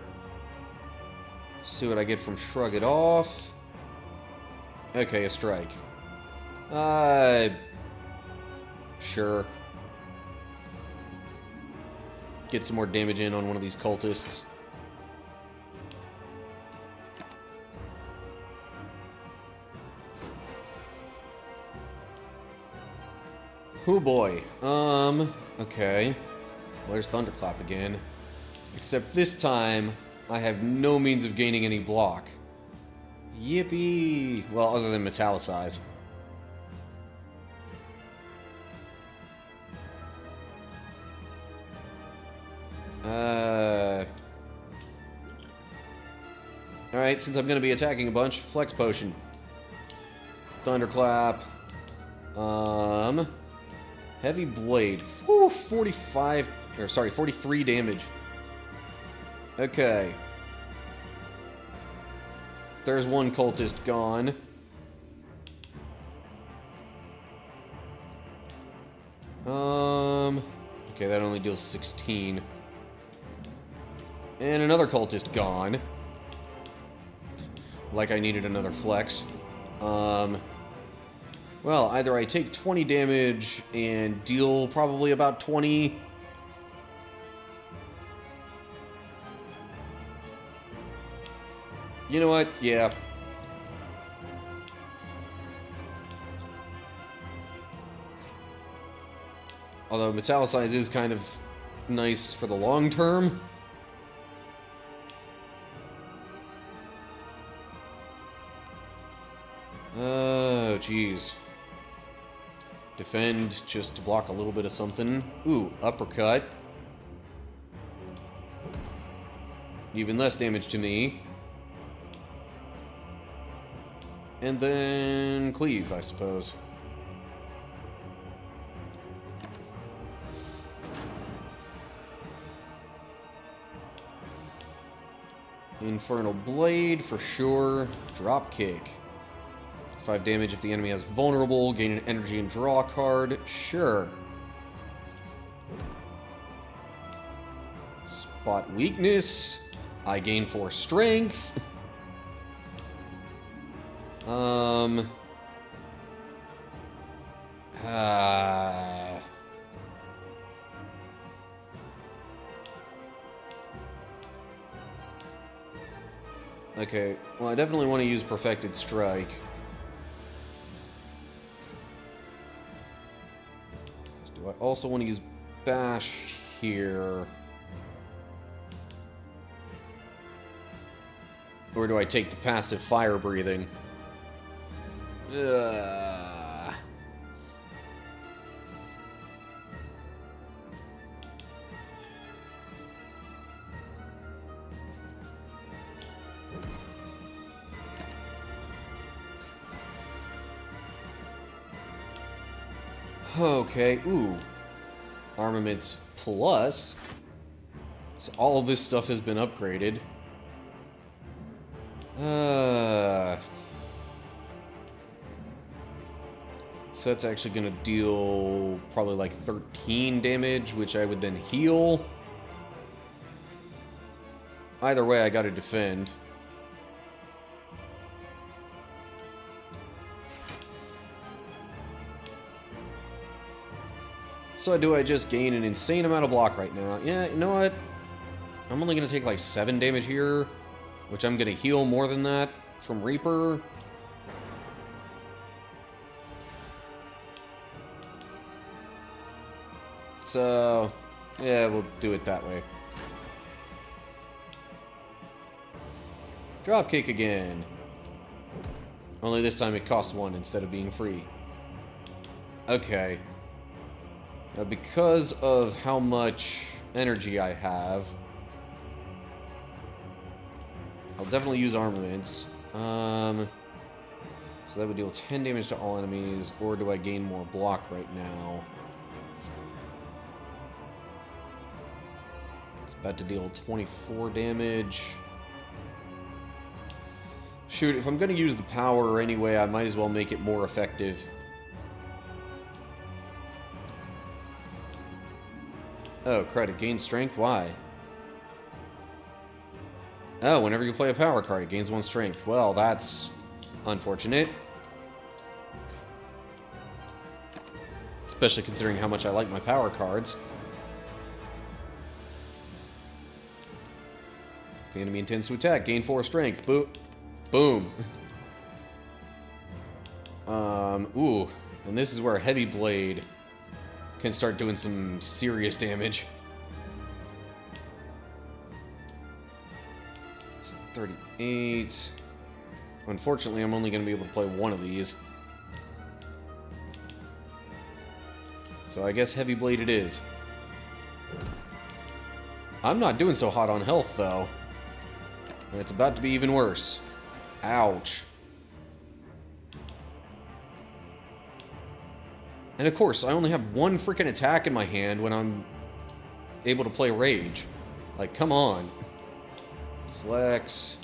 See what I get from Shrug It Off. Okay, a strike. Sure. Get some more damage in on one of these cultists. Oh boy. Okay. Well, there's Thunderclap again. Except this time, I have no means of gaining any block. Yippee! Well, other than Metallicize. Alright, since I'm going to be attacking a bunch, Flex Potion. Thunderclap. Heavy Blade. Whew, 43 damage. Okay. There's one cultist gone. Okay, that only deals 16. And another cultist gone. Like I needed another flex. Well, either I take 20 damage and deal probably about 20. You know what? Yeah. Although Metallicize is kind of nice for the long term. Oh, jeez. Defend just to block a little bit of something. Ooh, uppercut. Even less damage to me. And then cleave, I suppose. Infernal Blade for sure. Drop kick. 5 damage if the enemy has vulnerable. Gain an energy and draw a card. Sure. Spot weakness. I gain 4 strength. Okay, well, I definitely want to use Perfected Strike. Do I also want to use Bash here? Or do I take the passive Fire Breathing? Okay, ooh. Armaments plus. So all of this stuff has been upgraded. So that's actually going to deal probably like 13 damage, which I would then heal. Either way, I got to defend. So do I just gain an insane amount of block right now? Yeah, you know what? I'm only going to take like 7 damage here, which I'm going to heal more than that from Reaper. So, yeah, we'll do it that way. Dropkick again. Only this time it costs 1 instead of being free. Okay. Now because of how much energy I have, I'll definitely use armaments. So that would deal 10 damage to all enemies, or do I gain more block right now? It's about to deal 24 damage. Shoot, if I'm going to use the power anyway, I might as well make it more effective. Oh, credit. Gain strength? Why? Oh, whenever you play a power card, it gains 1 strength. Well, that's unfortunate. Especially considering how much I like my power cards. The enemy intends to attack. Gain 4 strength. Boom. Ooh. And this is where a heavy blade can start doing some serious damage. It's 38. Unfortunately, I'm only going to be able to play one of these. So I guess heavy blade it is. I'm not doing so hot on health, though. And it's about to be even worse. Ouch. And of course, I only have 1 freaking attack in my hand when I'm able to play Rage. Like, come on. Flex.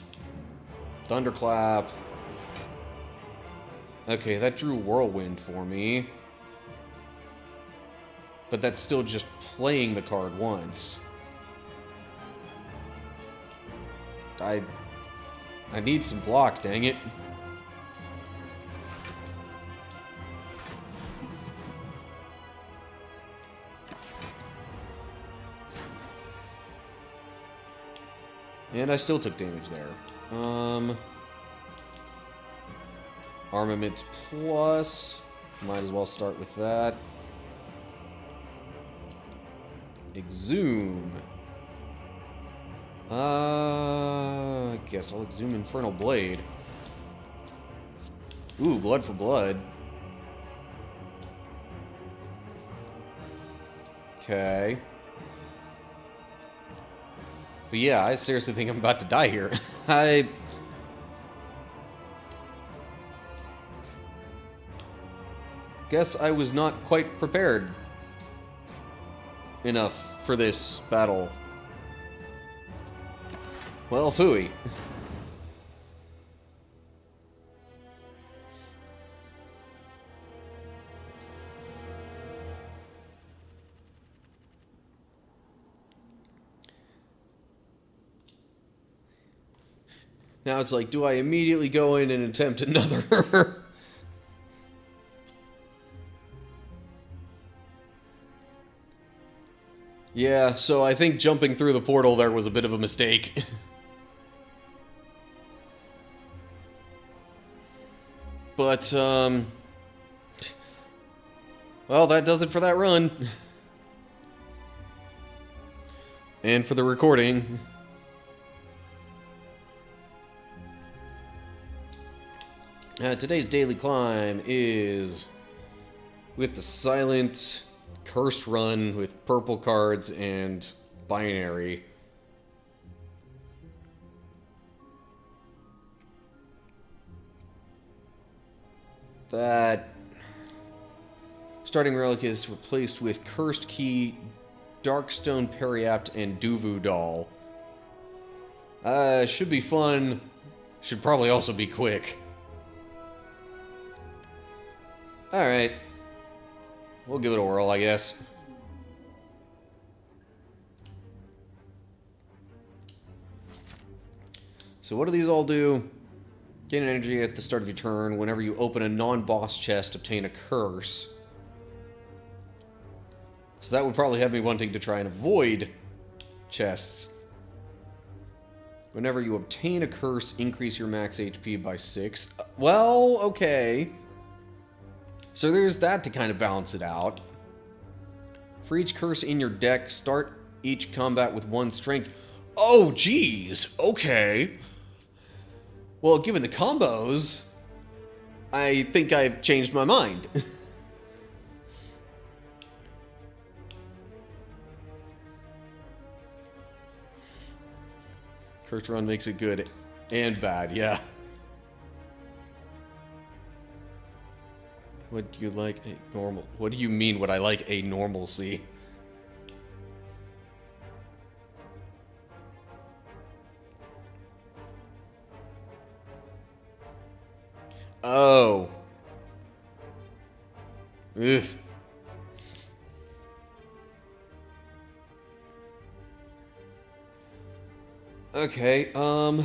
Thunderclap. Okay, that drew Whirlwind for me. But that's still just playing the card once. I need some block, dang it. And I still took damage there. Armament plus. Might as well start with that. Exhume. I guess I'll exhume Infernal Blade. Ooh, blood for blood. Okay. But yeah, I seriously think I'm about to die here. I guess I was not quite prepared enough for this battle. Well, phooey. Now it's like, do I immediately go in and attempt another? Yeah, so I think jumping through the portal there was a bit of a mistake. But, well, that does it for that run. And for the recording. Today's daily climb is with the silent, cursed run with purple cards and binary. Starting relic is replaced with Cursed Key, Darkstone Periapt, and Duvu Doll. Should be fun. Should probably also be quick. Alright. We'll give it a whirl, I guess. So what do these all do? Gain energy at the start of your turn. Whenever you open a non-boss chest, obtain a curse. So that would probably have me wanting to try and avoid chests. Whenever you obtain a curse, increase your max HP by 6. Well, okay. So there's that to kind of balance it out. For each curse in your deck, start each combat with 1 strength. Oh, geez. Okay. Well, given the combos, I think I've changed my mind. Curse run makes it good and bad, yeah. What do you like a normal? What do you mean what I like a normalcy? Oh. Ugh. Okay, well,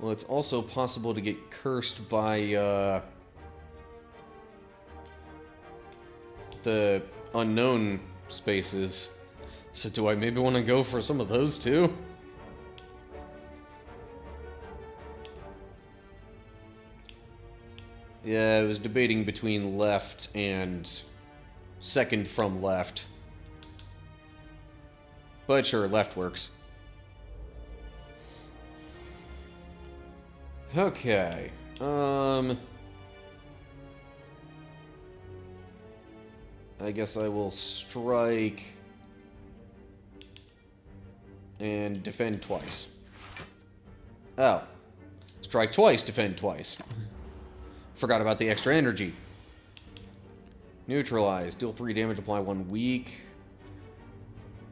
it's also possible to get cursed by, the unknown spaces. So do I maybe want to go for some of those too? Yeah, I was debating between left and second from left. But sure, left works. Okay, I guess I will strike and defend twice. Oh. Strike twice, defend twice. Forgot about the extra energy. Neutralize. Deal 3 damage, apply 1 weak.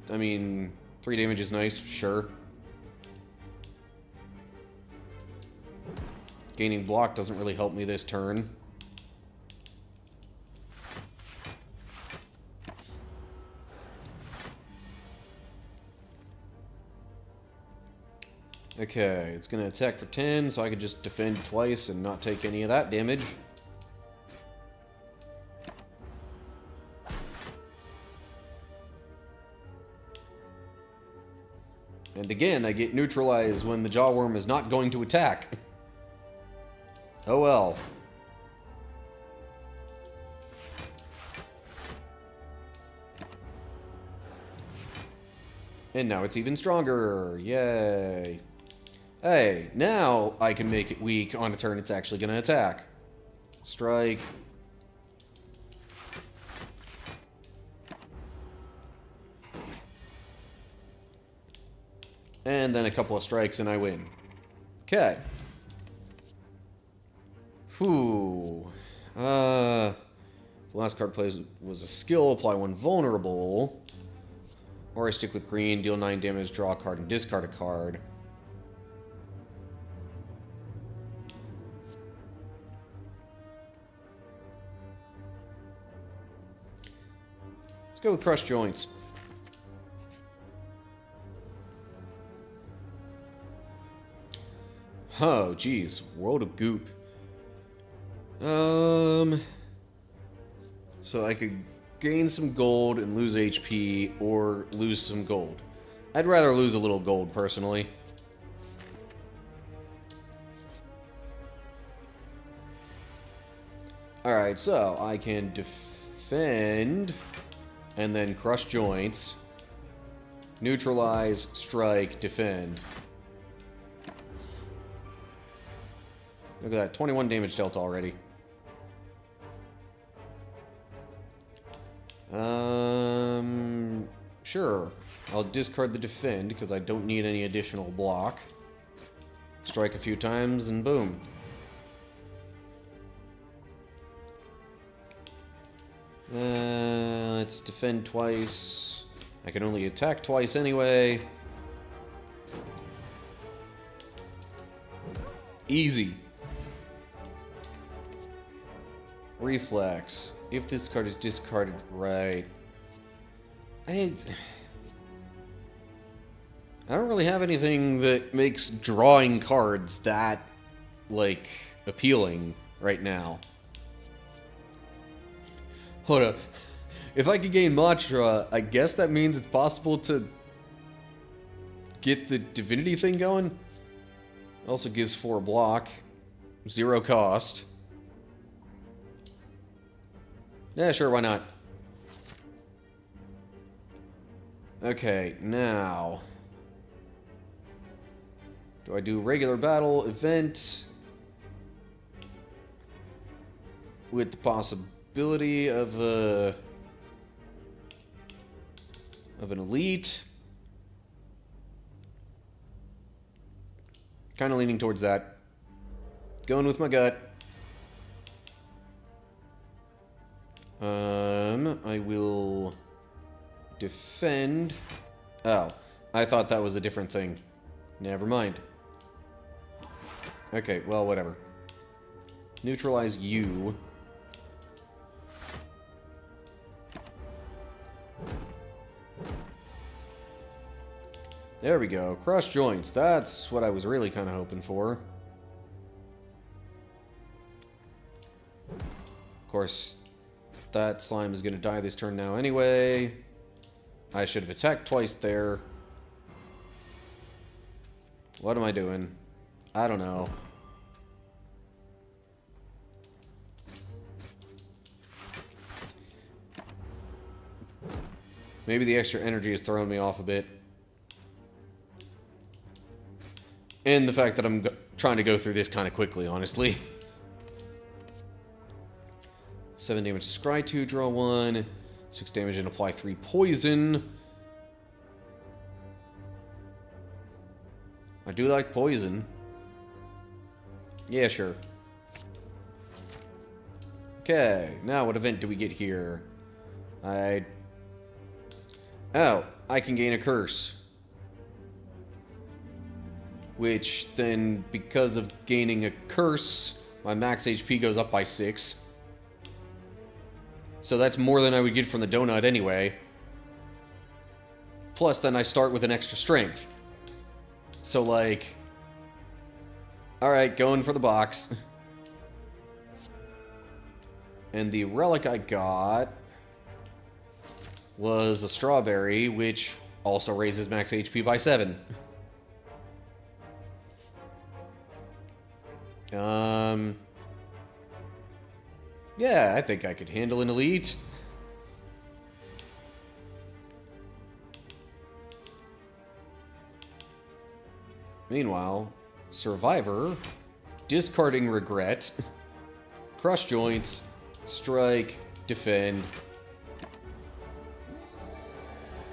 I mean, 3 damage is nice, sure. Gaining block doesn't really help me this turn. Okay, it's going to attack for 10, so I could just defend twice and not take any of that damage. And again, I get neutralized when the Jawworm is not going to attack. Oh well. And now it's even stronger. Yay. Hey, now I can make it weak on a turn it's actually going to attack. Strike. And then a couple of strikes and I win. Okay. Whew. The last card plays was a skill. Apply 1 vulnerable. Or I stick with green, deal 9 damage, draw a card, and discard a card. Let's go with Crushed Joints. Oh, geez. World of Goop. So I could gain some gold and lose HP, or lose some gold. I'd rather lose a little gold, personally. Alright, so I can defend, and then crush joints, neutralize, strike, defend. Look at that, 21 damage dealt already. Sure. I'll discard the defend, because I don't need any additional block. Strike a few times, and boom. Let's defend twice. I can only attack twice anyway. Easy. Reflex. If this card is discarded, right. I don't really have anything that makes drawing cards that, like, appealing right now. Hold up. If I could gain Matra, I guess that means it's possible to get the divinity thing going. Also gives 4 block. 0 cost. Yeah, sure, why not? Okay, now... do I do regular battle, event? With the possibility of an elite? Kind of leaning towards that. Going with my gut. I will defend. Oh, I thought that was a different thing. Never mind. Okay, well, whatever. Neutralize you. There we go. Cross joints. That's what I was really kind of hoping for. Of course, that slime is going to die this turn now anyway. I should have attacked twice there. What am I doing? I don't know. Maybe the extra energy is throwing me off a bit. And the fact that I'm trying to go through this kind of quickly, honestly. 7 damage to scry 2, draw 1. 6 damage and apply 3 poison. I do like poison. Yeah, sure. Okay, now what event do we get here? Oh, I can gain a curse. Which then, because of gaining a curse, my max HP goes up by 6. So that's more than I would get from the donut anyway. Plus, then I start with an extra strength. So, like... alright, going for the box. And the relic I got was a strawberry, which also raises max HP by 7. Yeah, I think I could handle an elite. Meanwhile, Survivor, discarding regret, crush joints, strike, defend.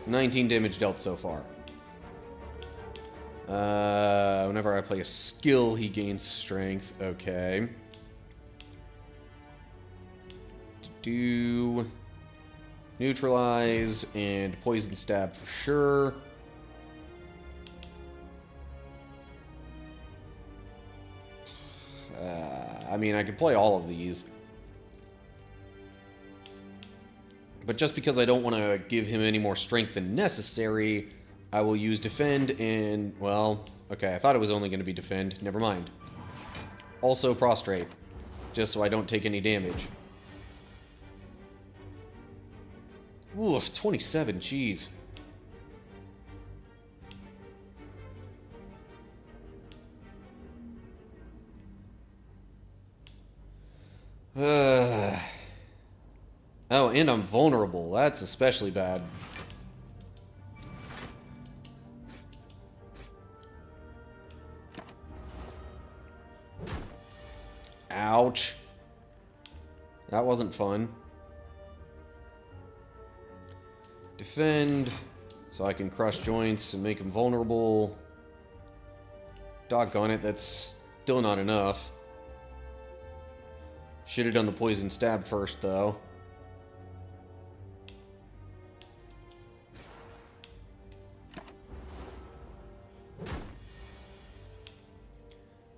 19 damage dealt so far. Whenever I play a skill, he gains strength. Okay. Do neutralize and poison stab for sure. I mean, I could play all of these. But just because I don't want to give him any more strength than necessary, I will use defend and, well, okay, I thought it was only going to be defend. Never mind. Also prostrate, just so I don't take any damage. Oof, 27, jeez. Oh, and I'm vulnerable. That's especially bad. Ouch. That wasn't fun. Defend, so I can crush joints and make them vulnerable. Doggone it, that's still not enough. Should have done the poison stab first, though.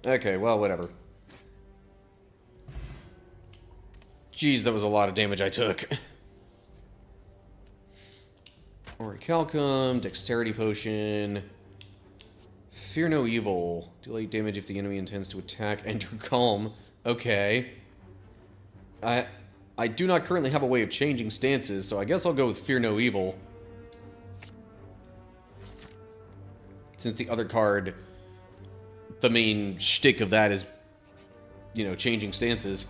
Okay, well, whatever. Jeez, that was a lot of damage I took. Orichalcum, Dexterity Potion. Fear no evil. Delay damage if the enemy intends to attack. Enter calm. Okay. I do not currently have a way of changing stances, so I guess I'll go with Fear no evil. Since the other card, the main shtick of that is, you know, changing stances.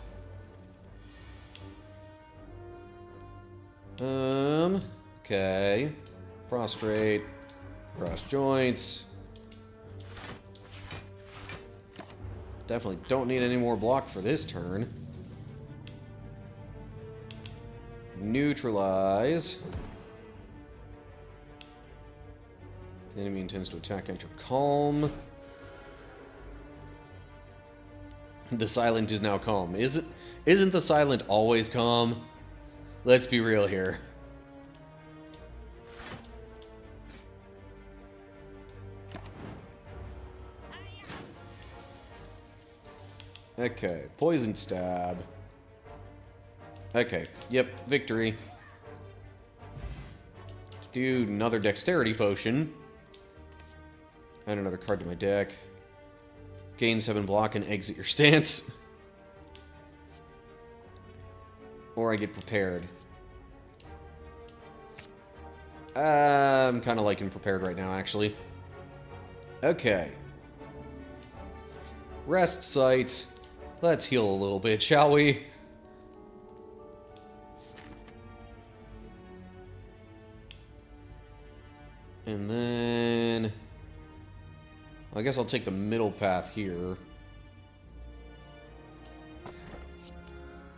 Okay. Prostrate. Cross joints. Definitely don't need any more block for this turn. Neutralize. The enemy intends to attack, enter calm. The silent is now calm. Isn't the silent always calm? Let's be real here. Okay, poison stab. Okay, yep, victory. Do another dexterity potion. Add another card to my deck. Gain 7 block and exit your stance. Or I get prepared. I'm kind of liking prepared right now, actually. Okay. Rest site. Let's heal a little bit, shall we? And then... I guess I'll take the middle path here.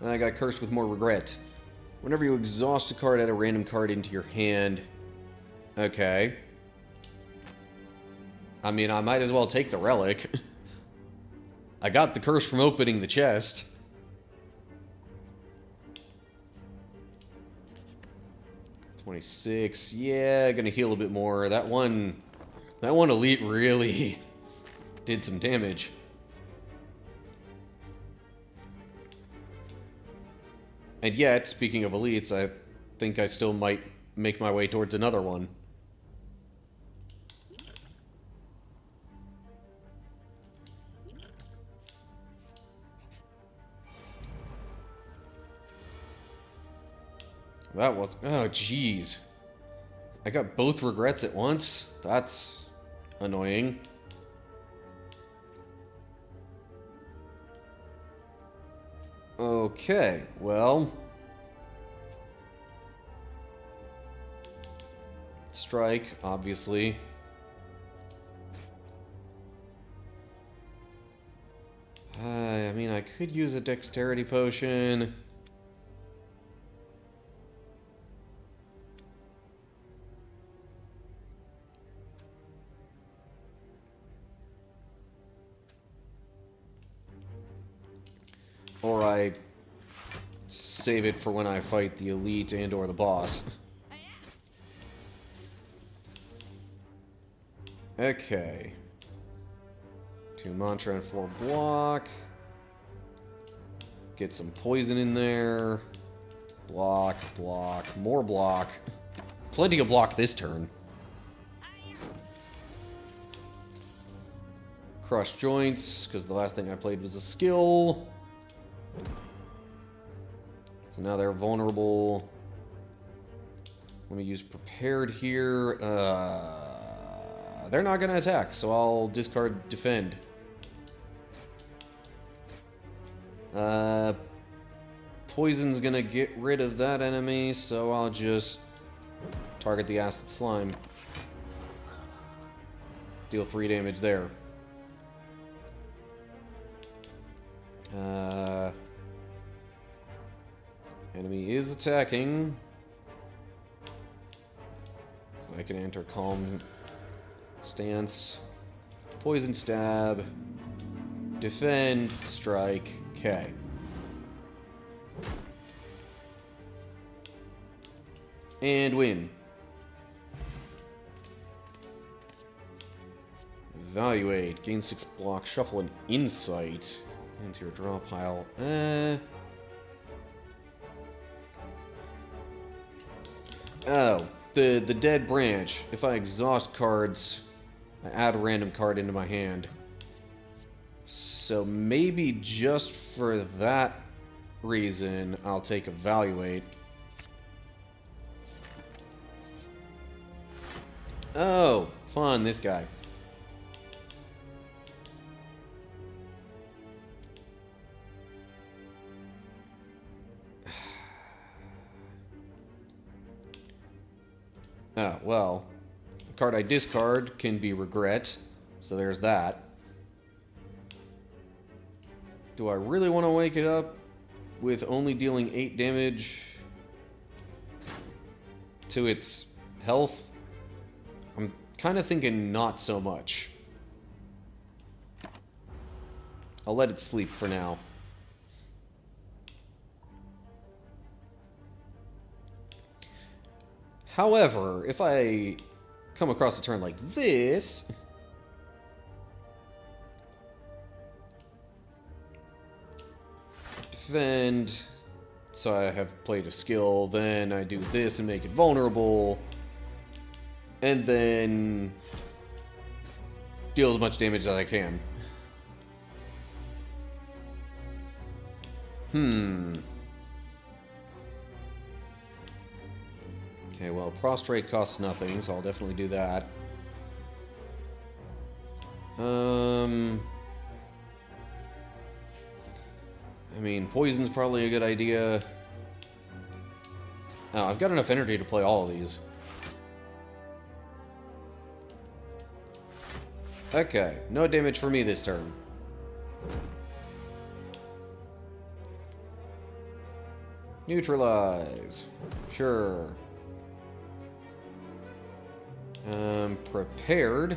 I got Cursed with More Regret. Whenever you exhaust a card, add a random card into your hand. Okay. I mean, I might as well take the relic. I got the curse from opening the chest. $26. Yeah, gonna heal a bit more. That one elite really did some damage. And yet, speaking of elites, I think I still might make my way towards another one. That was... Oh, jeez. I got both regrets at once? That's annoying. Okay, well... Strike, obviously. I mean, I could use a dexterity potion. Or I save it for when I fight the elite and or the boss. Okay. 2 mantra and 4 block. Get some poison in there. Block, block, more block. Plenty of block this turn. Cross joints, because the last thing I played was a skill. So now they're vulnerable. Let me use prepared here. They're not going to attack, so I'll discard defend. Poison's going to get rid of that enemy, so I'll just target the acid slime. Deal 3 damage there. Enemy is attacking. I can enter calm stance. Poison stab. Defend. Strike. Okay. And win. Evaluate. Gain 6 block. Shuffle an insight. Into your draw pile. Oh. The dead branch. If I exhaust cards, I add a random card into my hand. So maybe just for that reason, I'll take Evaluate. Oh, fun, this guy. Oh, well, the card I discard can be Regret, so there's that. Do I really want to wake it up with only dealing 8 damage to its health? I'm kind of thinking not so much. I'll let it sleep for now. However, if I come across a turn like this, defend, so I have played a skill, then I do this and make it vulnerable, and then deal as much damage as I can. Okay, well, Prostrate costs nothing, so I'll definitely do that. I mean, Poison's probably a good idea. Oh, I've got enough energy to play all of these. Okay, no damage for me this turn. Neutralize. Sure. Prepared.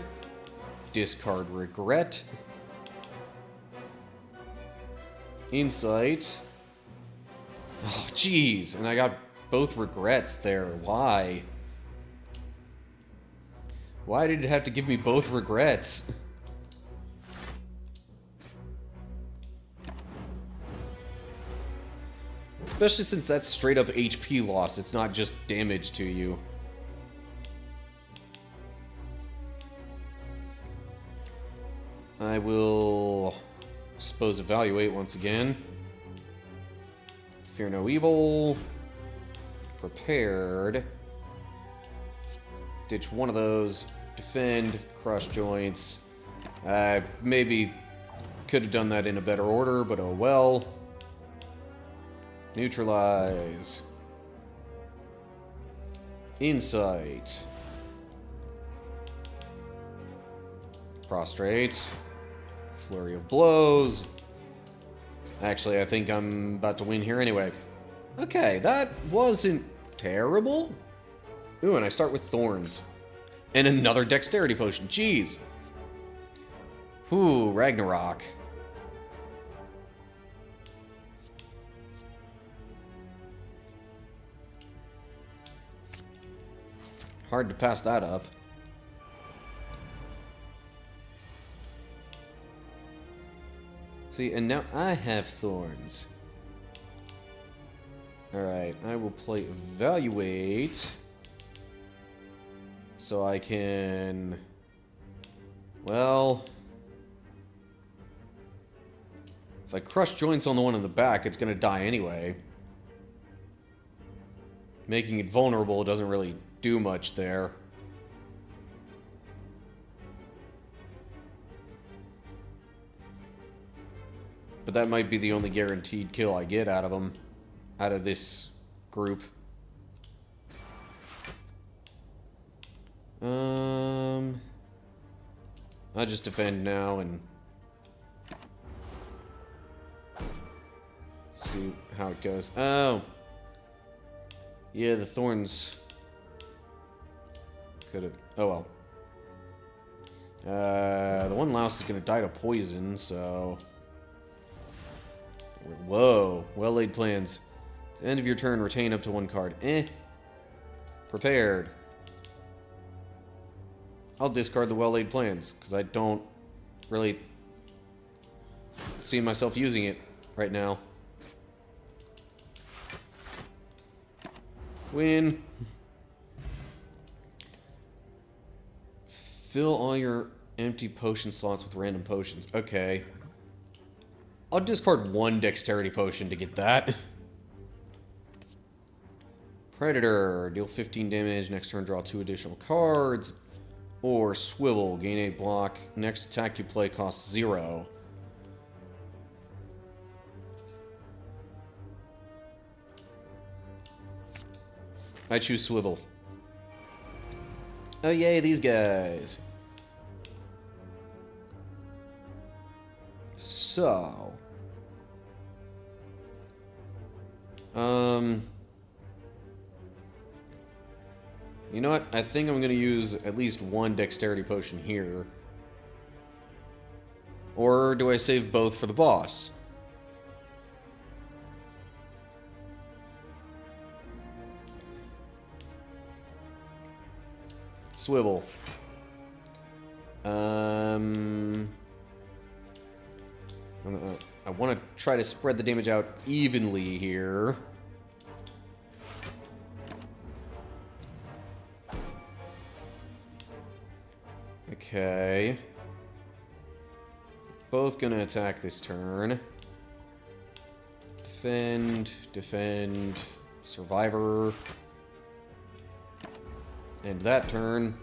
Discard Regret. Insight. Oh, jeez. And I got both Regrets there. Why? Why did it have to give me both Regrets? Especially since that's straight up HP loss. It's not just damage to you. I will, suppose, evaluate once again. Fear no evil. Prepared. Ditch one of those. Defend. Crush joints. Maybe could have done that in a better order, but oh well. Neutralize. Insight. Prostrate. Flurry of blows. Actually, I think I'm about to win here anyway. Okay, that wasn't terrible. Ooh, and I start with Thorns. And another Dexterity Potion. Jeez. Ooh, Ragnarok. Hard to pass that up. See, and now I have Thorns. Alright, I will play Evaluate. So I can... Well... If I crush joints on the one in the back, it's going to die anyway. Making it vulnerable doesn't really do much there. But that might be the only guaranteed kill I get out of them. Out of this group. I'll just defend now and see how it goes. Oh. Yeah, the Thorns could have... Oh, well. The one louse is going to die to poison, so... Whoa. Well-laid plans. At the end of your turn, retain up to one card. Prepared. I'll discard the well-laid plans, because I don't really see myself using it right now. Win. Fill all your empty potion slots with random potions. Okay. I'll discard one dexterity potion to get that. Predator. Deal 15 damage. Next turn, draw 2 additional cards. Or Swivel. Gain 8 block. Next attack you play costs 0. I choose Swivel. Oh yay, these guys. So. You know what? I think I'm going to use at least one dexterity potion here. Or do I save both for the boss? Swivel. I want to try to spread the damage out evenly here. Okay. Both gonna attack this turn. Defend, defend, survivor. And that turn.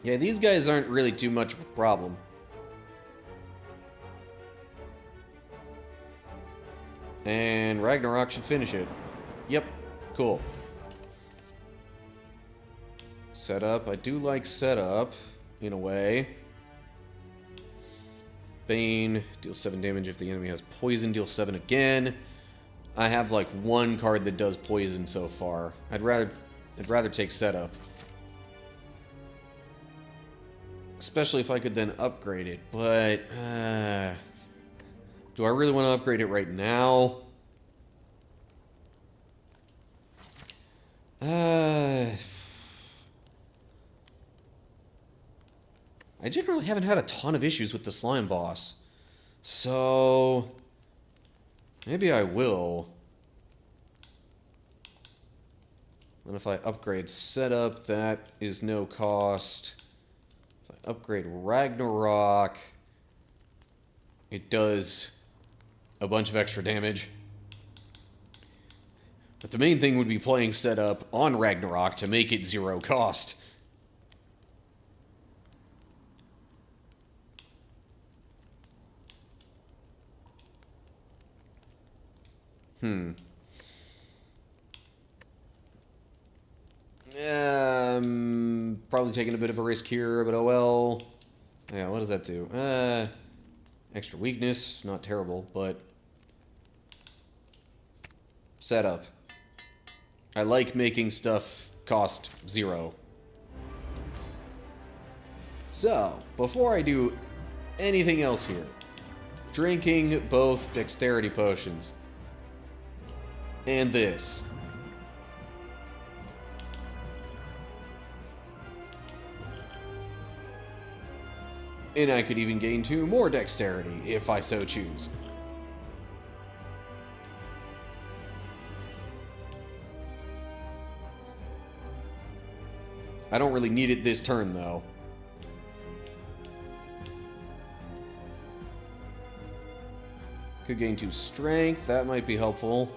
Yeah, these guys aren't really too much of a problem. And Ragnarok should finish it. Yep, cool. Setup. I do like setup, in a way. Bane, deal 7 damage if the enemy has poison, deal 7 again. I have like one card that does poison so far. I'd rather take setup. Especially if I could then upgrade it, but do I really want to upgrade it right now? I generally haven't had a ton of issues with the slime boss. So maybe I will. And if I upgrade setup, that is no cost. If I upgrade Ragnarok, it does a bunch of extra damage. But the main thing would be playing setup on Ragnarok to make it 0 cost. Probably taking a bit of a risk here, but oh well. Yeah, what does that do? Extra weakness, not terrible, but setup. I like making stuff cost 0. So, before I do anything else here, drinking both dexterity potions. And this. And I could even gain 2 more dexterity, if I so choose. I don't really need it this turn, though. Could gain 2 strength, that might be helpful.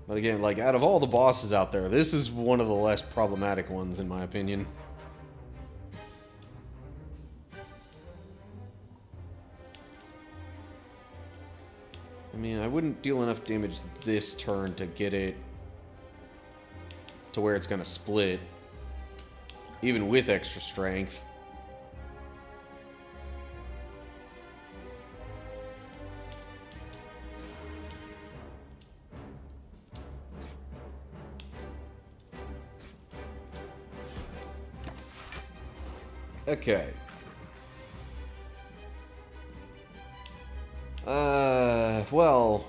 But again, like, out of all the bosses out there, this is one of the less problematic ones, in my opinion. I mean, I wouldn't deal enough damage this turn to get it to where it's gonna split, even with extra strength. Okay. well...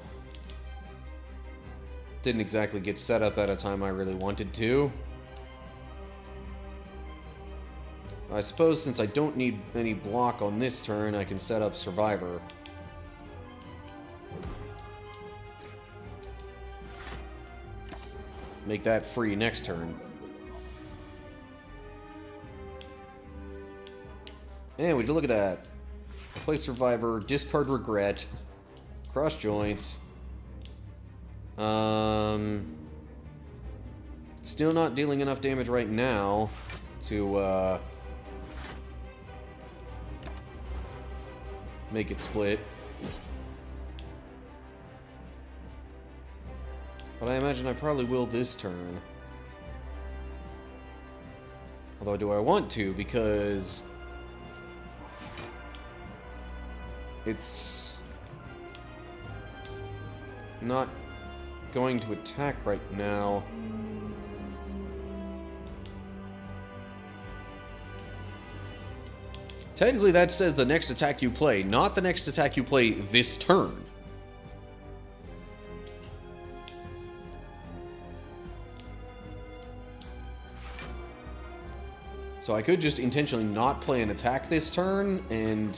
Didn't exactly get set up at a time I really wanted to. I suppose since I don't need any block on this turn, I can set up Survivor. Make that free next turn. And would you look at that? Play Survivor, discard Regret, cross joints. Still not dealing enough damage right now to make it split. But I imagine I probably will this turn. Although, do I want to? Because it's not going to attack right now. Technically, that says the next attack you play, not the next attack you play this turn. So I could just intentionally not play an attack this turn and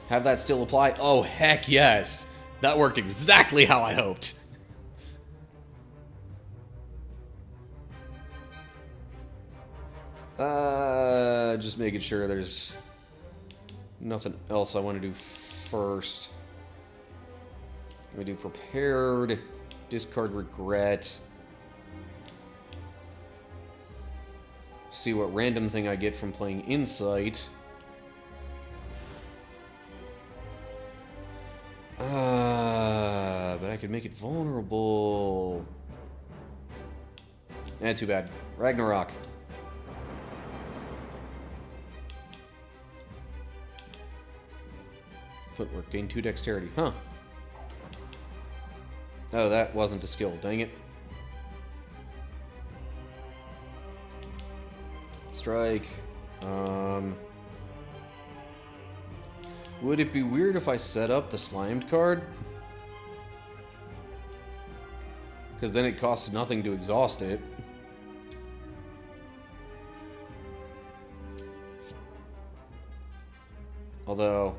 have that still apply. Oh, heck yes! That worked exactly how I hoped. Just making sure there's nothing else I want to do first. Let me do Prepared, discard Regret. See what random thing I get from playing Insight. But I could make it vulnerable. Too bad. Ragnarok. Footwork, gain 2 dexterity. Huh. Oh, that wasn't a skill. Dang it. Strike. Would it be weird if I set up the Slimed card? Because then it costs nothing to exhaust it. Although,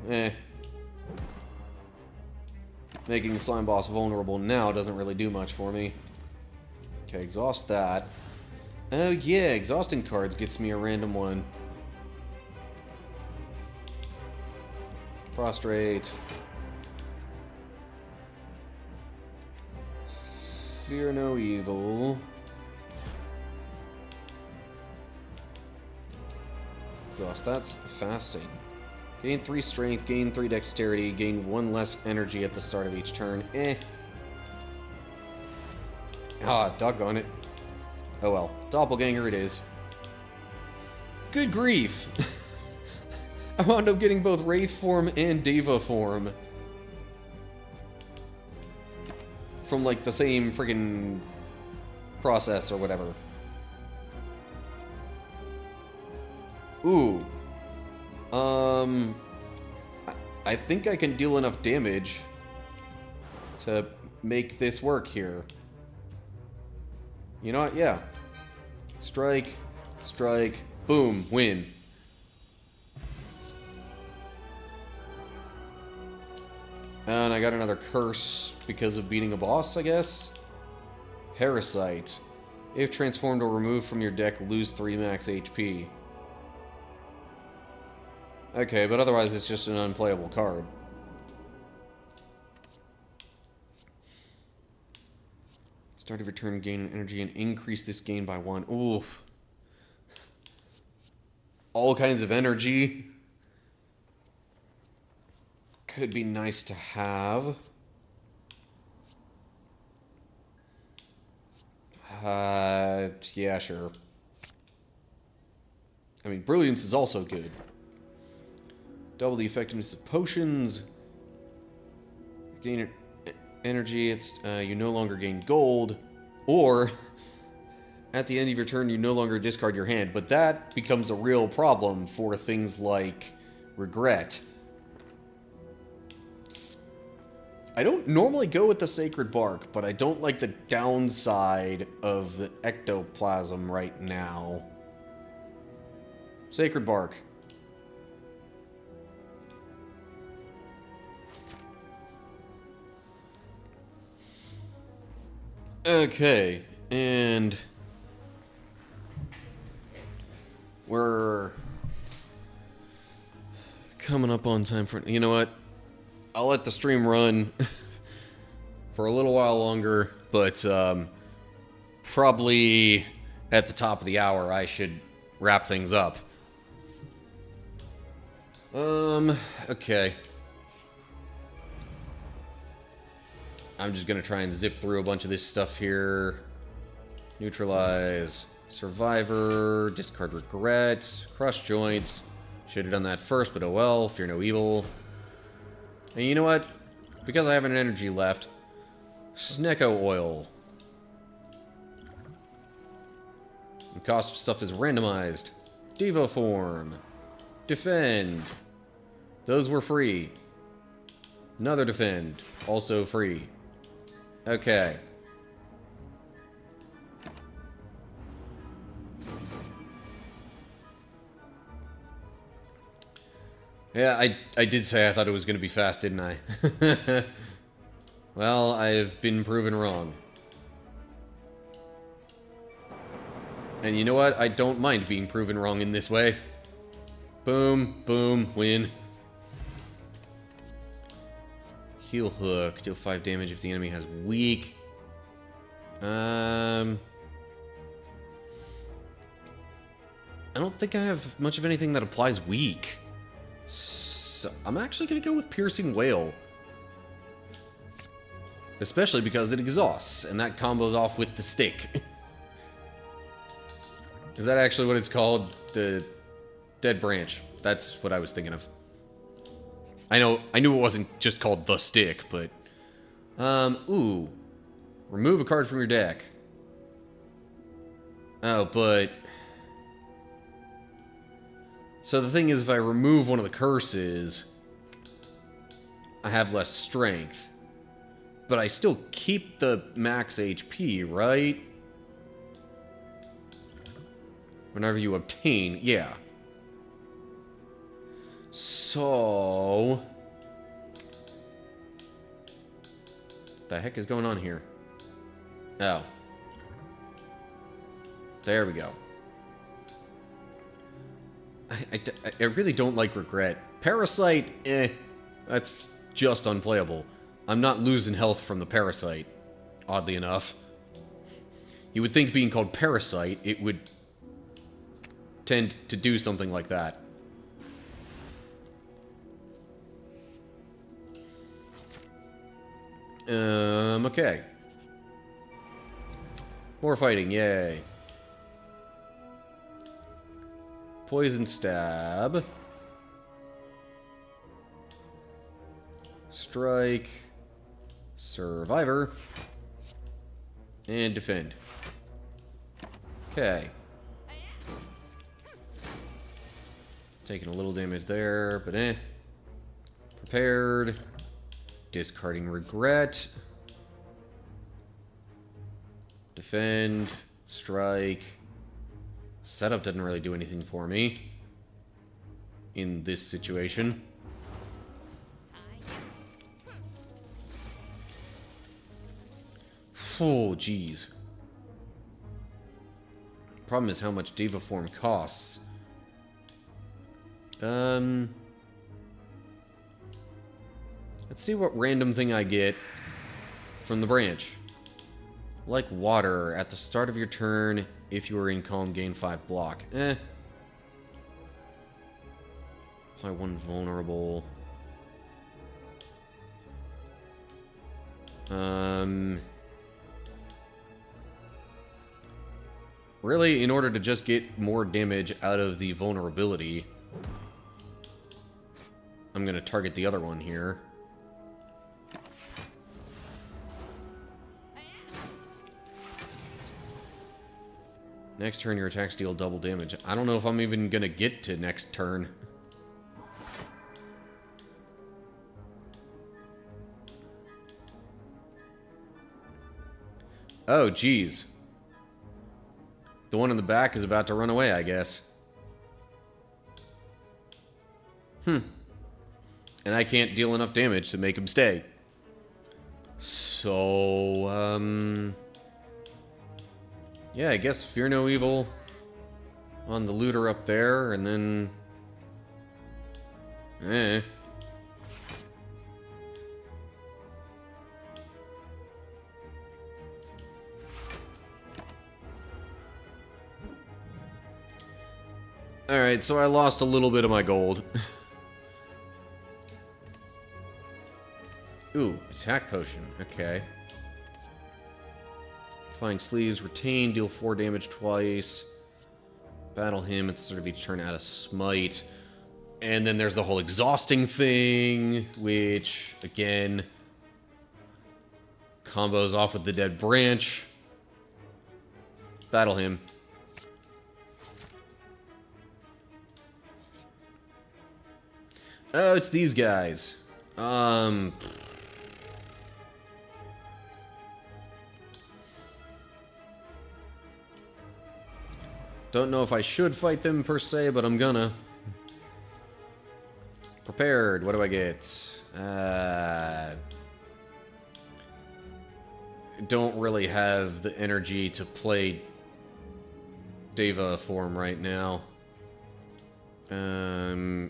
making the slime boss vulnerable now doesn't really do much for me. Okay, exhaust that. Oh yeah, exhausting cards gets me a random one. Prostrate. Fear no evil. Exhaust, that's fasting. Gain 3 strength, gain 3 dexterity, gain 1 less energy at the start of each turn. Ah, doggone it. Oh well, doppelganger it is. Good grief! I wound up getting both Wraith form and Deva form. From like the same friggin' process or whatever. Ooh. I think I can deal enough damage to make this work here. You know what? Yeah. Strike, strike, boom, win. And I got another curse because of beating a boss, I guess. Parasite. If transformed or removed from your deck, lose 3 max HP. Okay, but otherwise it's just an unplayable card. Start of your turn, gain energy and increase this gain by 1. Oof. All kinds of energy. Could be nice to have. Yeah, sure. I mean, Brilliance is also good. Double the effectiveness of potions. Gain energy. It's you no longer gain gold, or at the end of your turn you no longer discard your hand. But that becomes a real problem for things like Regret. I don't normally go with the Sacred Bark, but I don't like the downside of the ectoplasm right now. Sacred Bark. Okay, and we're coming up on time for... You know what? I'll let the stream run for a little while longer, but probably at the top of the hour I should wrap things up. Okay. I'm just gonna try and zip through a bunch of this stuff here. Neutralize. Survivor. Discard Regret. Crush Joints. Should have done that first, but oh well. Fear no evil. And you know what? Because I have an energy left. Snecko Oil. The cost of stuff is randomized. Diva Form. Defend. Those were free. Another Defend. Also free. Okay. Yeah, I did say I thought it was going to be fast, didn't I? Well, I've been proven wrong. And you know what? I don't mind being proven wrong in this way. Boom, boom, win. Heal Hook. Deal 5 damage if the enemy has weak. I don't think I have much of anything that applies weak. So I'm actually going to go with Piercing Wail. Especially because it exhausts, and that combos off with the stick. Is that actually what it's called? The Dead Branch. That's what I was thinking of. I knew it wasn't just called the stick, but... ooh. Remove a card from your deck. Oh, but... So the thing is, if I remove one of the curses, I have less strength. But I still keep the max HP, right? Whenever you obtain, yeah. So... What the heck is going on here? Oh. There we go. I really don't like Regret. Parasite, that's just unplayable. I'm not losing health from the Parasite, oddly enough. You would think being called Parasite, it would tend to do something like that. Okay. More fighting, yay. Poison Stab. Strike. Survivor. And Defend. Okay. Taking a little damage there, but eh. Prepared. Discarding Regret. Defend. Strike. Setup doesn't really do anything for me in this situation. Oh, jeez. Problem is how much Diva Form costs. Let's see what random thing I get from the branch. Like water, at the start of your turn, if you are in calm, gain 5 block. Eh. Apply 1 vulnerable. Really, in order to just get more damage out of the vulnerability, I'm going to target the other one here. Next turn, your attacks deal double damage. I don't know if I'm even going to get to next turn. Oh, geez. The one in the back is about to run away, I guess. And I can't deal enough damage to make him stay. So, yeah, I guess fear no evil on the looter up there, and then... Alright, so I lost a little bit of my gold. Ooh, attack potion. Okay. Flying sleeves, retain, deal 4 damage twice. Battle him at the start of each turn, add a smite. And then there's the whole exhausting thing, which, again, combos off with the dead branch. Battle him. Oh, it's these guys. Don't know if I should fight them per se, but I'm gonna. Prepared. What do I get? Don't really have the energy to play Deva form right now.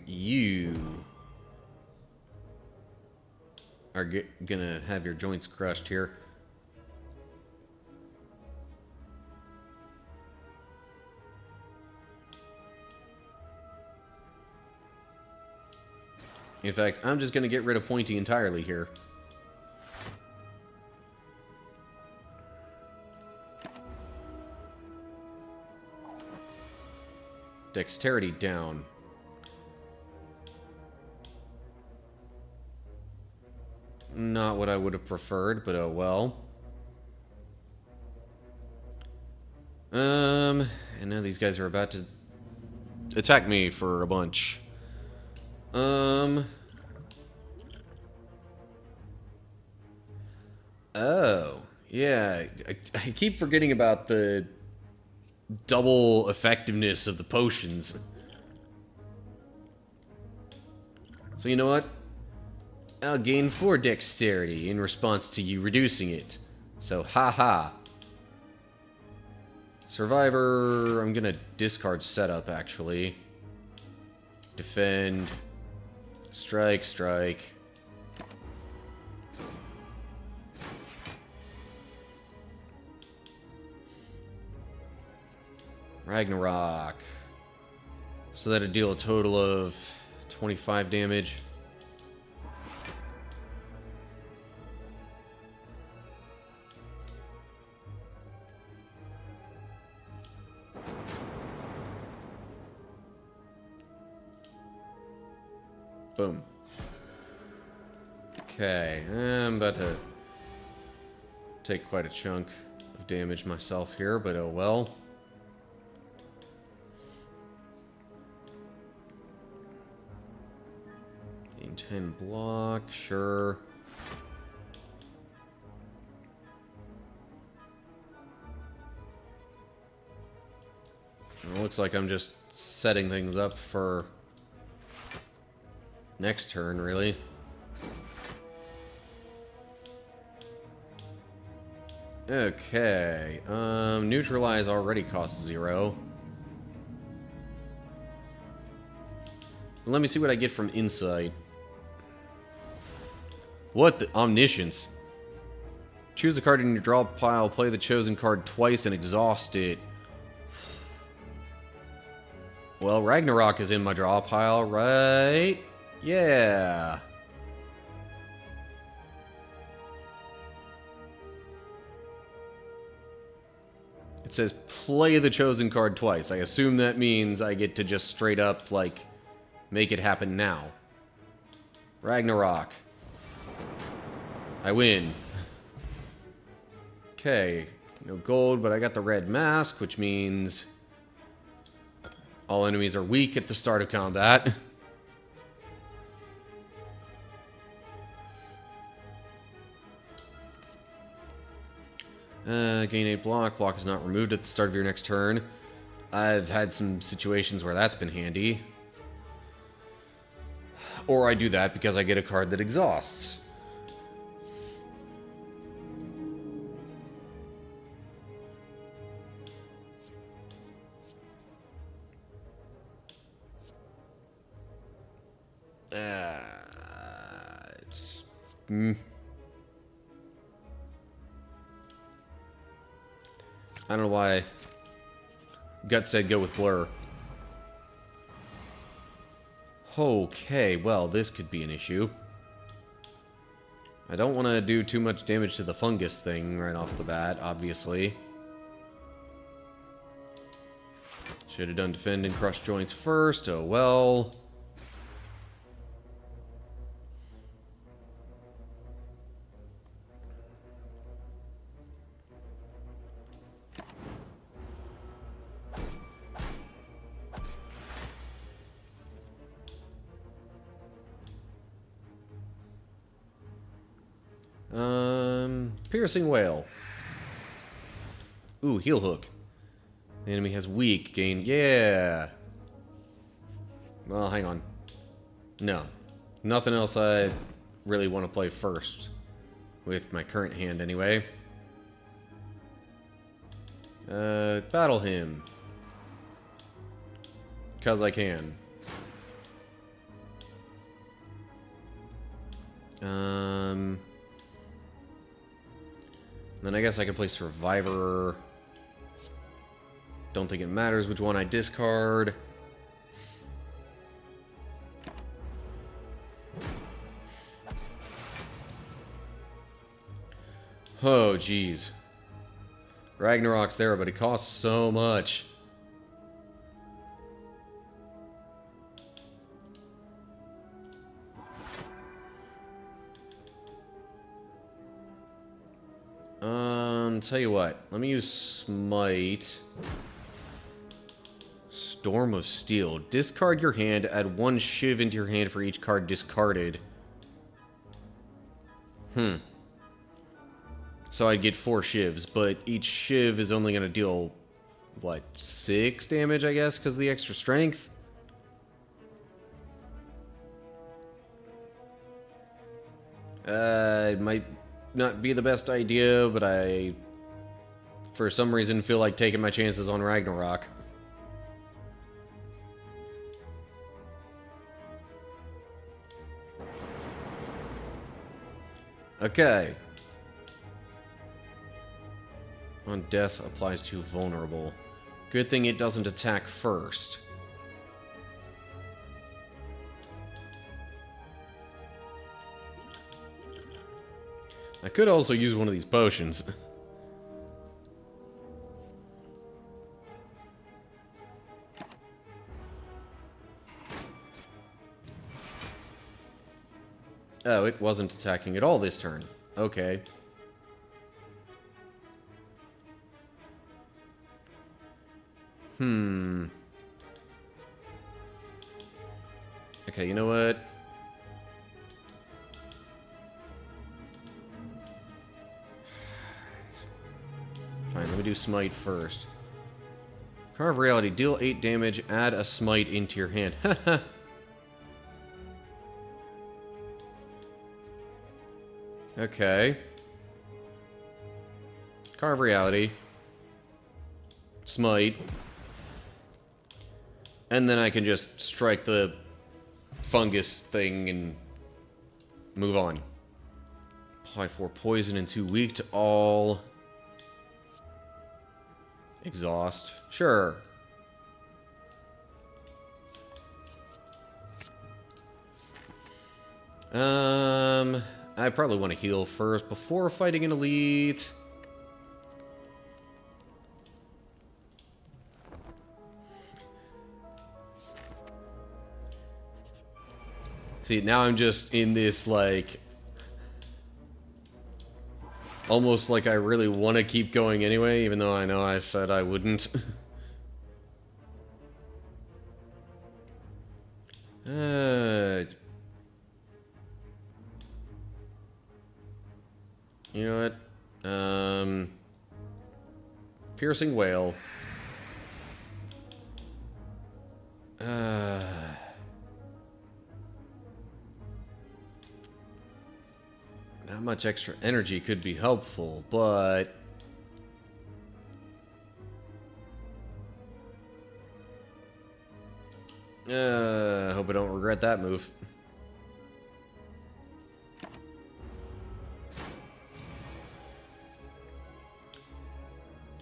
You are gonna have your joints crushed here. In fact, I'm just gonna get rid of Pointy entirely here. Dexterity down. Not what I would have preferred, but oh well. And now these guys are about to attack me for a bunch. Oh, yeah. I keep forgetting about the double effectiveness of the potions. So you know what? I'll gain 4 dexterity in response to you reducing it. So, haha. Survivor, I'm gonna discard setup, actually. Defend. Strike, strike. Ragnarok. So that'd deal a total of 25 damage. Boom. Okay, I'm about to take quite a chunk of damage myself here, but oh well. Gain 10 block, sure. It looks like I'm just setting things up for next turn, really. Okay. Neutralize already costs 0. Let me see what I get from Insight. What the omniscience? Choose a card in your draw pile, play the chosen card twice, and exhaust it. Well, Ragnarok is in my draw pile, right? Yeah. It says play the chosen card twice. I assume that means I get to just straight up, like, make it happen now. Ragnarok. I win. Okay. No gold, but I got the red mask, which means all enemies are weak at the start of combat. Gain 8 block. Block is not removed at the start of your next turn. I've had some situations where that's been handy. Or I do that because I get a card that exhausts. I don't know why. Gut said go with Blur. Okay, well, this could be an issue. I don't want to do too much damage to the fungus thing right off the bat, obviously. Should have done defend and crush joints first. Oh well. Piercing Whale. Ooh, Heel Hook. The enemy has weak, gain... Yeah! Well, hang on. No. Nothing else I really want to play first. With my current hand, anyway. Battle him. Because I can. Then I guess I can play Survivor. Don't think it matters which one I discard. Oh, jeez. Ragnarok's there, but it costs so much. Tell you what. Let me use Smite. Storm of Steel. Discard your hand. Add 1 Shiv into your hand for each card discarded. So I'd get 4 Shivs, but each Shiv is only going to deal, what, 6 damage, I guess, because of the extra strength? It might not be the best idea, but I, for some reason, feel like taking my chances on Ragnarok. Okay. On death applies to vulnerable. Good thing it doesn't attack first. I could also use one of these potions. Oh, it wasn't attacking at all this turn. Okay. Okay, you know what? Fine, let me do Smite first. Carve Reality, deal 8 damage, add a Smite into your hand. Haha. Okay. Carve Reality. Smite. And then I can just strike the fungus thing and move on. Apply 4 poison and 2 weak to all. Exhaust. Sure. I probably want to heal first before fighting an elite. See, now I'm just in this, like, almost like I really want to keep going anyway, even though I know I said I wouldn't. You know what? Piercing Wail. Not much extra energy could be helpful, but... hope I don't regret that move.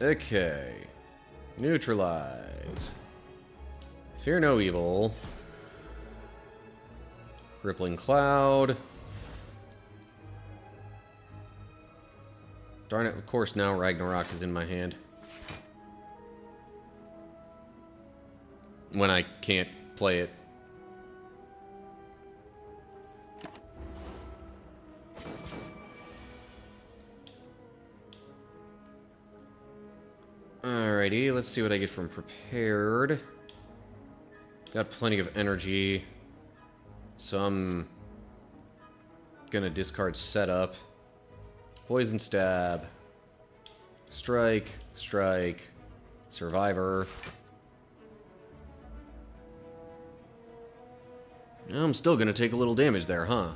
Okay. Neutralize. Fear no evil. Crippling Cloud. Darn it, of course now Ragnarok is in my hand. When I can't play it. Alrighty, let's see what I get from prepared. Got plenty of energy. So I'm gonna discard setup. Poison stab. Strike, strike, survivor. I'm still gonna take a little damage there, huh?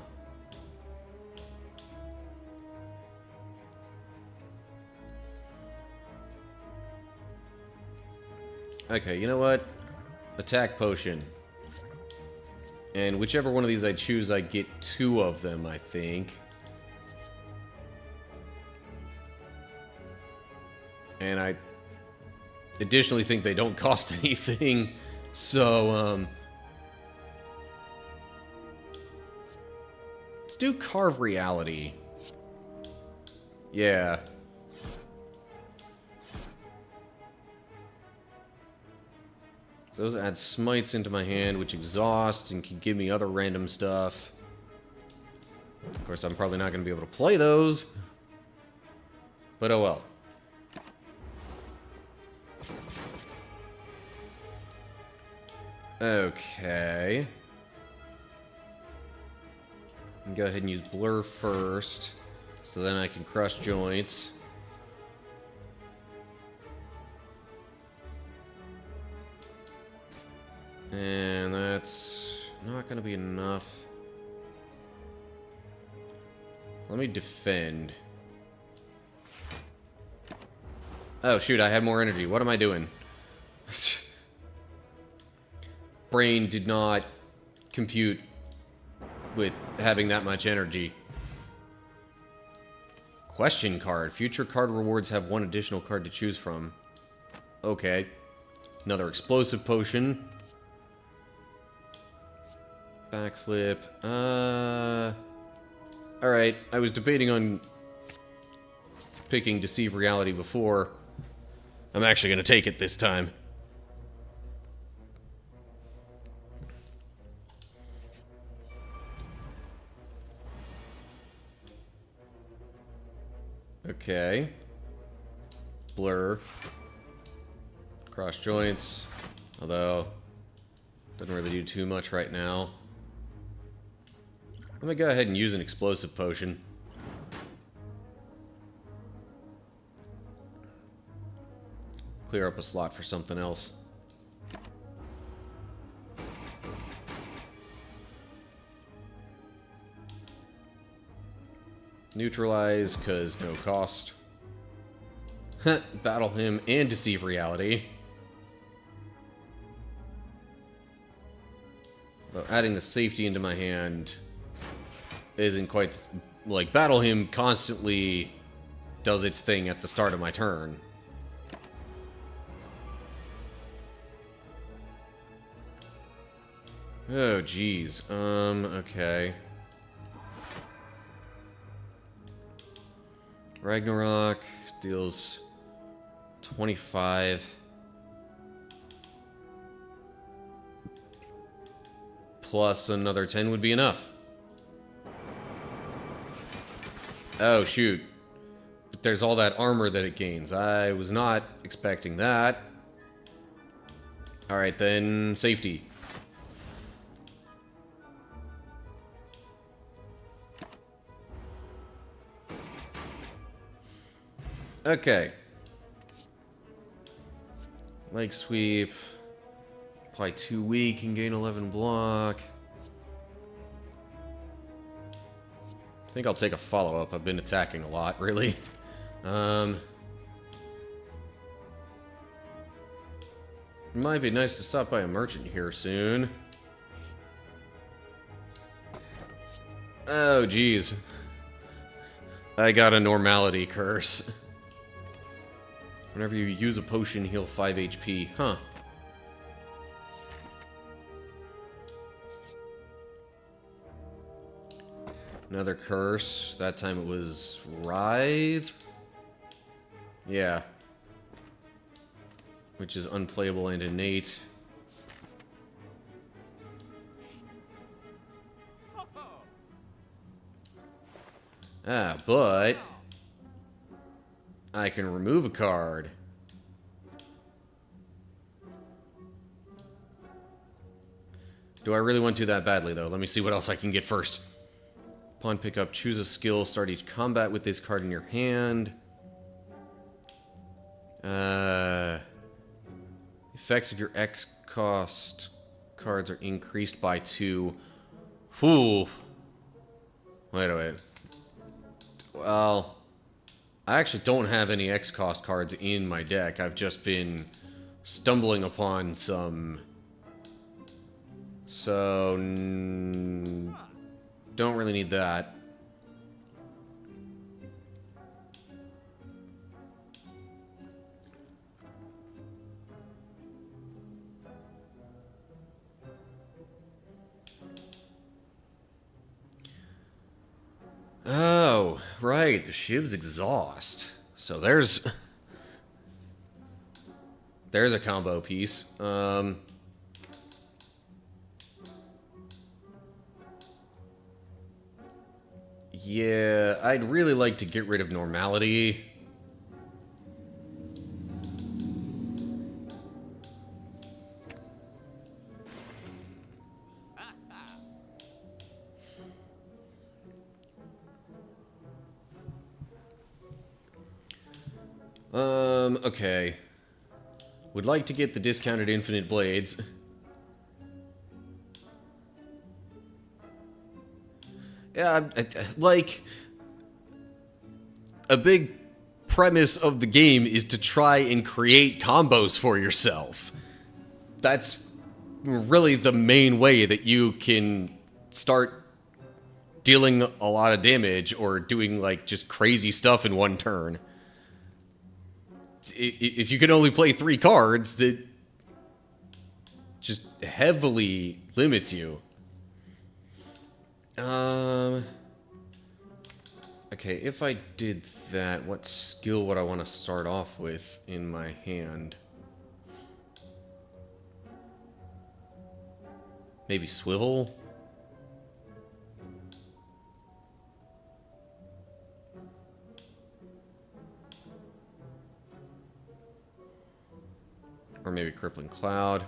Okay, you know what? Attack potion. And whichever one of these I choose, I get 2 of them, I think. And I additionally think they don't cost anything. So, let's do Carve Reality. Yeah. So those add smites into my hand, which exhaust and can give me other random stuff. Of course, I'm probably not going to be able to play those. But oh well. Okay. Go ahead and use Blur first, so then I can crush joints. And that's not going to be enough. Let me defend. Oh, shoot, I had more energy. What am I doing? Brain did not compute with having that much energy. Question card. Future card rewards have 1 additional card to choose from. Okay. Another explosive potion. Backflip. Alright, I was debating on picking Deceive Reality before. I'm actually going to take it this time. Okay. Blur. Cross joints. Although, doesn't really do too much right now. Let me go ahead and use an explosive potion. Clear up a slot for something else. Neutralize, because no cost. Battle him and Deceive Reality. But adding the safety into my hand isn't quite... Like, Battle him constantly does its thing at the start of my turn. Oh, jeez. Okay. Ragnarok deals 25. Plus another 10 would be enough. Oh, shoot. But there's all that armor that it gains. I was not expecting that. Alright then, safety. Okay. Leg sweep. Apply 2 weak and gain 11 block. I think I'll take a follow-up. I've been attacking a lot, really. It might be nice to stop by a merchant here soon. Oh, geez. I got a normality curse. Whenever you use a potion, heal 5 HP. Huh. Another curse. That time it was Writhe. Yeah. Which is unplayable and innate. Ah, but I can remove a card. Do I really want to that badly, though? Let me see what else I can get first. Upon pickup, choose a skill. Start each combat with this card in your hand. Effects of your X cost cards are increased by 2. Whew. Wait. Well, I actually don't have any X cost cards in my deck. I've just been stumbling upon some. So, don't really need that. Oh, right, the Shiv's Exhaust. So there's a combo piece. Yeah, I'd really like to get rid of normality. Okay. Would like to get the discounted infinite blades. Yeah, like, a big premise of the game is to try and create combos for yourself. That's really the main way that you can start dealing a lot of damage or doing, like, just crazy stuff in one turn. If you can only play 3 cards, that just heavily limits you. Okay, if I did that, what skill would I want to start off with in my hand? Maybe Swivel? Or maybe Crippling Cloud.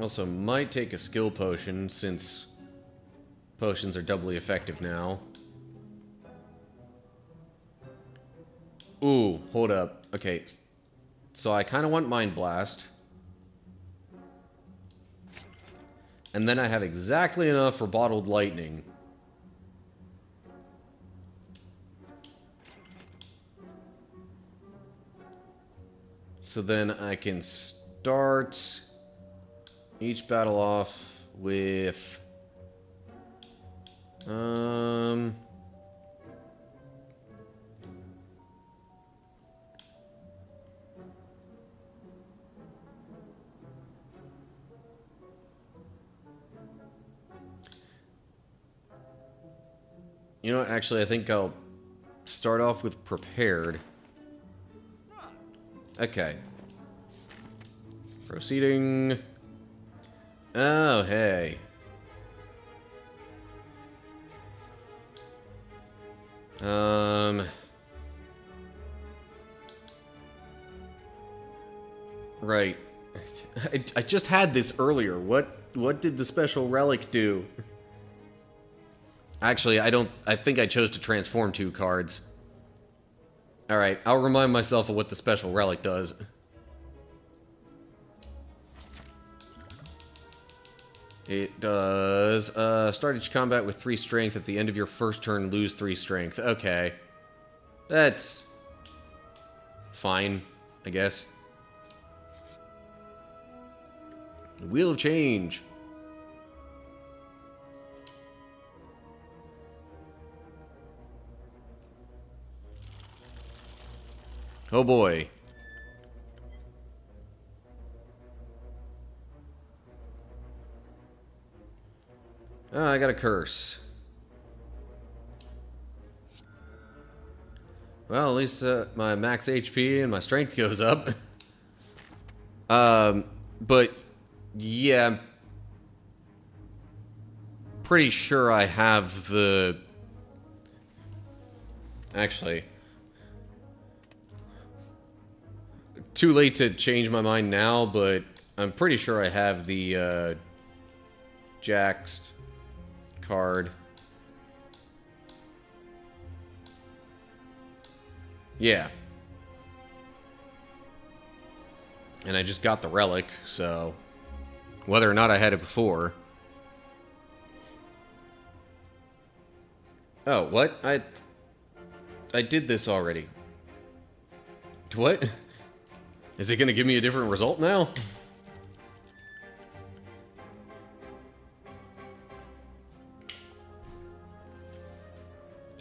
Also, might take a skill potion, since potions are doubly effective now. Ooh, hold up. Okay, so I kind of want Mind Blast. And then I have exactly enough for Bottled Lightning. So then I can start each battle off with you know, actually, I think I'll start off with Prepared. Okay. Proceeding. Oh, hey. Right. I just had this earlier. What did the special relic do? Actually, I think I chose to transform 2 cards. Alright, I'll remind myself of what the special relic does. It does, start each combat with 3 strength. At the end of your first turn, lose 3 strength. Okay. That's fine, I guess. Wheel of Change. Oh boy. Oh, I got a curse. Well, at least my max HP and my strength goes up. But yeah, I'm pretty sure I have the... Actually, too late to change my mind now, but I'm pretty sure I have the Jaxed card. Yeah. And I just got the relic, so whether or not I had it before. Oh, what? I did this already. What? Is it going to give me a different result now?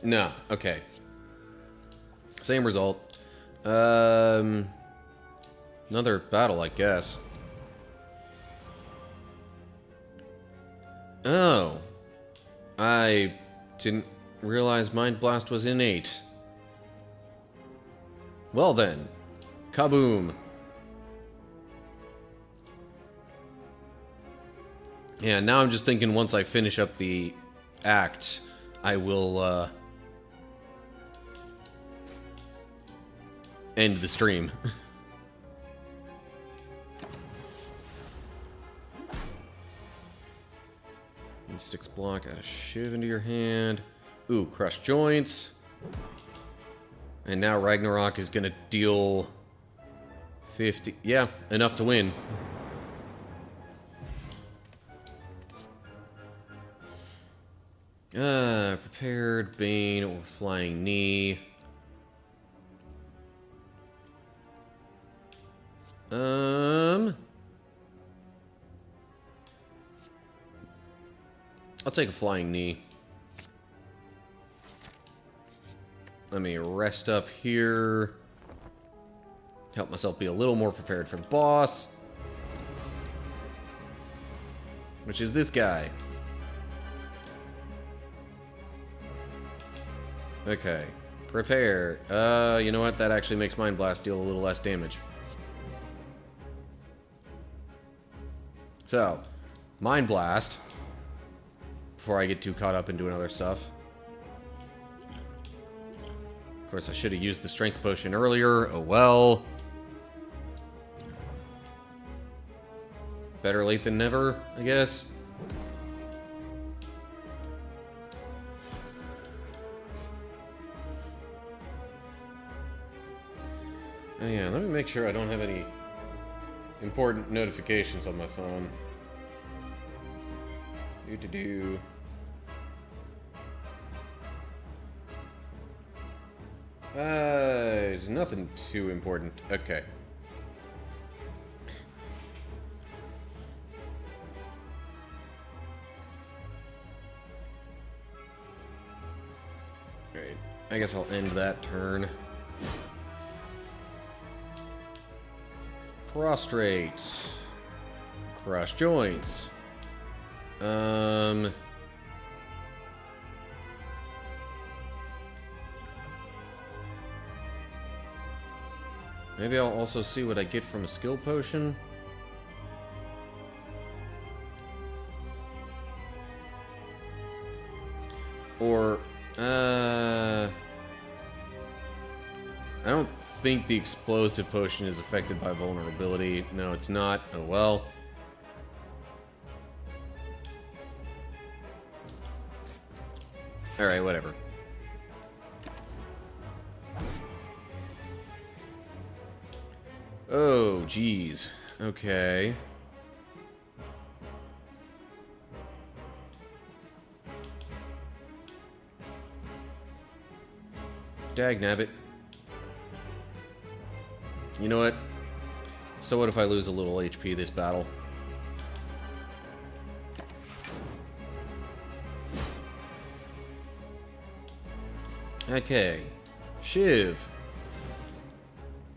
No, okay. Same result. Another battle, I guess. Oh. I didn't realize Mind Blast was innate. Well then. Kaboom. Yeah, now I'm just thinking once I finish up the act, I will, end the stream. 6 block, add a shiv into your hand. Ooh, crush joints. And now Ragnarok is gonna deal 50. Yeah, enough to win. Prepared, Bane, or Flying Knee. I'll take a Flying Knee. Let me rest up here. Help myself be a little more prepared for the boss. Which is this guy. Okay. Prepare. You know what? That actually makes Mind Blast deal a little less damage. So, Mind Blast. Before I get too caught up in doing other stuff. Of course, I should have used the Strength Potion earlier. Oh well. Better late than never, I guess. Oh, yeah, let me make sure I don't have any important notifications on my phone. Do. There's nothing too important. Okay. Alright. I guess I'll end that turn. Prostrate. Crush joints. Maybe I'll also see what I get from a skill potion. Or, I don't think the explosive potion is affected by vulnerability. No, it's not. Oh well. Alright, whatever. Oh, geez. Okay. Dagnabbit. You know what? So what if I lose a little HP this battle? Okay. Shiv.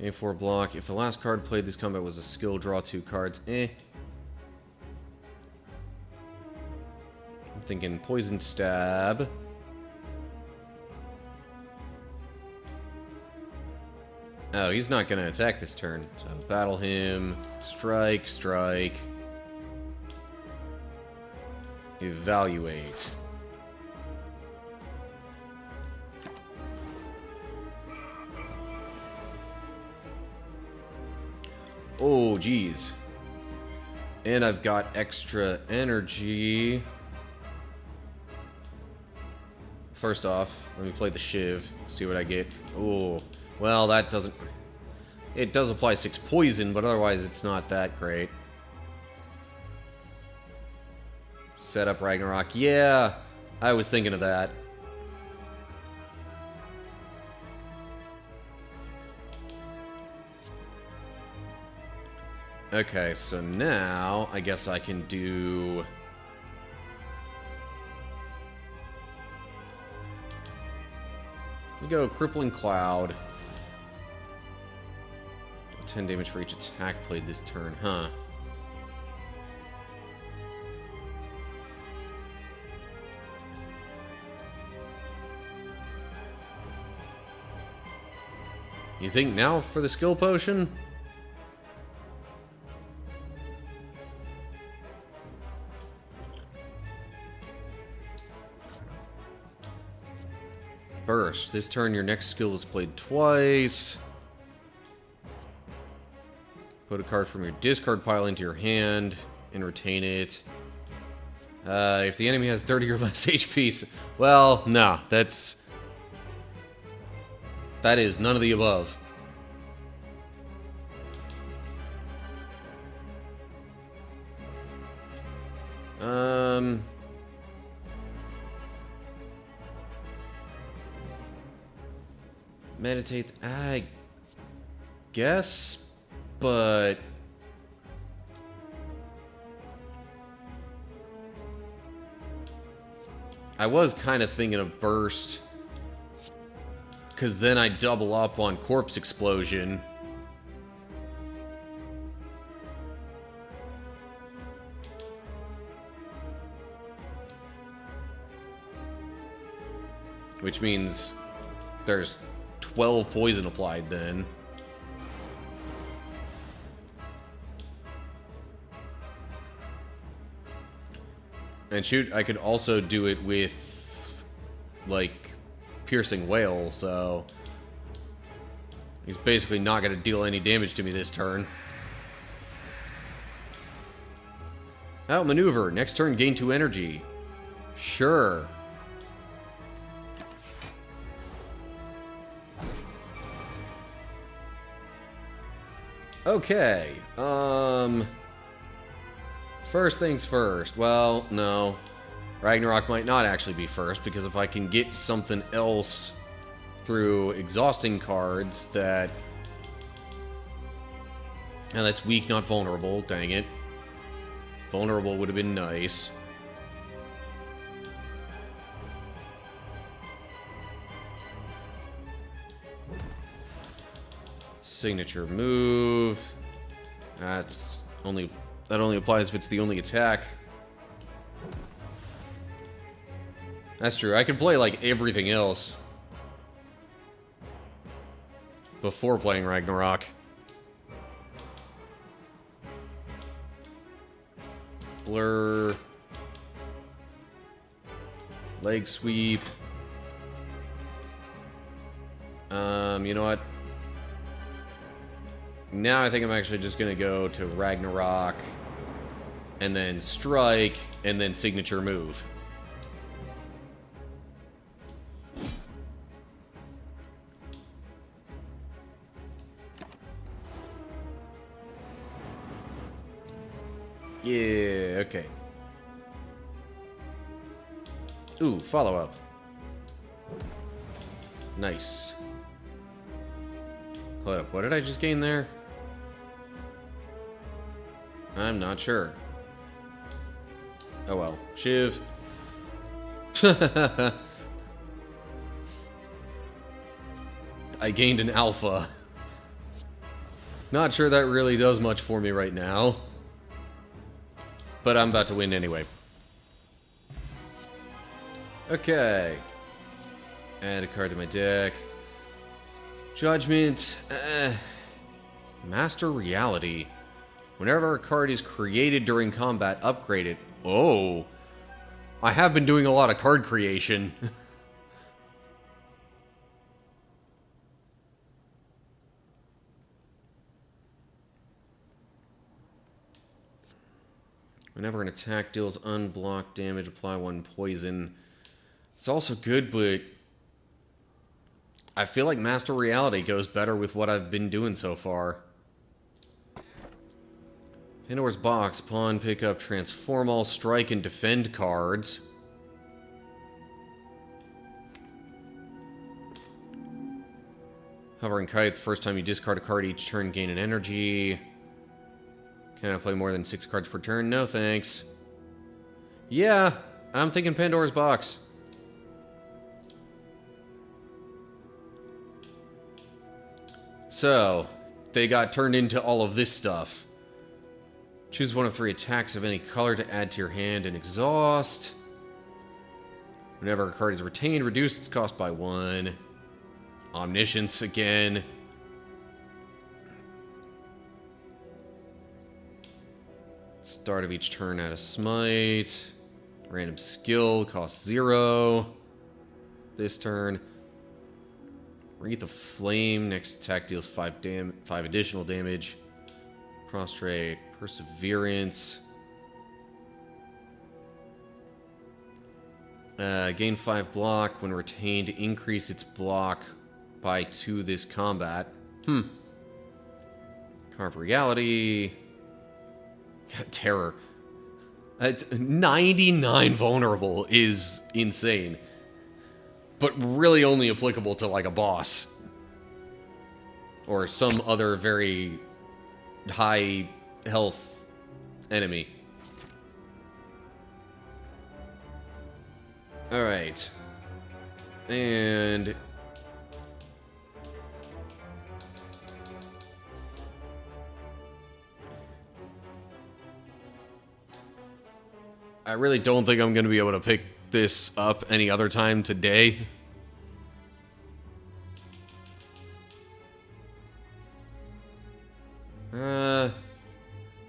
A4 block. If the last card played this combat was a skill, draw 2 cards. I'm thinking Poison Stab. Oh, he's not going to attack this turn. So battle him. Strike, strike. Evaluate. Oh, geez. And I've got extra energy. First off, let me play the Shiv. See what I get. Oh, well, that doesn't... It does apply 6 poison, but otherwise it's not that great. Set up Ragnarok. Yeah, I was thinking of that. Okay, so now I guess I can do... We go Crippling Cloud. 10 damage for each attack played this turn, huh? You think now for the skill potion? Burst. This turn, your next skill is played twice. Put a card from your discard pile into your hand and retain it. If the enemy has 30 or less HP... Well, nah, that is none of the above. Meditate, I guess, but I was kind of thinking of Burst, because then I double up on Corpse Explosion. Which means there's 12 poison applied then. And shoot, I could also do it with, like, Piercing Wail, so he's basically not going to deal any damage to me this turn. Outmaneuver. Next turn, gain 2 energy. Sure. Okay, first things first. Well, no. Ragnarok might not actually be first, because if I can get something else through exhausting cards that... Now that's weak, not vulnerable, dang it. Vulnerable would have been nice. Signature move. That only applies if it's the only attack. That's true. I could play like everything else before playing Ragnarok. Blur. Leg sweep. You know what? Now I think I'm actually just going to go to Ragnarok, and then Strike, and then Signature Move. Yeah, okay. Ooh, follow-up. Nice. Hold up, what did I just gain there? I'm not sure. Oh well. Shiv. I gained an alpha. Not sure that really does much for me right now. But I'm about to win anyway. Okay. Add a card to my deck. Judgment. Master Reality. Whenever a card is created during combat, upgrade it. Oh. I have been doing a lot of card creation. Whenever an attack deals unblocked damage, apply 1 poison. It's also good, but I feel like Master Reality goes better with what I've been doing so far. Pandora's Box. Pawn, pickup, transform all, strike, and defend cards. Hovering Kite. The first time you discard a card each turn, gain an energy. Can I play more than 6 cards per turn? No, thanks. Yeah, I'm thinking Pandora's Box. So, they got turned into all of this stuff. Choose one of 3 attacks of any color to add to your hand and exhaust. Whenever a card is retained, reduce its cost by 1. Omniscience again. Start of each turn, add a smite. Random skill, costs 0. This turn. Wreath of Flame, next attack deals 5 additional damage. Prostrate, Perseverance. Gain 5 block. When retained, increase its block by 2 this combat. Carve Reality. Terror. 99 vulnerable is insane. But really only applicable to, like, a boss. Or some other very high health enemy. Alright. And I really don't think I'm going to be able to pick this up any other time today.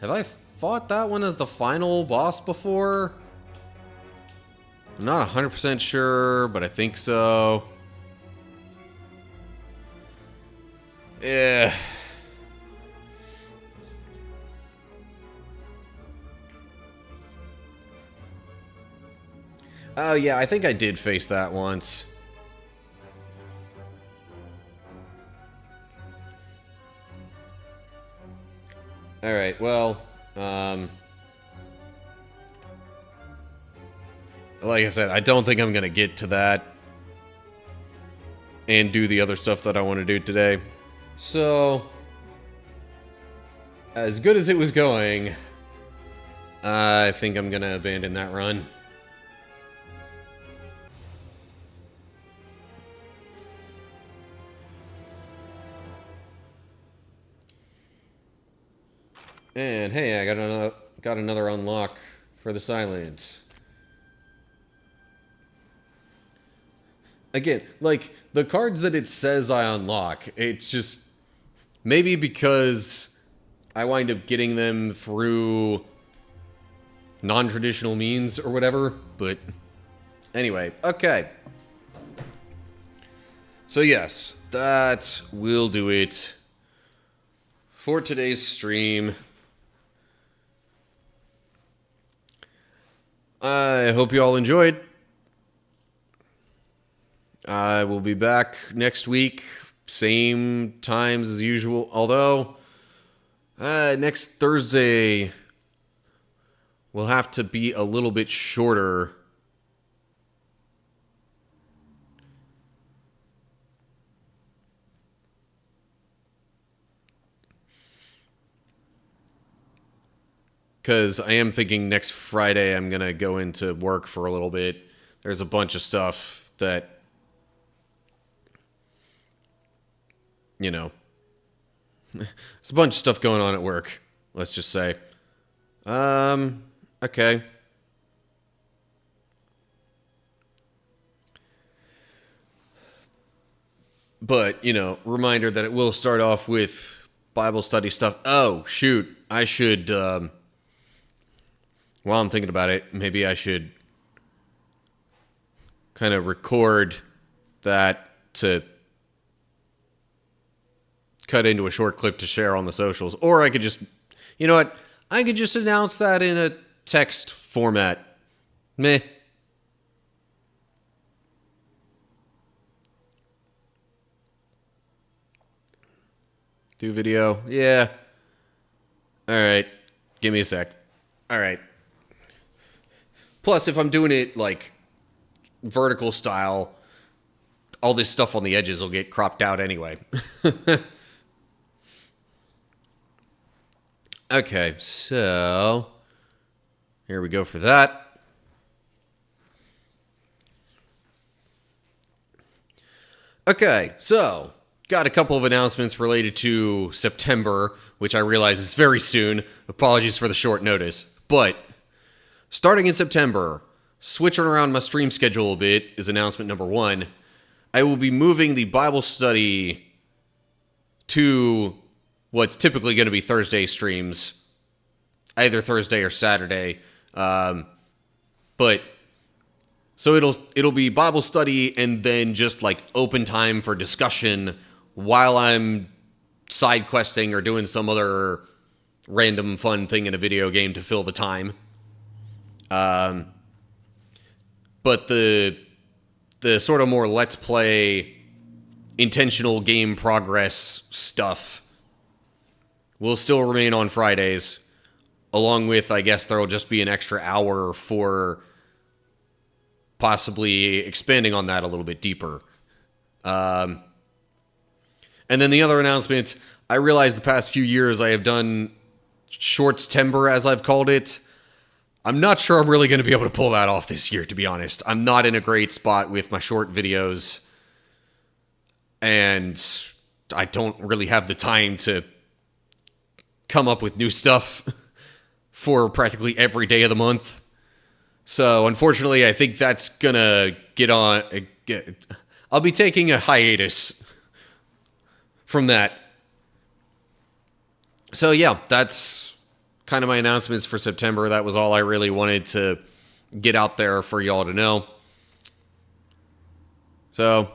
Have I fought that one as the final boss before? I'm not 100% sure, but I think so. Yeah. Oh, yeah, I think I did face that once. Alright, well, like I said, I don't think I'm going to get to that and do the other stuff that I want to do today. So, as good as it was going, I think I'm going to abandon that run. And hey, I got another unlock for the Silence. Again, like, the cards that it says I unlock, it's just maybe because I wind up getting them through non-traditional means or whatever, but anyway, okay. So yes, that will do it for today's stream. I hope you all enjoyed. I will be back next week, same times as usual. Although, next Thursday will have to be a little bit shorter. Because I am thinking next Friday I'm going to go into work for a little bit. There's a bunch of stuff that, you know, there's a bunch of stuff going on at work, let's just say. Okay. But, you know, reminder that it will start off with Bible study stuff. Oh, shoot. I should, while I'm thinking about it, maybe I should kind of record that to cut into a short clip to share on the socials. Or I could just, you know what? I could just announce that in a text format. Meh. Do video? Yeah. Alright. Give me a sec. Alright. Plus, if I'm doing it, like, vertical style, all this stuff on the edges will get cropped out anyway. Okay, so here we go for that. Okay, so got a couple of announcements related to September, which I realize is very soon. Apologies for the short notice. But starting in September, switching around my stream schedule a bit is announcement number one. I will be moving the Bible study to what's typically going to be Thursday streams, either Thursday or Saturday. But so it'll be Bible study and then just like open time for discussion while I'm side questing or doing some other random fun thing in a video game to fill the time. But the sort of more let's play intentional game progress stuff will still remain on Fridays, along with, I guess, there will just be an extra hour for possibly expanding on that a little bit deeper. And then the other announcement, I realized the past few years I have done Shorts-tember, as I've called it. I'm not sure I'm really going to be able to pull that off this year, to be honest. I'm not in a great spot with my short videos, and I don't really have the time to come up with new stuff for practically every day of the month. So, unfortunately, I think that's gonna get on. I'll be taking a hiatus from that. So, yeah, that's kind of my announcements for September. That was all I really wanted to get out there for y'all to know. So,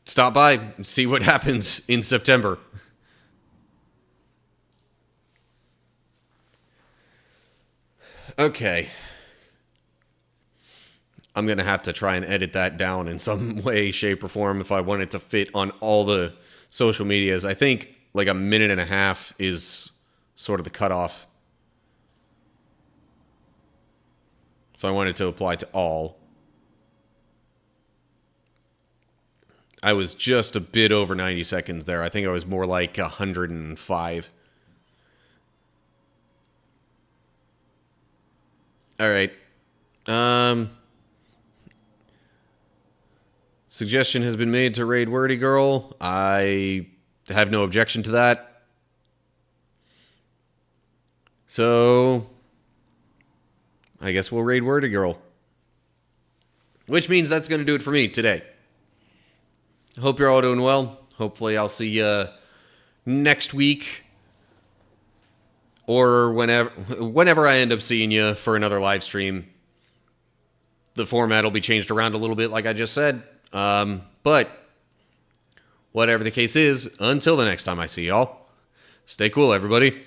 stop by and see what happens in September. Okay. I'm going to have to try and edit that down in some way, shape, or form if I want it to fit on all the social medias. I think like a minute and a half is sort of the cutoff. If I wanted to apply to all. I was just a bit over 90 seconds there. I think I was more like 105. All right. Suggestion has been made to raid Wordy Girl. I have no objection to that. So, I guess we'll raid Wordy Girl. Which means that's going to do it for me today. Hope you're all doing well. Hopefully I'll see you next week. Or whenever I end up seeing you for another live stream. The format will be changed around a little bit, like I just said. But Whatever the case is, until the next time I see y'all, stay cool, everybody.